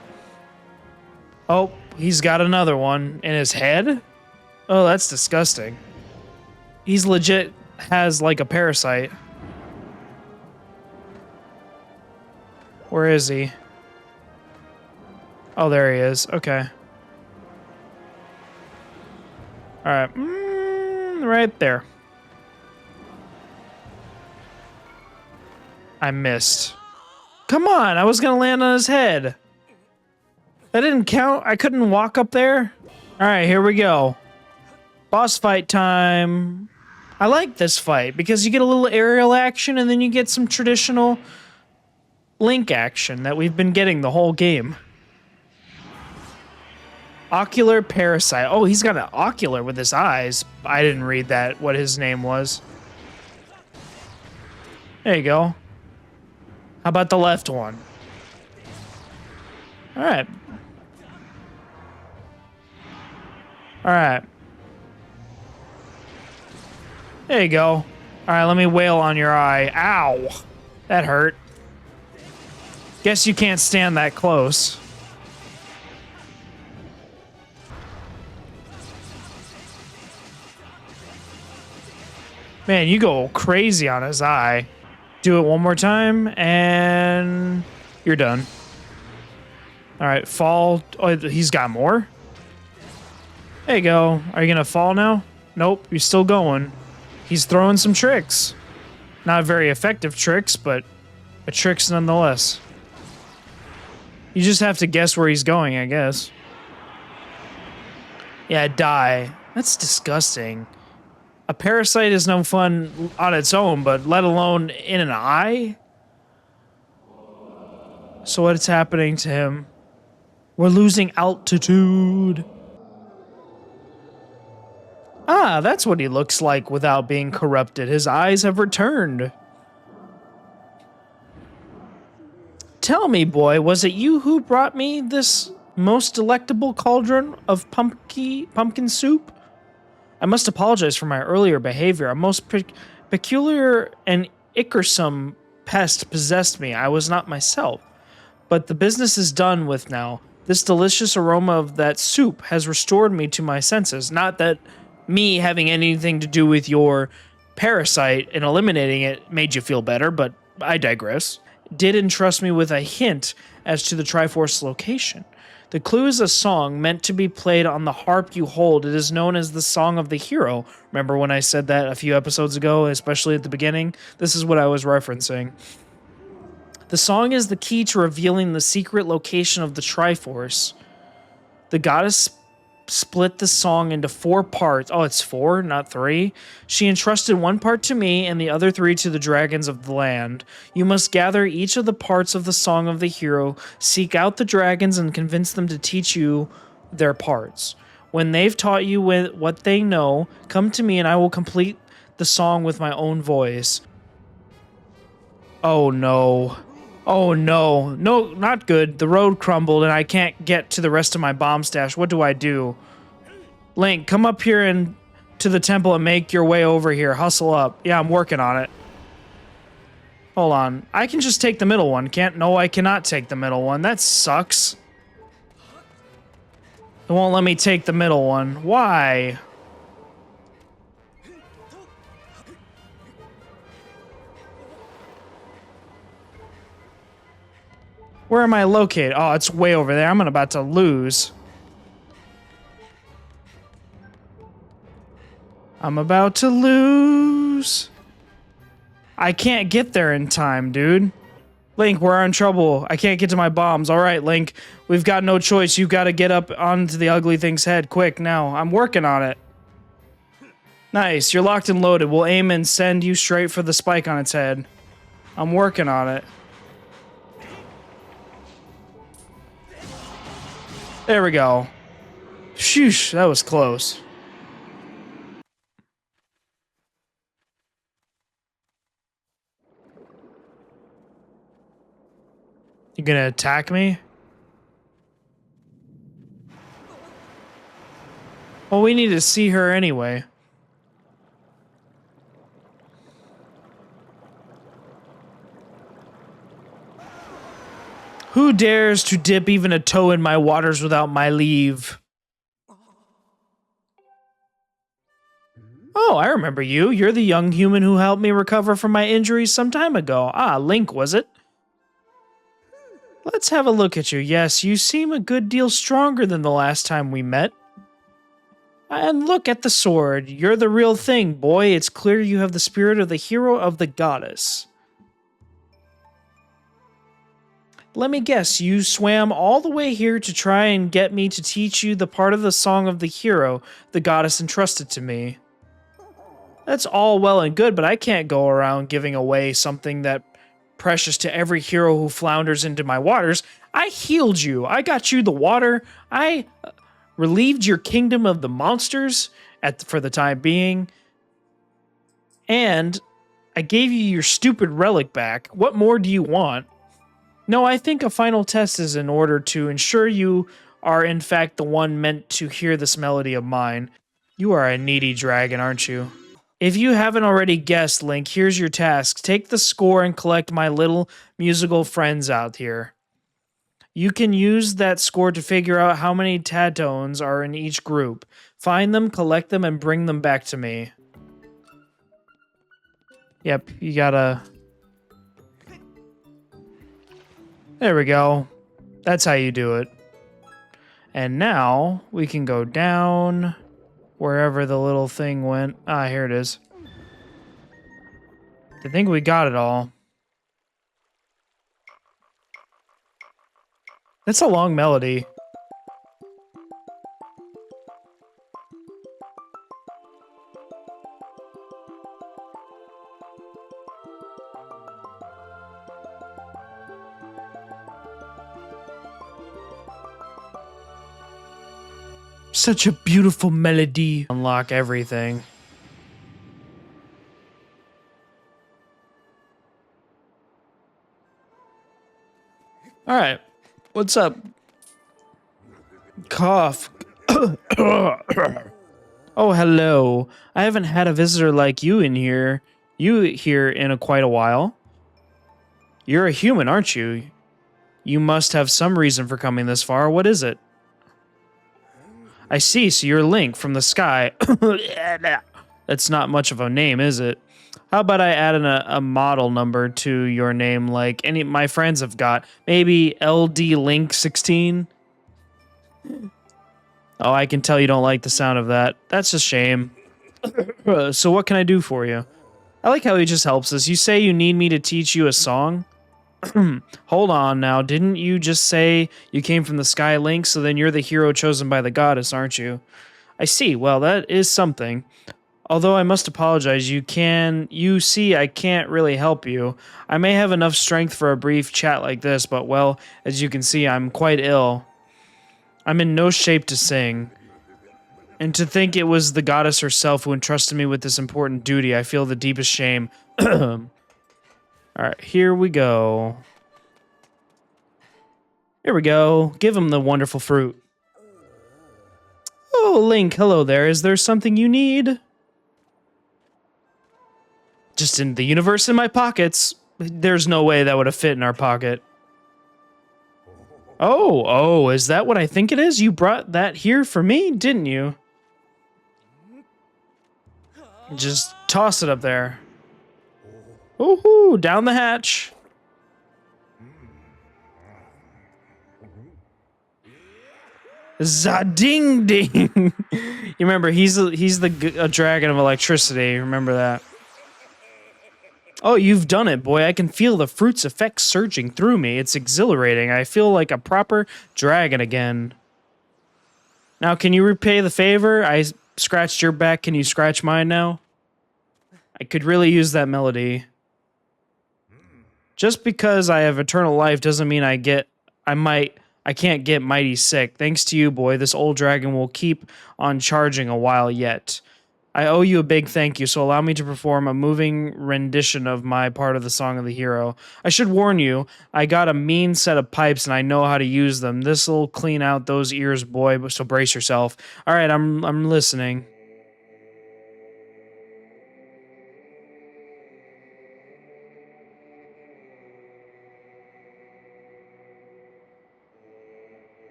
Oh, he's got another one in his head? Oh, that's disgusting. He's legit has like a parasite. Where is he? Oh, there he is. Okay. All right. Right there. I missed. Come on, I was going to land on his head. That didn't count. I couldn't walk up there. All right, here we go. Boss fight time. I like this fight because you get a little aerial action and then you get some traditional Link action that we've been getting the whole game. Ocular Parasite. Oh, he's got an ocular with his eyes. I didn't read that, what his name was. There you go. How about the left one? All right. All right. There you go. All right, let me wail on your eye. Ow. That hurt. Guess you can't stand that close. Man, you go crazy on his eye. Do it one more time, and you're done. All right, fall. Oh, he's got more? There you go. Are you going to fall now? Nope, you're still going. He's throwing some tricks. Not very effective tricks, but tricks nonetheless. You just have to guess where he's going, I guess. Yeah, die. That's disgusting. A parasite is no fun on its own, but let alone in an eye? So what's happening to him? We're losing altitude. Ah, that's what he looks like without being corrupted. His eyes have returned. Tell me, boy, was it you who brought me this most delectable cauldron of pumpkin soup? I must apologize for my earlier behavior. A most peculiar and icersome pest possessed me. I was not myself. But the business is done with now. This delicious aroma of that soup has restored me to my senses. Not that me having anything to do with your parasite and eliminating it made you feel better, but I digress. Did entrust me with a hint as to the Triforce location. The clue is a song meant to be played on the harp you hold. It is known as the Song of the Hero. Remember when I said that a few episodes ago, especially at the beginning? This is what I was referencing. The song is the key to revealing the secret location of the Triforce. The goddess split the song into 4 parts. Oh, it's 4, not 3. She entrusted one part to me and the other 3 to the dragons of the land. You must gather each of the parts of the Song of the Hero, seek out the dragons, and convince them to teach you their parts. When they've taught you what they know, come to me and I will complete the song with my own voice. Oh no. Oh no. No, not good. The road crumbled and I can't get to the rest of my bomb stash. What do I do? Link, come up here and to the temple and make your way over here. Hustle up. Yeah, I'm working on it. Hold on. I can just take the middle one. No, I cannot take the middle one. That sucks. It won't let me take the middle one. Why? Where am I located? Oh, it's way over there. I'm about to lose. I'm about to lose. I can't get there in time, dude. Link, we're in trouble. I can't get to my bombs. All right, Link, we've got no choice. You've got to get up onto the ugly thing's head quick now. I'm working on it. Nice, you're locked and loaded. We'll aim and send you straight for the spike on its head. I'm working on it. There we go. Shoosh, that was close. You gonna attack me? Well, we need to see her anyway. Who dares to dip even a toe in my waters without my leave? Oh, I remember you. You're the young human who helped me recover from my injuries some time ago. Ah, Link, was it? Let's have a look at you. Yes, you seem a good deal stronger than the last time we met. And look at the sword. You're the real thing, boy. It's clear you have the spirit of the hero of the goddess. Let me guess, you swam all the way here to try and get me to teach you the part of the song of the hero the goddess entrusted to me. That's all well and good, but I can't go around giving away something that precious to every hero who flounders into my waters. I healed you. I got you the water. I relieved your kingdom of the monsters for the time being. And I gave you your stupid relic back. What more do you want? No, I think a final test is in order to ensure you are in fact the one meant to hear this melody of mine. You are a needy dragon, aren't you? If you haven't already guessed, Link, here's your task. Take the score and collect my little musical friends out here. You can use that score to figure out how many Tatones are in each group. Find them, collect them, and bring them back to me. Yep, you gotta... There we go. That's how you do it. And now we can go down wherever the little thing went. Ah, here it is. I think we got it all. That's a long melody. Such a beautiful melody. Unlock everything. All right. What's up? Cough. Oh, hello. I haven't had a visitor like you in here. In quite a while. You're a human, aren't you? You must have some reason for coming this far. What is it? I see, so you're Link from the sky. That's not much of a name, is it? How about I add a model number to your name like any my friends have got? Maybe LD Link 16? Oh, I can tell you don't like the sound of that. That's a shame. So what can I do for you? I like how he just helps us. You say you need me to teach you a song? Hold on now, didn't you just say you came from the Sky, Link, so then you're the hero chosen by the goddess, aren't you? I see, well, that is something. Although I must apologize, you see I can't really help you. I may have enough strength for a brief chat like this, but well, as you can see, I'm quite ill. I'm in no shape to sing. And to think it was the goddess herself who entrusted me with this important duty, I feel the deepest shame. Alright, here we go. Here we go. Give him the wonderful fruit. Oh, Link, hello there. Is there something you need? Just in the universe in my pockets. There's no way that would have fit in our pocket. Oh, is that what I think it is? You brought that here for me, didn't you? Just toss it up there. Woohoo, down the hatch. Zading ding. You remember, he's a dragon of electricity. Remember that. Oh, you've done it, boy. I can feel the fruit's effects surging through me. It's exhilarating. I feel like a proper dragon again. Now, can you repay the favor? I scratched your back. Can you scratch mine now? I could really use that melody. Just because I have eternal life doesn't mean I can't get mighty sick. Thanks to you, boy, this old dragon will keep on charging a while yet. I owe you a big thank you, so allow me to perform a moving rendition of my part of the Song of the Hero. I should warn you, I got a mean set of pipes and I know how to use them. This'll clean out those ears, boy, so brace yourself. All right, I'm listening.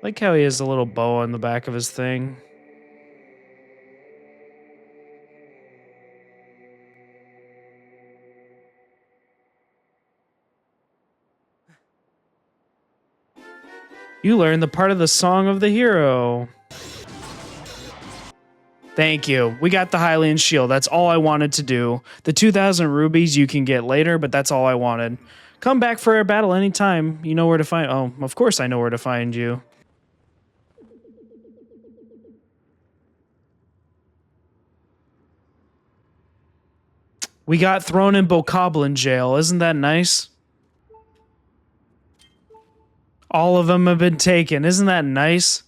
Like how he has a little bow on the back of his thing. You learned the part of the Song of the Hero. Thank you. We got the Hylian shield. That's all I wanted to do. The 2,000 rubies you can get later, but that's all I wanted. Come back for a battle anytime. You know where to find. Oh, of course I know where to find you. We got thrown in Bokoblin jail. Isn't that nice? All of them have been taken. Isn't that nice?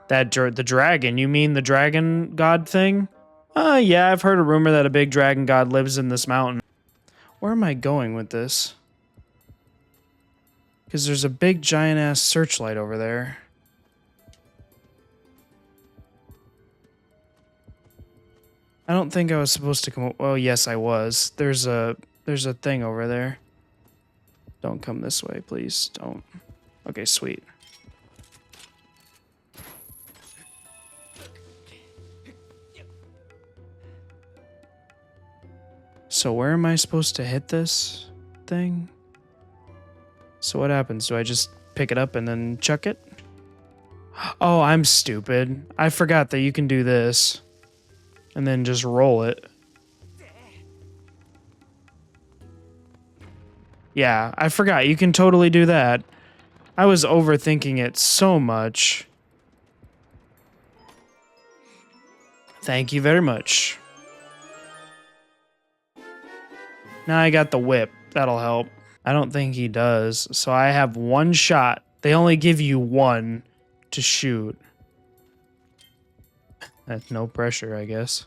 The dragon. You mean the dragon god thing? Yeah, I've heard a rumor that a big dragon god lives in this mountain. Where am I going with this? Because there's a big giant ass searchlight over there. I don't think I was supposed to come. Well, yes, I was. There's a thing over there. Don't come this way, please. Don't. Okay, sweet. So where am I supposed to hit this thing? So what happens? Do I just pick it up and then chuck it? Oh, I'm stupid. I forgot that you can do this. And then just roll it. Yeah, I forgot. You can totally do that. I was overthinking it so much. Thank you very much. Now I got the whip. That'll help. I don't think he does. So I have one shot. They only give you one to shoot. That's no pressure, I guess.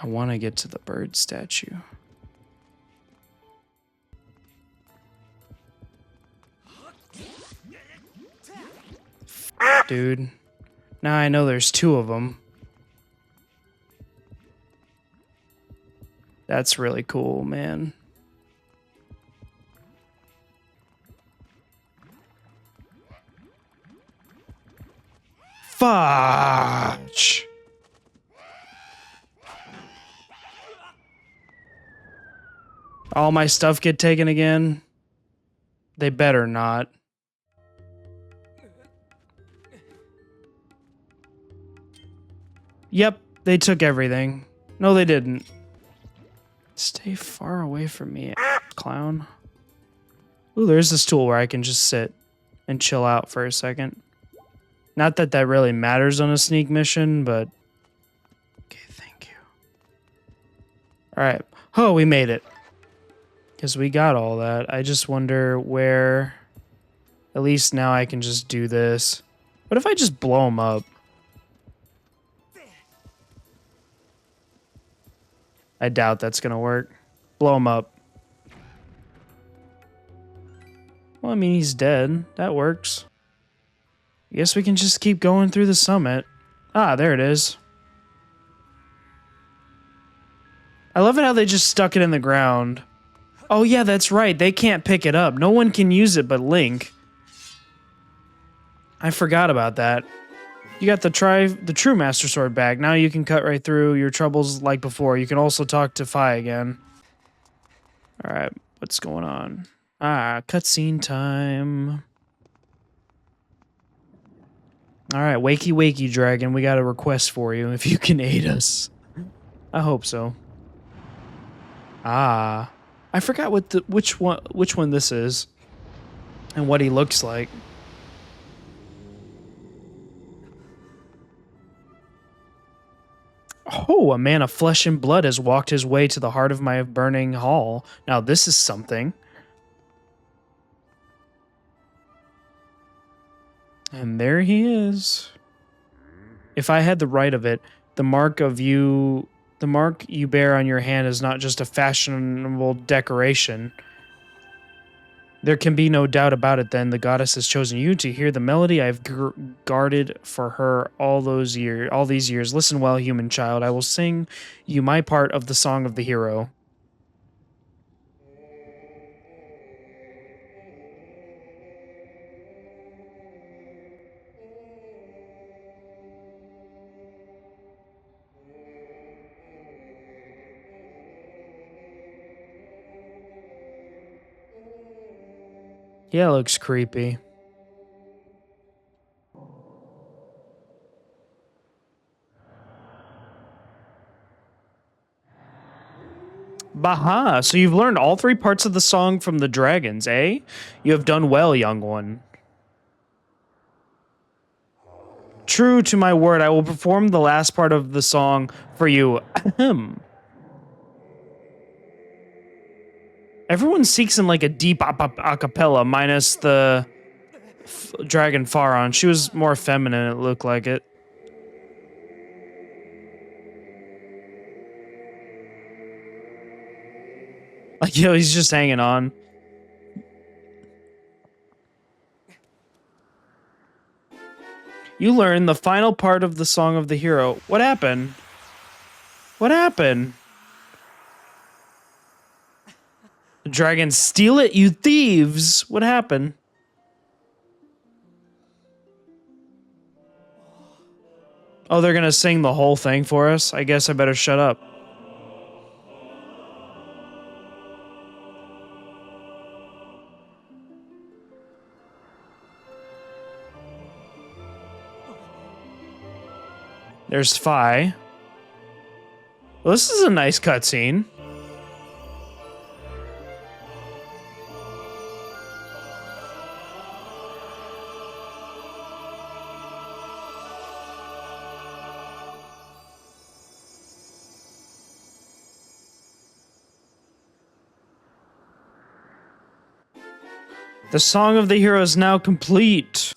I want to get to the bird statue. Dude. Now I know there's two of them. That's really cool, man. Fudge. All my stuff get taken again? They better not. Yep, they took everything. No, they didn't. Stay far away from me, clown. Ooh, there's this tool where I can just sit and chill out for a second. Not that that really matters on a sneak mission, but... Okay, thank you. Alright. Oh, we made it. Because we got all that. I just wonder where... At least now I can just do this. What if I just blow them up? I doubt that's going to work. Blow him up. Well, I mean, he's dead. That works. I guess we can just keep going through the summit. Ah, there it is. I love it how they just stuck it in the ground. Oh, yeah, that's right. They can't pick it up. No one can use it but Link. I forgot about that. You got the True Master Sword back. Now you can cut right through your troubles like before. You can also talk to Fi again. Alright, what's going on? Ah, cutscene time. Alright, wakey wakey dragon, we got a request for you if you can aid us. I hope so. Ah. I forgot what which one this is. And what he looks like. Oh, a man of flesh and blood has walked his way to the heart of my burning hall. Now this is something. And there he is. If I had the right of it, the mark you bear on your hand is not just a fashionable decoration. There can be no doubt about it then. The goddess has chosen you to hear the melody I've guarded for her all these years. Listen well, human child. I will sing you my part of the song of the hero. Yeah, it looks creepy. Baha, so you've learned all 3 parts of the song from the dragons, eh? You have done well, young one. True to my word, I will perform the last part of the song for you. Ahem. Everyone speaks in like a deep a cappella, minus the dragon Faron. She was more feminine, it looked like it. Like, yo, he's just hanging on. You learn the final part of the Song of the Hero. What happened? What happened? The dragons steal it, you thieves! What happened? Oh, they're gonna sing the whole thing for us? I guess I better shut up. There's Fi. Well, this is a nice cutscene. The Song of the Hero is now complete.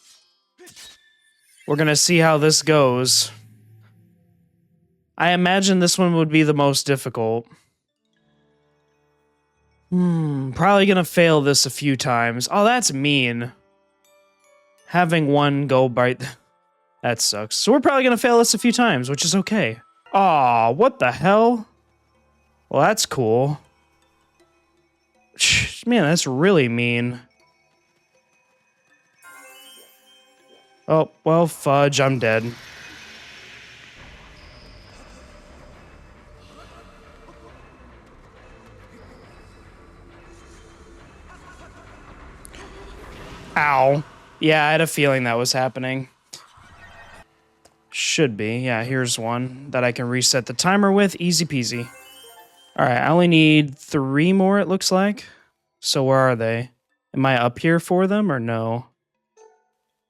We're gonna see how this goes. I imagine this one would be the most difficult. Probably gonna fail this a few times. Oh, that's mean. Having one go bite... That sucks. So we're probably gonna fail this a few times, which is okay. Aw, what the hell? Well, that's cool. Man, that's really mean. Oh, well, fudge, I'm dead. Ow. Yeah, I had a feeling that was happening. Should be. Yeah, here's one that I can reset the timer with. Easy peasy. All right, I only need 3 more, it looks like. So where are they? Am I up here for them or no?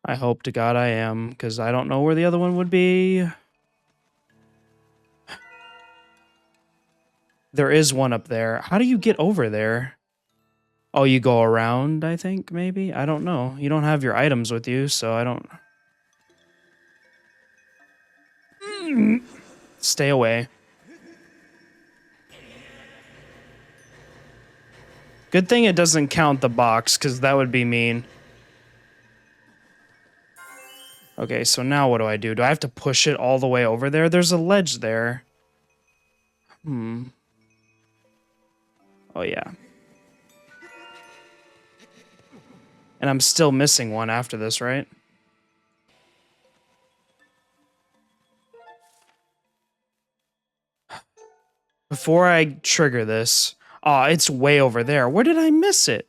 I hope to God I am, because I don't know where the other one would be. There is one up there. How do you get over there? Oh, you go around, I think, maybe? I don't know. You don't have your items with you, so I don't... Stay away. Good thing it doesn't count the box, because that would be mean. Okay, so now what do I do? Do I have to push it all the way over there? There's a ledge there. Oh, yeah. And I'm still missing one after this, right? Before I trigger this... Aw, it's way over there. Where did I miss it?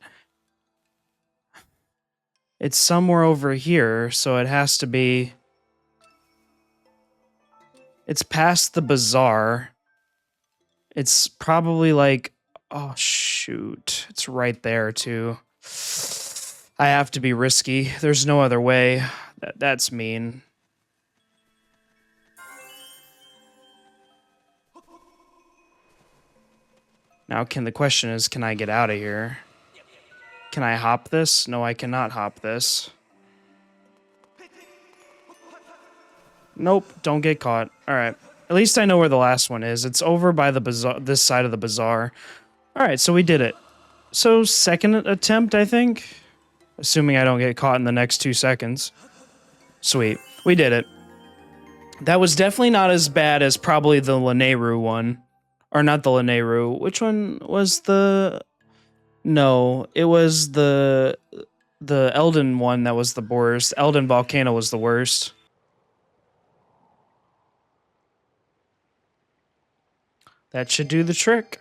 It's somewhere over here, so it has to be... It's past the bazaar. It's probably like... Oh, shoot. It's right there, too. I have to be risky. There's no other way. That's mean. Now, the question is, can I get out of here? Can I hop this? No, I cannot hop this. Nope, don't get caught. All right. At least I know where the last one is. It's over by the bazaar, this side of the bazaar. All right, so we did it. So second attempt, I think. Assuming I don't get caught in the next 2 seconds. Sweet. We did it. That was definitely not as bad as probably the Lanayru one. Or not the Lanayru. Which one was the... No, it was the Elden one that was the worst. Elden Volcano was the worst. That should do the trick.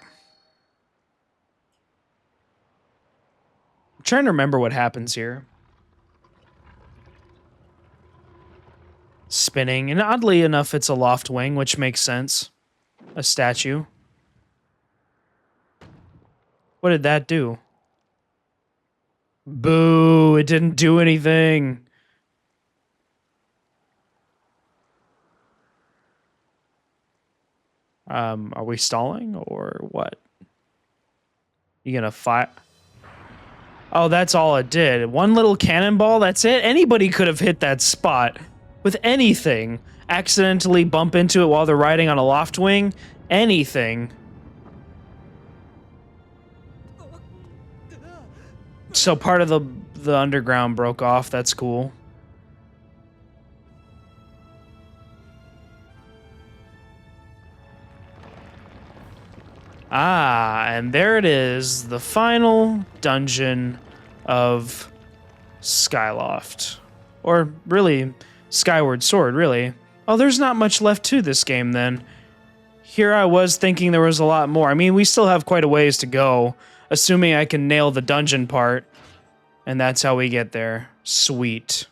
I'm trying to remember what happens here. Spinning, and oddly enough, it's a loft wing, which makes sense. A statue. What did that do? Boo, it didn't do anything. Are we stalling or what? You gonna fight? Oh, that's all it did. One little cannonball, that's it? Anybody could have hit that spot with anything. Accidentally bump into it while they're riding on a loft wing. Anything. So part of the underground broke off. That's cool. Ah, and there it is, the final dungeon of Skyloft. Or really, Skyward Sword, really. Oh, there's not much left to this game then. Here I was thinking there was a lot more. I mean, we still have quite a ways to go, assuming I can nail the dungeon part. And that's how we get there. Sweet.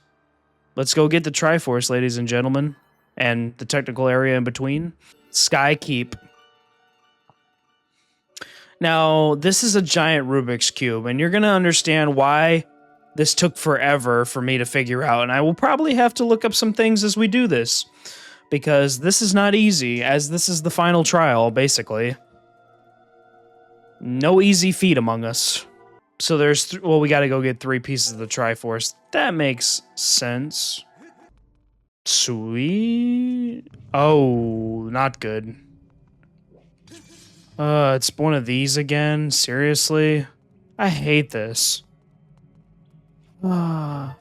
Let's go get the Triforce, ladies and gentlemen. And the technical area in between. Sky Keep. Now, this is a giant Rubik's Cube, and you're going to understand why this took forever for me to figure out. And I will probably have to look up some things as we do this, because this is not easy, as this is the final trial, basically. No easy feat among us. So there's, well, we got to go get 3 pieces of the Triforce. That makes sense. Sweet. Oh, not good. It's one of these again? Seriously? I hate this. So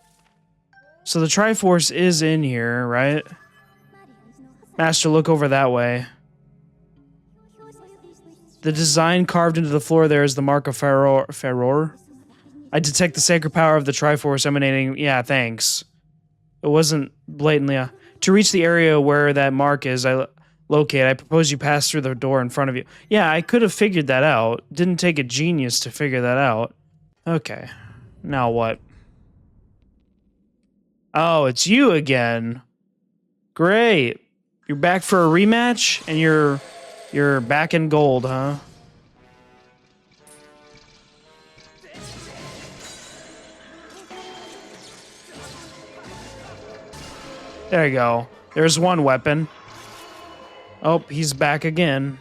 the Triforce is in here, right? Master, look over that way. The design carved into the floor there is the mark of Furor. I detect the sacred power of the Triforce emanating... Yeah, thanks. It wasn't blatantly... To reach the area where that mark is, I propose you pass through the door in front of you. Yeah, I could have figured that out. Didn't take a genius to figure that out. Okay. Now what? Oh, it's you again. Great. You're back for a rematch, and you're back in gold, huh? There you go. There's one weapon. Oh, he's back again.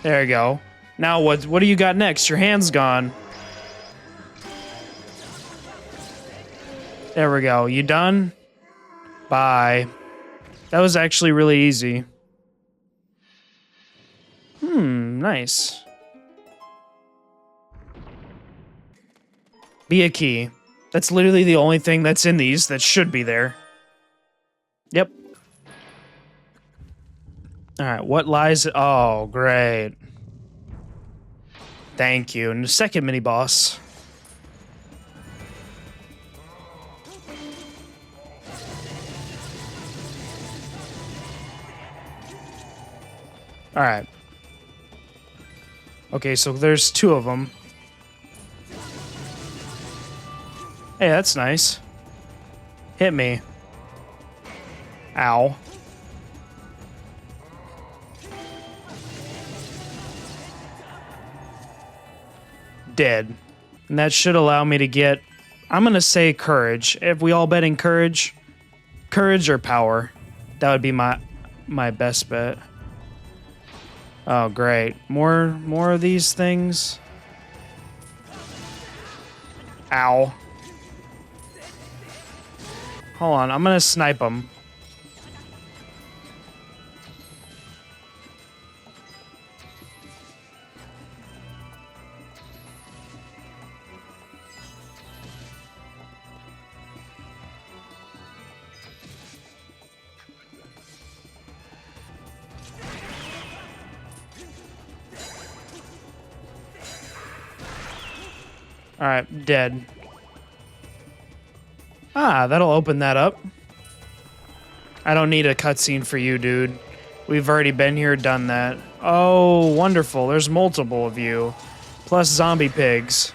There you go. Now what do you got next? Your hand's gone. There we go. You done? Bye. That was actually really easy. Nice. Be a key. That's literally the only thing that's in these that should be there. Yep. Alright, what lies... Oh, great. Thank you. And the second mini-boss. Alright. Okay, so there's 2 of them. Hey, that's nice. Hit me. Ow. Dead. And that should allow me to get... I'm gonna say courage. If we all betting courage? Courage or power? That would be my best bet. Oh, great. More of these things. Ow. Hold on, I'm gonna snipe them. Alright, dead. Ah, that'll open that up. I don't need a cutscene for you, dude. We've already been here, done that. Oh, wonderful. There's multiple of you. Plus zombie pigs.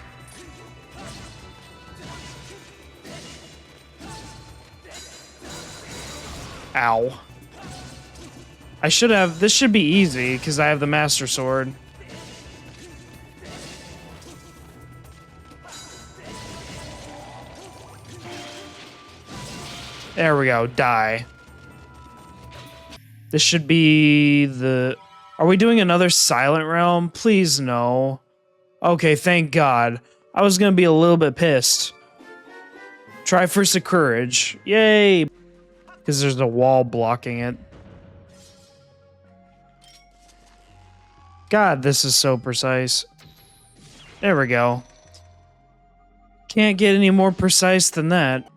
Ow. I should have... This should be easy, because I have the Master Sword. There we go. Die. This should be the... Are we doing another Silent Realm? Please no. Okay, thank God. I was gonna be a little bit pissed. Triforce of Courage. Yay! Because there's a wall blocking it. God, this is so precise. There we go. Can't get any more precise than that.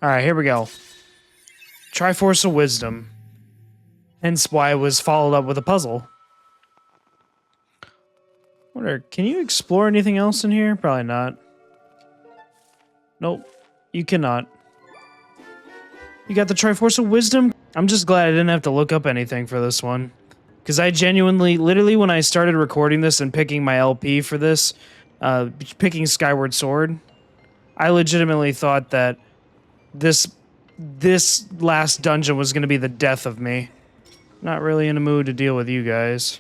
Alright, here we go. Triforce of Wisdom. Hence why it was followed up with a puzzle. Can you explore anything else in here? Probably not. Nope. You cannot. You got the Triforce of Wisdom? I'm just glad I didn't have to look up anything for this one. Because I genuinely, literally when I started recording this and picking my LP for this, picking Skyward Sword, I legitimately thought that this last dungeon was going to be the death of me. Not really in a mood to deal with you guys.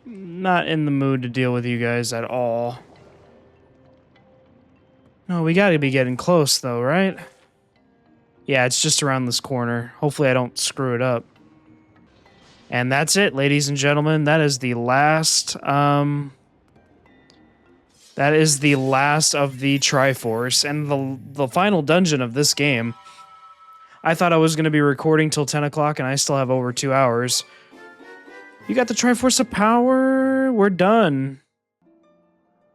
Not in the mood to deal with you guys at all. No, we gotta be getting close though, right? Yeah, it's just around this corner. Hopefully I don't screw it up. And that's it, ladies and gentlemen. That is the last, that is the last of the Triforce and the final dungeon of this game. I thought I was going to be recording till 10 o'clock and I still have over 2 hours. You got the Triforce of Power. We're done.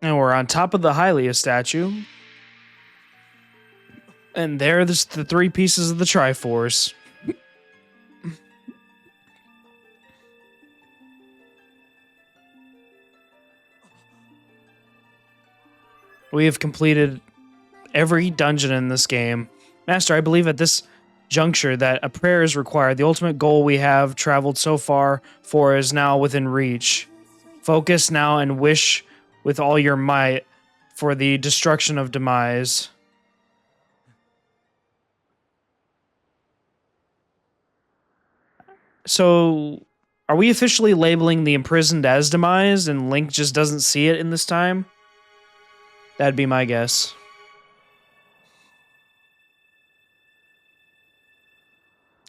And we're on top of the Hylia statue. And there's the 3 pieces of the Triforce. We have completed every dungeon in this game. Master, I believe at this juncture that a prayer is required. The ultimate goal we have traveled so far for is now within reach. Focus now and wish with all your might for the destruction of Demise. So, are we officially labeling the imprisoned as Demise and Link just doesn't see it in this time? That'd be my guess.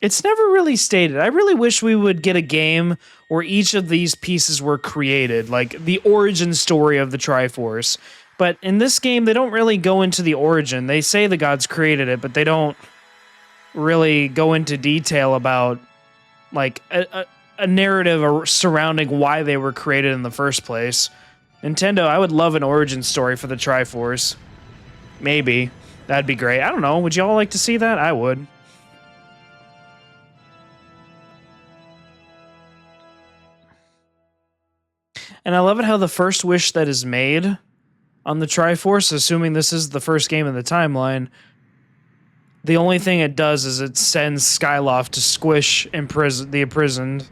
It's never really stated. I really wish we would get a game where each of these pieces were created, like the origin story of the Triforce. But in this game, they don't really go into the origin. They say the gods created it, but they don't really go into detail about like a narrative surrounding why they were created in the first place. Nintendo, I would love an origin story for the Triforce. Maybe. That'd be great. I don't know. Would y'all like to see that? I would. And I love it how the first wish that is made on the Triforce, assuming this is the first game in the timeline, the only thing it does is it sends Skyloft to squish the imprisoned.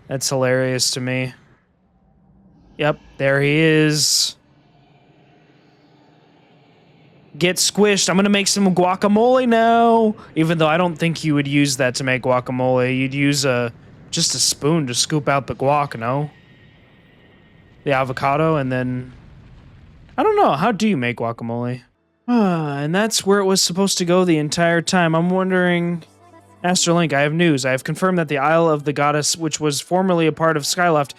That's hilarious to me. Yep, there he is. Get squished. I'm going to make some guacamole now. Even though I don't think you would use that to make guacamole. You'd use just a spoon to scoop out the guac, no? The avocado and then... I don't know. How do you make guacamole? And that's where it was supposed to go the entire time. I'm wondering... Master Link, I have news. I have confirmed that the Isle of the Goddess, which was formerly a part of Skyloft,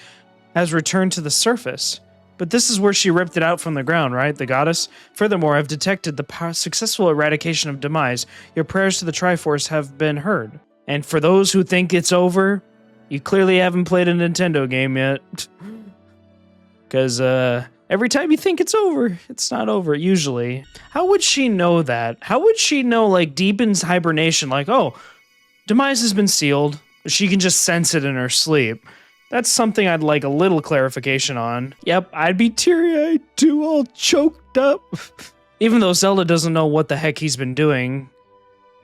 has returned to the surface. But this is where she ripped it out from the ground, right? The goddess? Furthermore, I've detected the successful eradication of Demise. Your prayers to the Triforce have been heard. And for those who think it's over, you clearly haven't played a Nintendo game yet. Because every time you think it's over, it's not over, usually. How would she know that? How would she know, like, deep in hibernation, like, oh, Demise has been sealed. She can just sense it in her sleep. That's something I'd like a little clarification on. Yep, I'd be teary-eyed too, all choked up. Even though Zelda doesn't know what the heck he's been doing,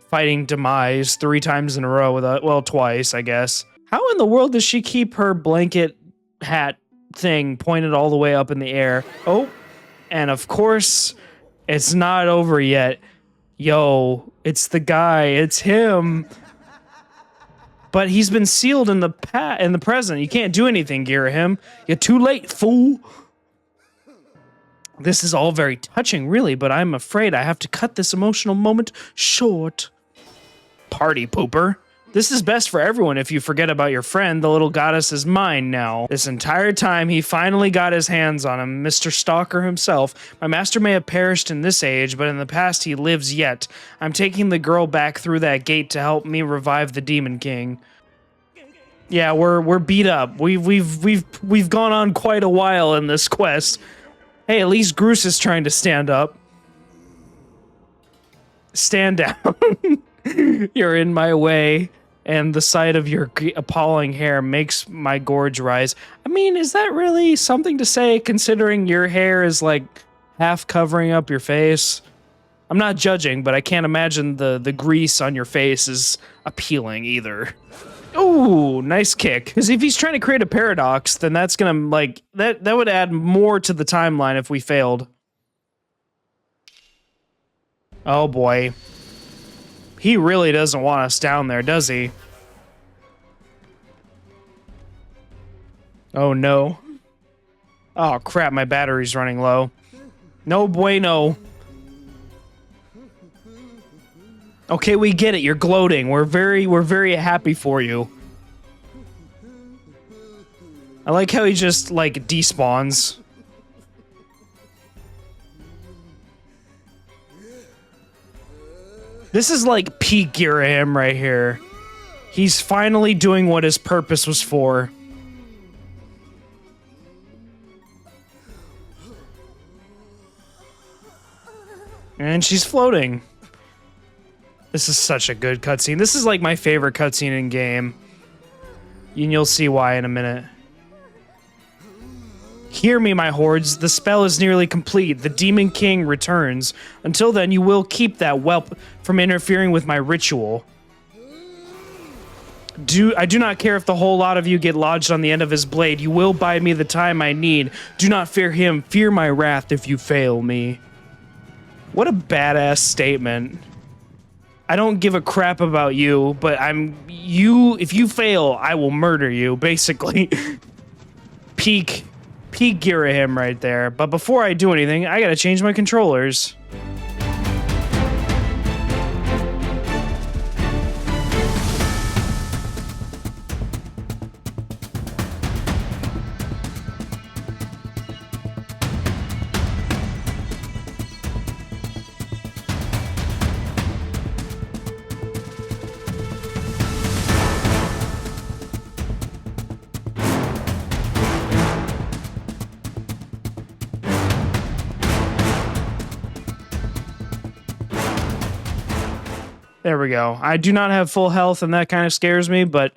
fighting Demise 3 times in a row well, twice, I guess. How in the world does she keep her blanket hat thing pointed all the way up in the air? Oh, and of course, it's not over yet. Yo, it's the guy, it's him. But he's been sealed in the present. You can't do anything, Girahim. You're too late, fool. This is all very touching, really, but I'm afraid I have to cut this emotional moment short. Party pooper. This is best for everyone if you forget about your friend. The little goddess is mine now. This entire time, he finally got his hands on him, Mr. Stalker himself. My master may have perished in this age, but in the past he lives yet. I'm taking the girl back through that gate to help me revive the Demon King. Yeah, we're beat up. We've gone on quite a while in this quest. Hey, at least Groose is trying to stand up. Stand down. You're in my way, and the sight of your appalling hair makes my gorge rise. I mean, is that really something to say, considering your hair is like half covering up your face? I'm not judging, but I can't imagine the grease on your face is appealing either. Ooh, nice kick. Because if he's trying to create a paradox, then that's gonna, like, that would add more to the timeline if we failed. Oh boy. He really doesn't want us down there, does he? Oh no. Oh crap, my battery's running low. No bueno. Okay, we get it. You're gloating. We're very happy for you. I like how he just, like, despawns. This is like peak Girahim right here. He's finally doing what his purpose was for. And she's floating. This is such a good cutscene. This is like my favorite cutscene in game. And you'll see why in a minute. Hear me, my hordes. The spell is nearly complete. The Demon King returns. Until then, you will keep that whelp from interfering with my ritual. I do not care if the whole lot of you get lodged on the end of his blade. You will buy me the time I need. Do not fear him. Fear my wrath if you fail me. What a badass statement. I don't give a crap about you, but if you fail, I will murder you, basically. Peak Girahim right there. But before I do anything, I gotta change my controllers. There we go. I do not have full health, and that kind of scares me, but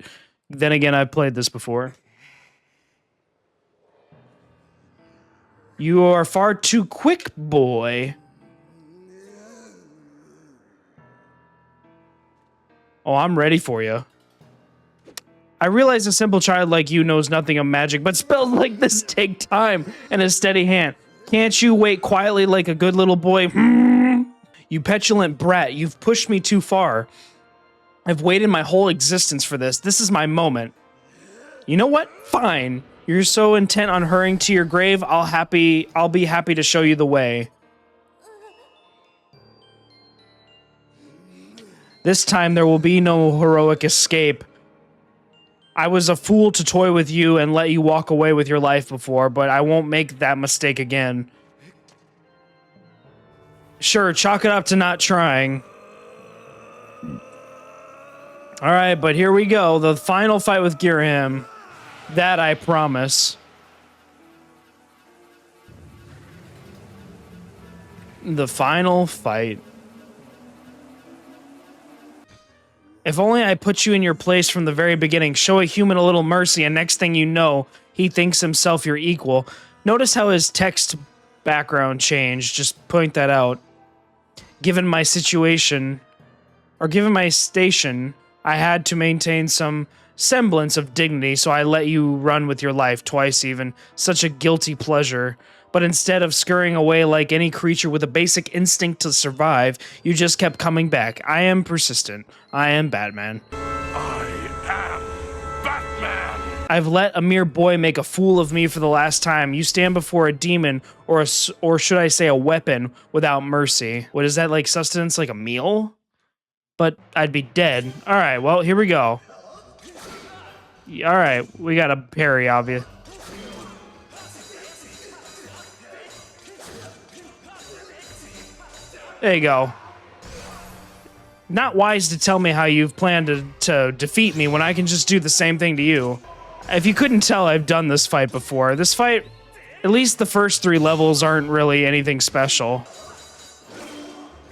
then again, I've played this before. You are far too quick, boy. Oh, I'm ready for you. I realize a simple child like you knows nothing of magic, but spells like this take time and a steady hand. Can't you wait quietly like a good little boy? You petulant brat, you've pushed me too far. I've waited my whole existence for this. This is my moment. You know what? Fine. You're so intent on hurrying to your grave, I'll be happy to show you the way. This time there will be no heroic escape. I was a fool to toy with you and let you walk away with your life before, but I won't make that mistake again. Sure, chalk it up to not trying. Alright, but here we go. The final fight with Girahim. That I promise. The final fight. If only I put you in your place from the very beginning. Show a human a little mercy, and next thing you know, he thinks himself your equal. Notice how his text background changed. Just point that out. given my situation, or given my station, I had to maintain some semblance of dignity, so I let you run with your life twice even. Such a guilty pleasure. But instead of scurrying away like any creature with a basic instinct to survive, you just kept coming back. I am persistent. I am Batman. I am Batman. I've let a mere boy make a fool of me for the last time. You stand before a demon, or should I say a weapon, without mercy. What is that, like sustenance, like a meal? But I'd be dead. All right, well, here we go. All right, we got a parry, obvious. There you go. Not wise to tell me how you've planned to defeat me when I can just do the same thing to you. If you couldn't tell, I've done this fight before. This fight, at least the first 3 levels aren't really anything special.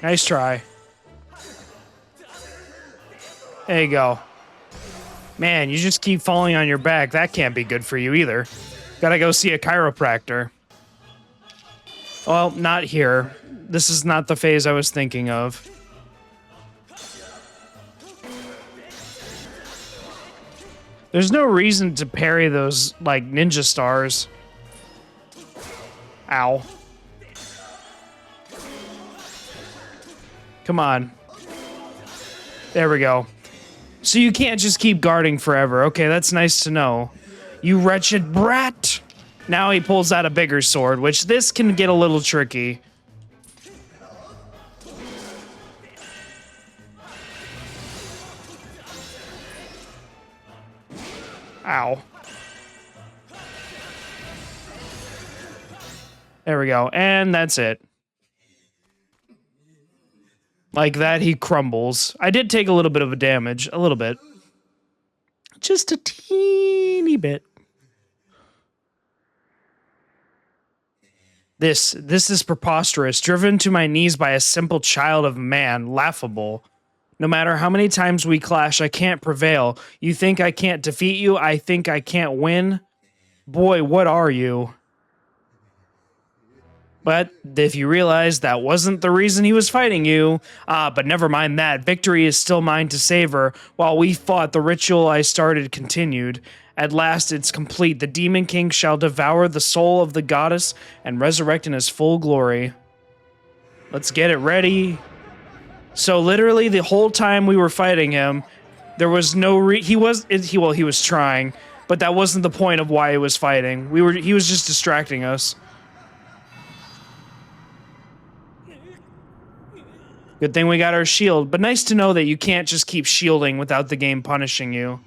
Nice try. There you go. Man, you just keep falling on your back. That can't be good for you either. Gotta go see a chiropractor. Well, not here. This is not the phase I was thinking of. There's no reason to parry those, like, ninja stars. Ow. Come on. There we go. So you can't just keep guarding forever. Okay, that's nice to know. You wretched brat! Now he pulls out a bigger sword, which this can get a little tricky. Ow. There we go, and that's it. Like that, he crumbles. I did take a little bit of a damage. A little bit. Just a teeny bit. This is preposterous. Driven to my knees by a simple child of man. Laughable. No matter how many times we clash, I can't prevail. You think I can't defeat you? I think I can't win? Boy, what are you? But if you realize that wasn't the reason he was fighting you, but never mind that. Victory is still mine to savor. While we fought, the ritual I started continued. At last it's complete. The Demon King shall devour the soul of the goddess and resurrect in his full glory. Let's get it ready. So literally the whole time we were fighting him, there was no he was trying, but that wasn't the point of why he was fighting. He was just distracting us. Good thing we got our shield, but nice to know that you can't just keep shielding without the game punishing you.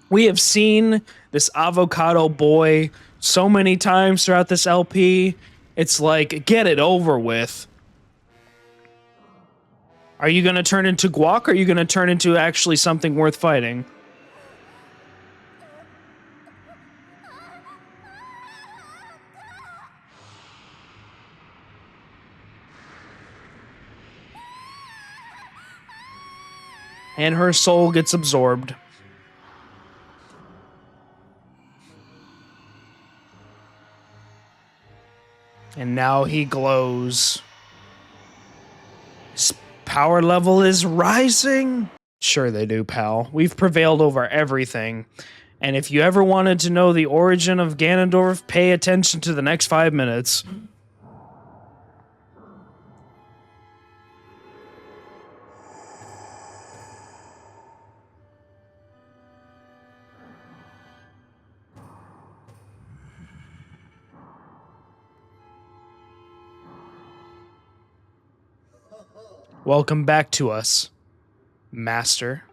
We have seen this avocado boy so many times throughout this LP. It's like, get it over with. Are you going to turn into guac, or are you going to turn into actually something worth fighting? And her soul gets absorbed. And now he glows. His power level is rising. Sure they do, pal. We've prevailed over everything. And if you ever wanted to know the origin of Ganondorf, pay attention to the next 5 minutes. Welcome back to us, Master.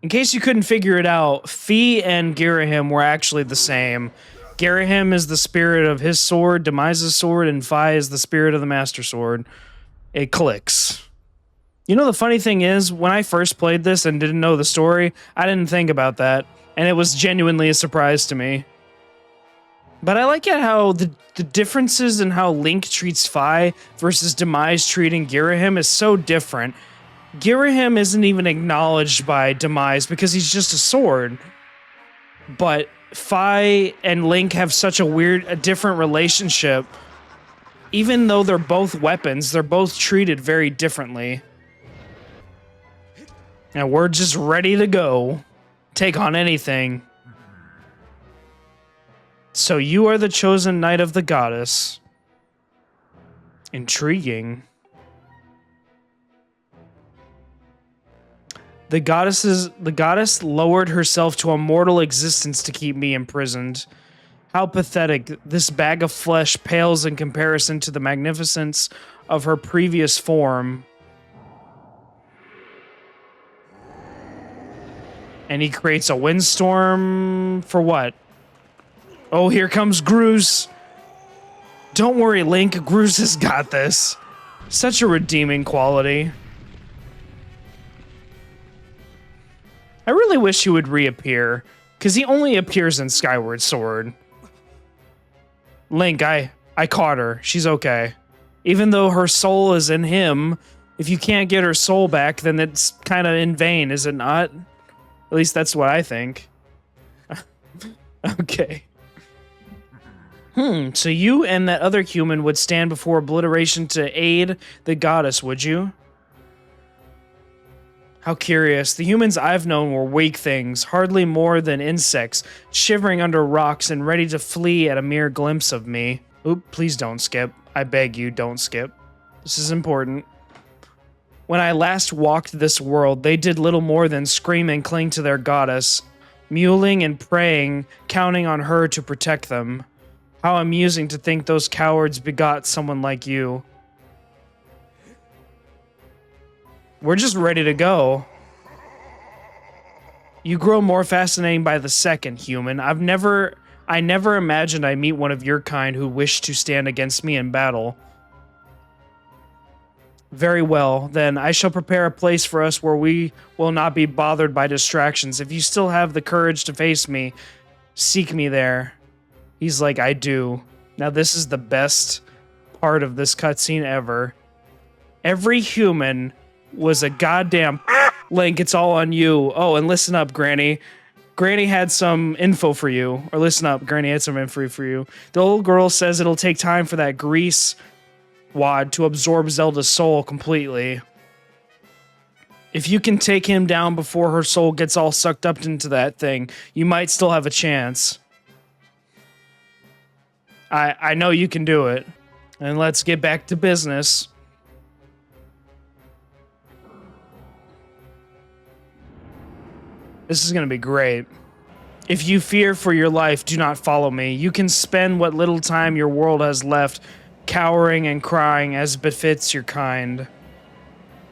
In case you couldn't figure it out, Fi and Girahim were actually the same. Girahim is the spirit of his sword, Demise's sword, and Fi is the spirit of the Master Sword. It clicks. You know, the funny thing is, when I first played this and didn't know the story, I didn't think about that, and it was genuinely a surprise to me. But I like it how the differences in how Link treats Fi versus Demise treating Girahim is so different. Girahim isn't even acknowledged by Demise because he's just a sword. But Fi and Link have such a different relationship. Even though they're both weapons, they're both treated very differently. And we're just ready to go. Take on anything. So you are the chosen knight of the goddess. Intriguing. The goddess lowered herself to a mortal existence to keep me imprisoned. How pathetic. This bag of flesh pales in comparison to the magnificence of her previous form. And he creates a windstorm for what? Oh, here comes Groose. Don't worry, Link. Groose has got this. Such a redeeming quality. I really wish he would reappear, because he only appears in Skyward Sword. Link, I caught her. She's okay. Even though her soul is in him, if you can't get her soul back, then it's kind of in vain, is it not? At least that's what I think. Okay. So you and that other human would stand before obliteration to aid the goddess, would you? How curious. The humans I've known were weak things, hardly more than insects, shivering under rocks and ready to flee at a mere glimpse of me. Oop, please don't skip. I beg you, don't skip. This is important. When I last walked this world, they did little more than scream and cling to their goddess, mewling and praying, counting on her to protect them. How amusing to think those cowards begot someone like you. We're just ready to go. You grow more fascinating by the second, human. I never imagined I'd meet one of your kind who wished to stand against me in battle. Very well, then I shall prepare a place for us where we will not be bothered by distractions. If you still have the courage to face me, seek me there. He's like, I do. Now this is the best part of this cutscene ever. Every human was a goddamn Link, it's all on you. Oh, and listen up, Granny. Granny had some info for you. Or listen up, Granny had some info for you. The old girl says it'll take time for that grease wad to absorb Zelda's soul completely. If you can take him down before her soul gets all sucked up into that thing, you might still have a chance. I know you can do it. And let's get back to business. This is going to be great. If you fear for your life, do not follow me. You can spend what little time your world has left cowering and crying as befits your kind.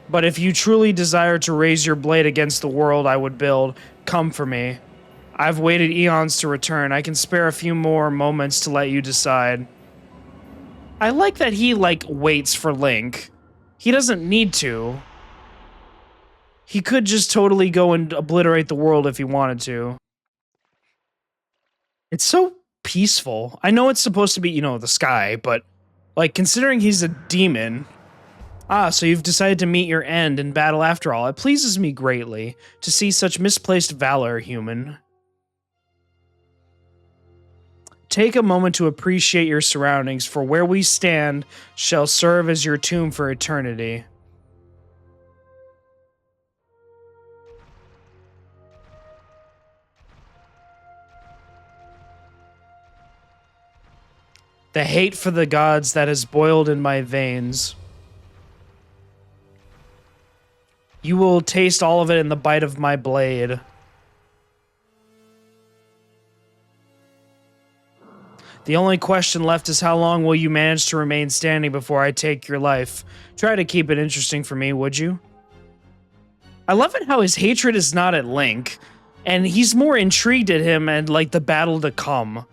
But if you truly desire to raise your blade against the world I would build, come for me. I've waited eons to return. I can spare a few more moments to let you decide. I like that he, waits for Link. He doesn't need to. He could just totally go and obliterate the world if he wanted to. It's so peaceful. I know it's supposed to be, the sky, but, considering he's a demon... Ah, so you've decided to meet your end in battle after all. It pleases me greatly to see such misplaced valor, human. Take a moment to appreciate your surroundings, for where we stand shall serve as your tomb for eternity. The hate for the gods that has boiled in my veins. You will taste all of it in the bite of my blade. The only question left is how long will you manage to remain standing before I take your life? Try to keep it interesting for me, would you? I love it how his hatred is not at Link, and he's more intrigued at him and the battle to come.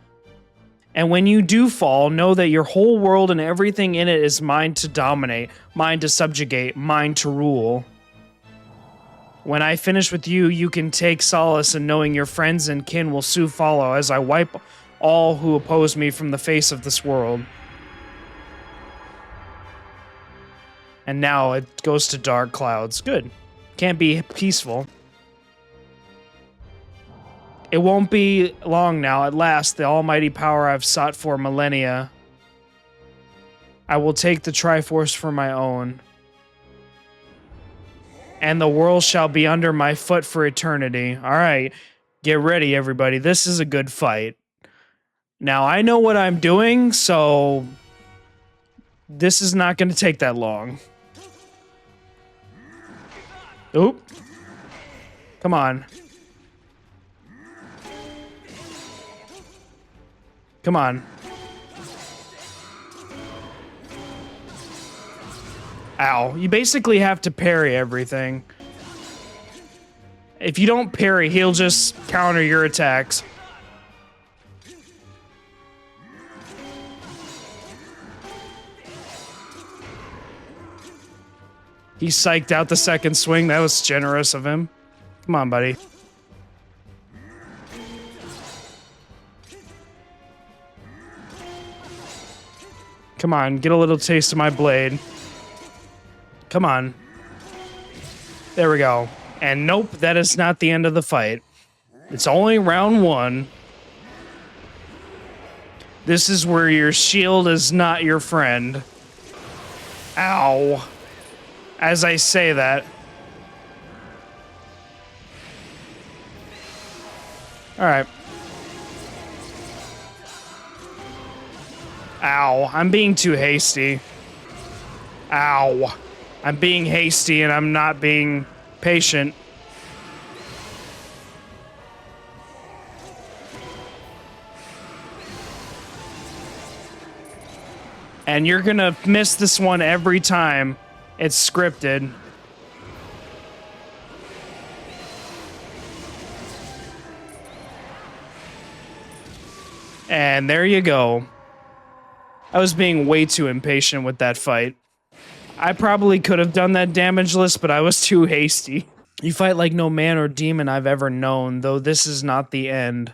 And when you do fall, know that your whole world and everything in it is mine to dominate, mine to subjugate, mine to rule. When I finish with you, you can take solace in knowing your friends and kin will soon follow as I wipe all who oppose me from the face of this world. And now it goes to dark clouds. Good. Can't be peaceful. It won't be long now. At last, the almighty power I've sought for millennia. I will take the Triforce for my own. And the world shall be under my foot for eternity. All right, get ready, everybody. This is a good fight. Now, I know what I'm doing, so this is not going to take that long. Oop. Come on. Come on. Ow. You basically have to parry everything. If you don't parry, he'll just counter your attacks. He psyched out the second swing. That was generous of him. Come on, buddy. Come on, get a little taste of my blade. Come on. There we go. And nope, that is not the end of the fight. It's only round one. This is where your shield is not your friend. Ow. As I say that. Alright. Ow. I'm being too hasty. Ow. I'm being hasty and I'm not being patient. And you're gonna miss this one every time. It's scripted. And there you go. I was being way too impatient with that fight. I probably could have done that damageless, but I was too hasty. You fight like no man or demon I've ever known, though this is not the end.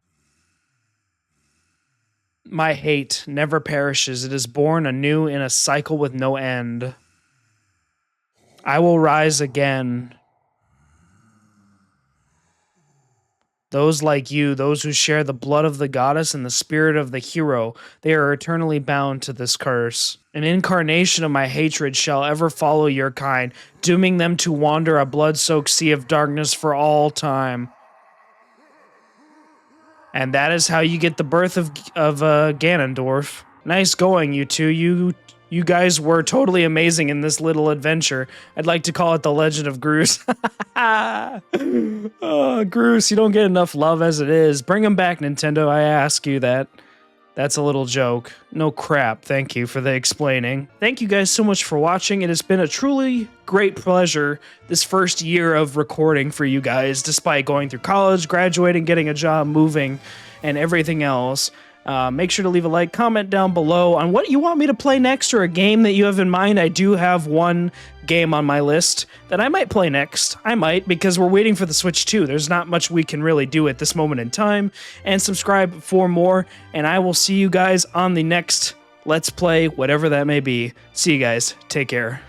My hate never perishes. It is born anew in a cycle with no end. I will rise again. Those like you, those who share the blood of the goddess and the spirit of the hero, they are eternally bound to this curse. An incarnation of my hatred shall ever follow your kind, dooming them to wander a blood-soaked sea of darkness for all time. And that is how you get the birth of Ganondorf. Nice going, you two. You guys were totally amazing in this little adventure. I'd like to call it the Legend of Groose. Oh, Groose, you don't get enough love as it is. Bring him back, Nintendo. I ask you that. That's a little joke. No crap. Thank you for the explaining. Thank you guys so much for watching. It has been a truly great pleasure this first year of recording for you guys, despite going through college, graduating, getting a job, moving, and everything else. Make sure to leave a like, comment down below on what you want me to play next or a game that you have in mind. I do have one game on my list that I might play next. I might, because we're waiting for the Switch 2. There's not much we can really do at this moment in time. And subscribe for more, and I will see you guys on the next Let's Play, whatever that may be. See you guys. Take care.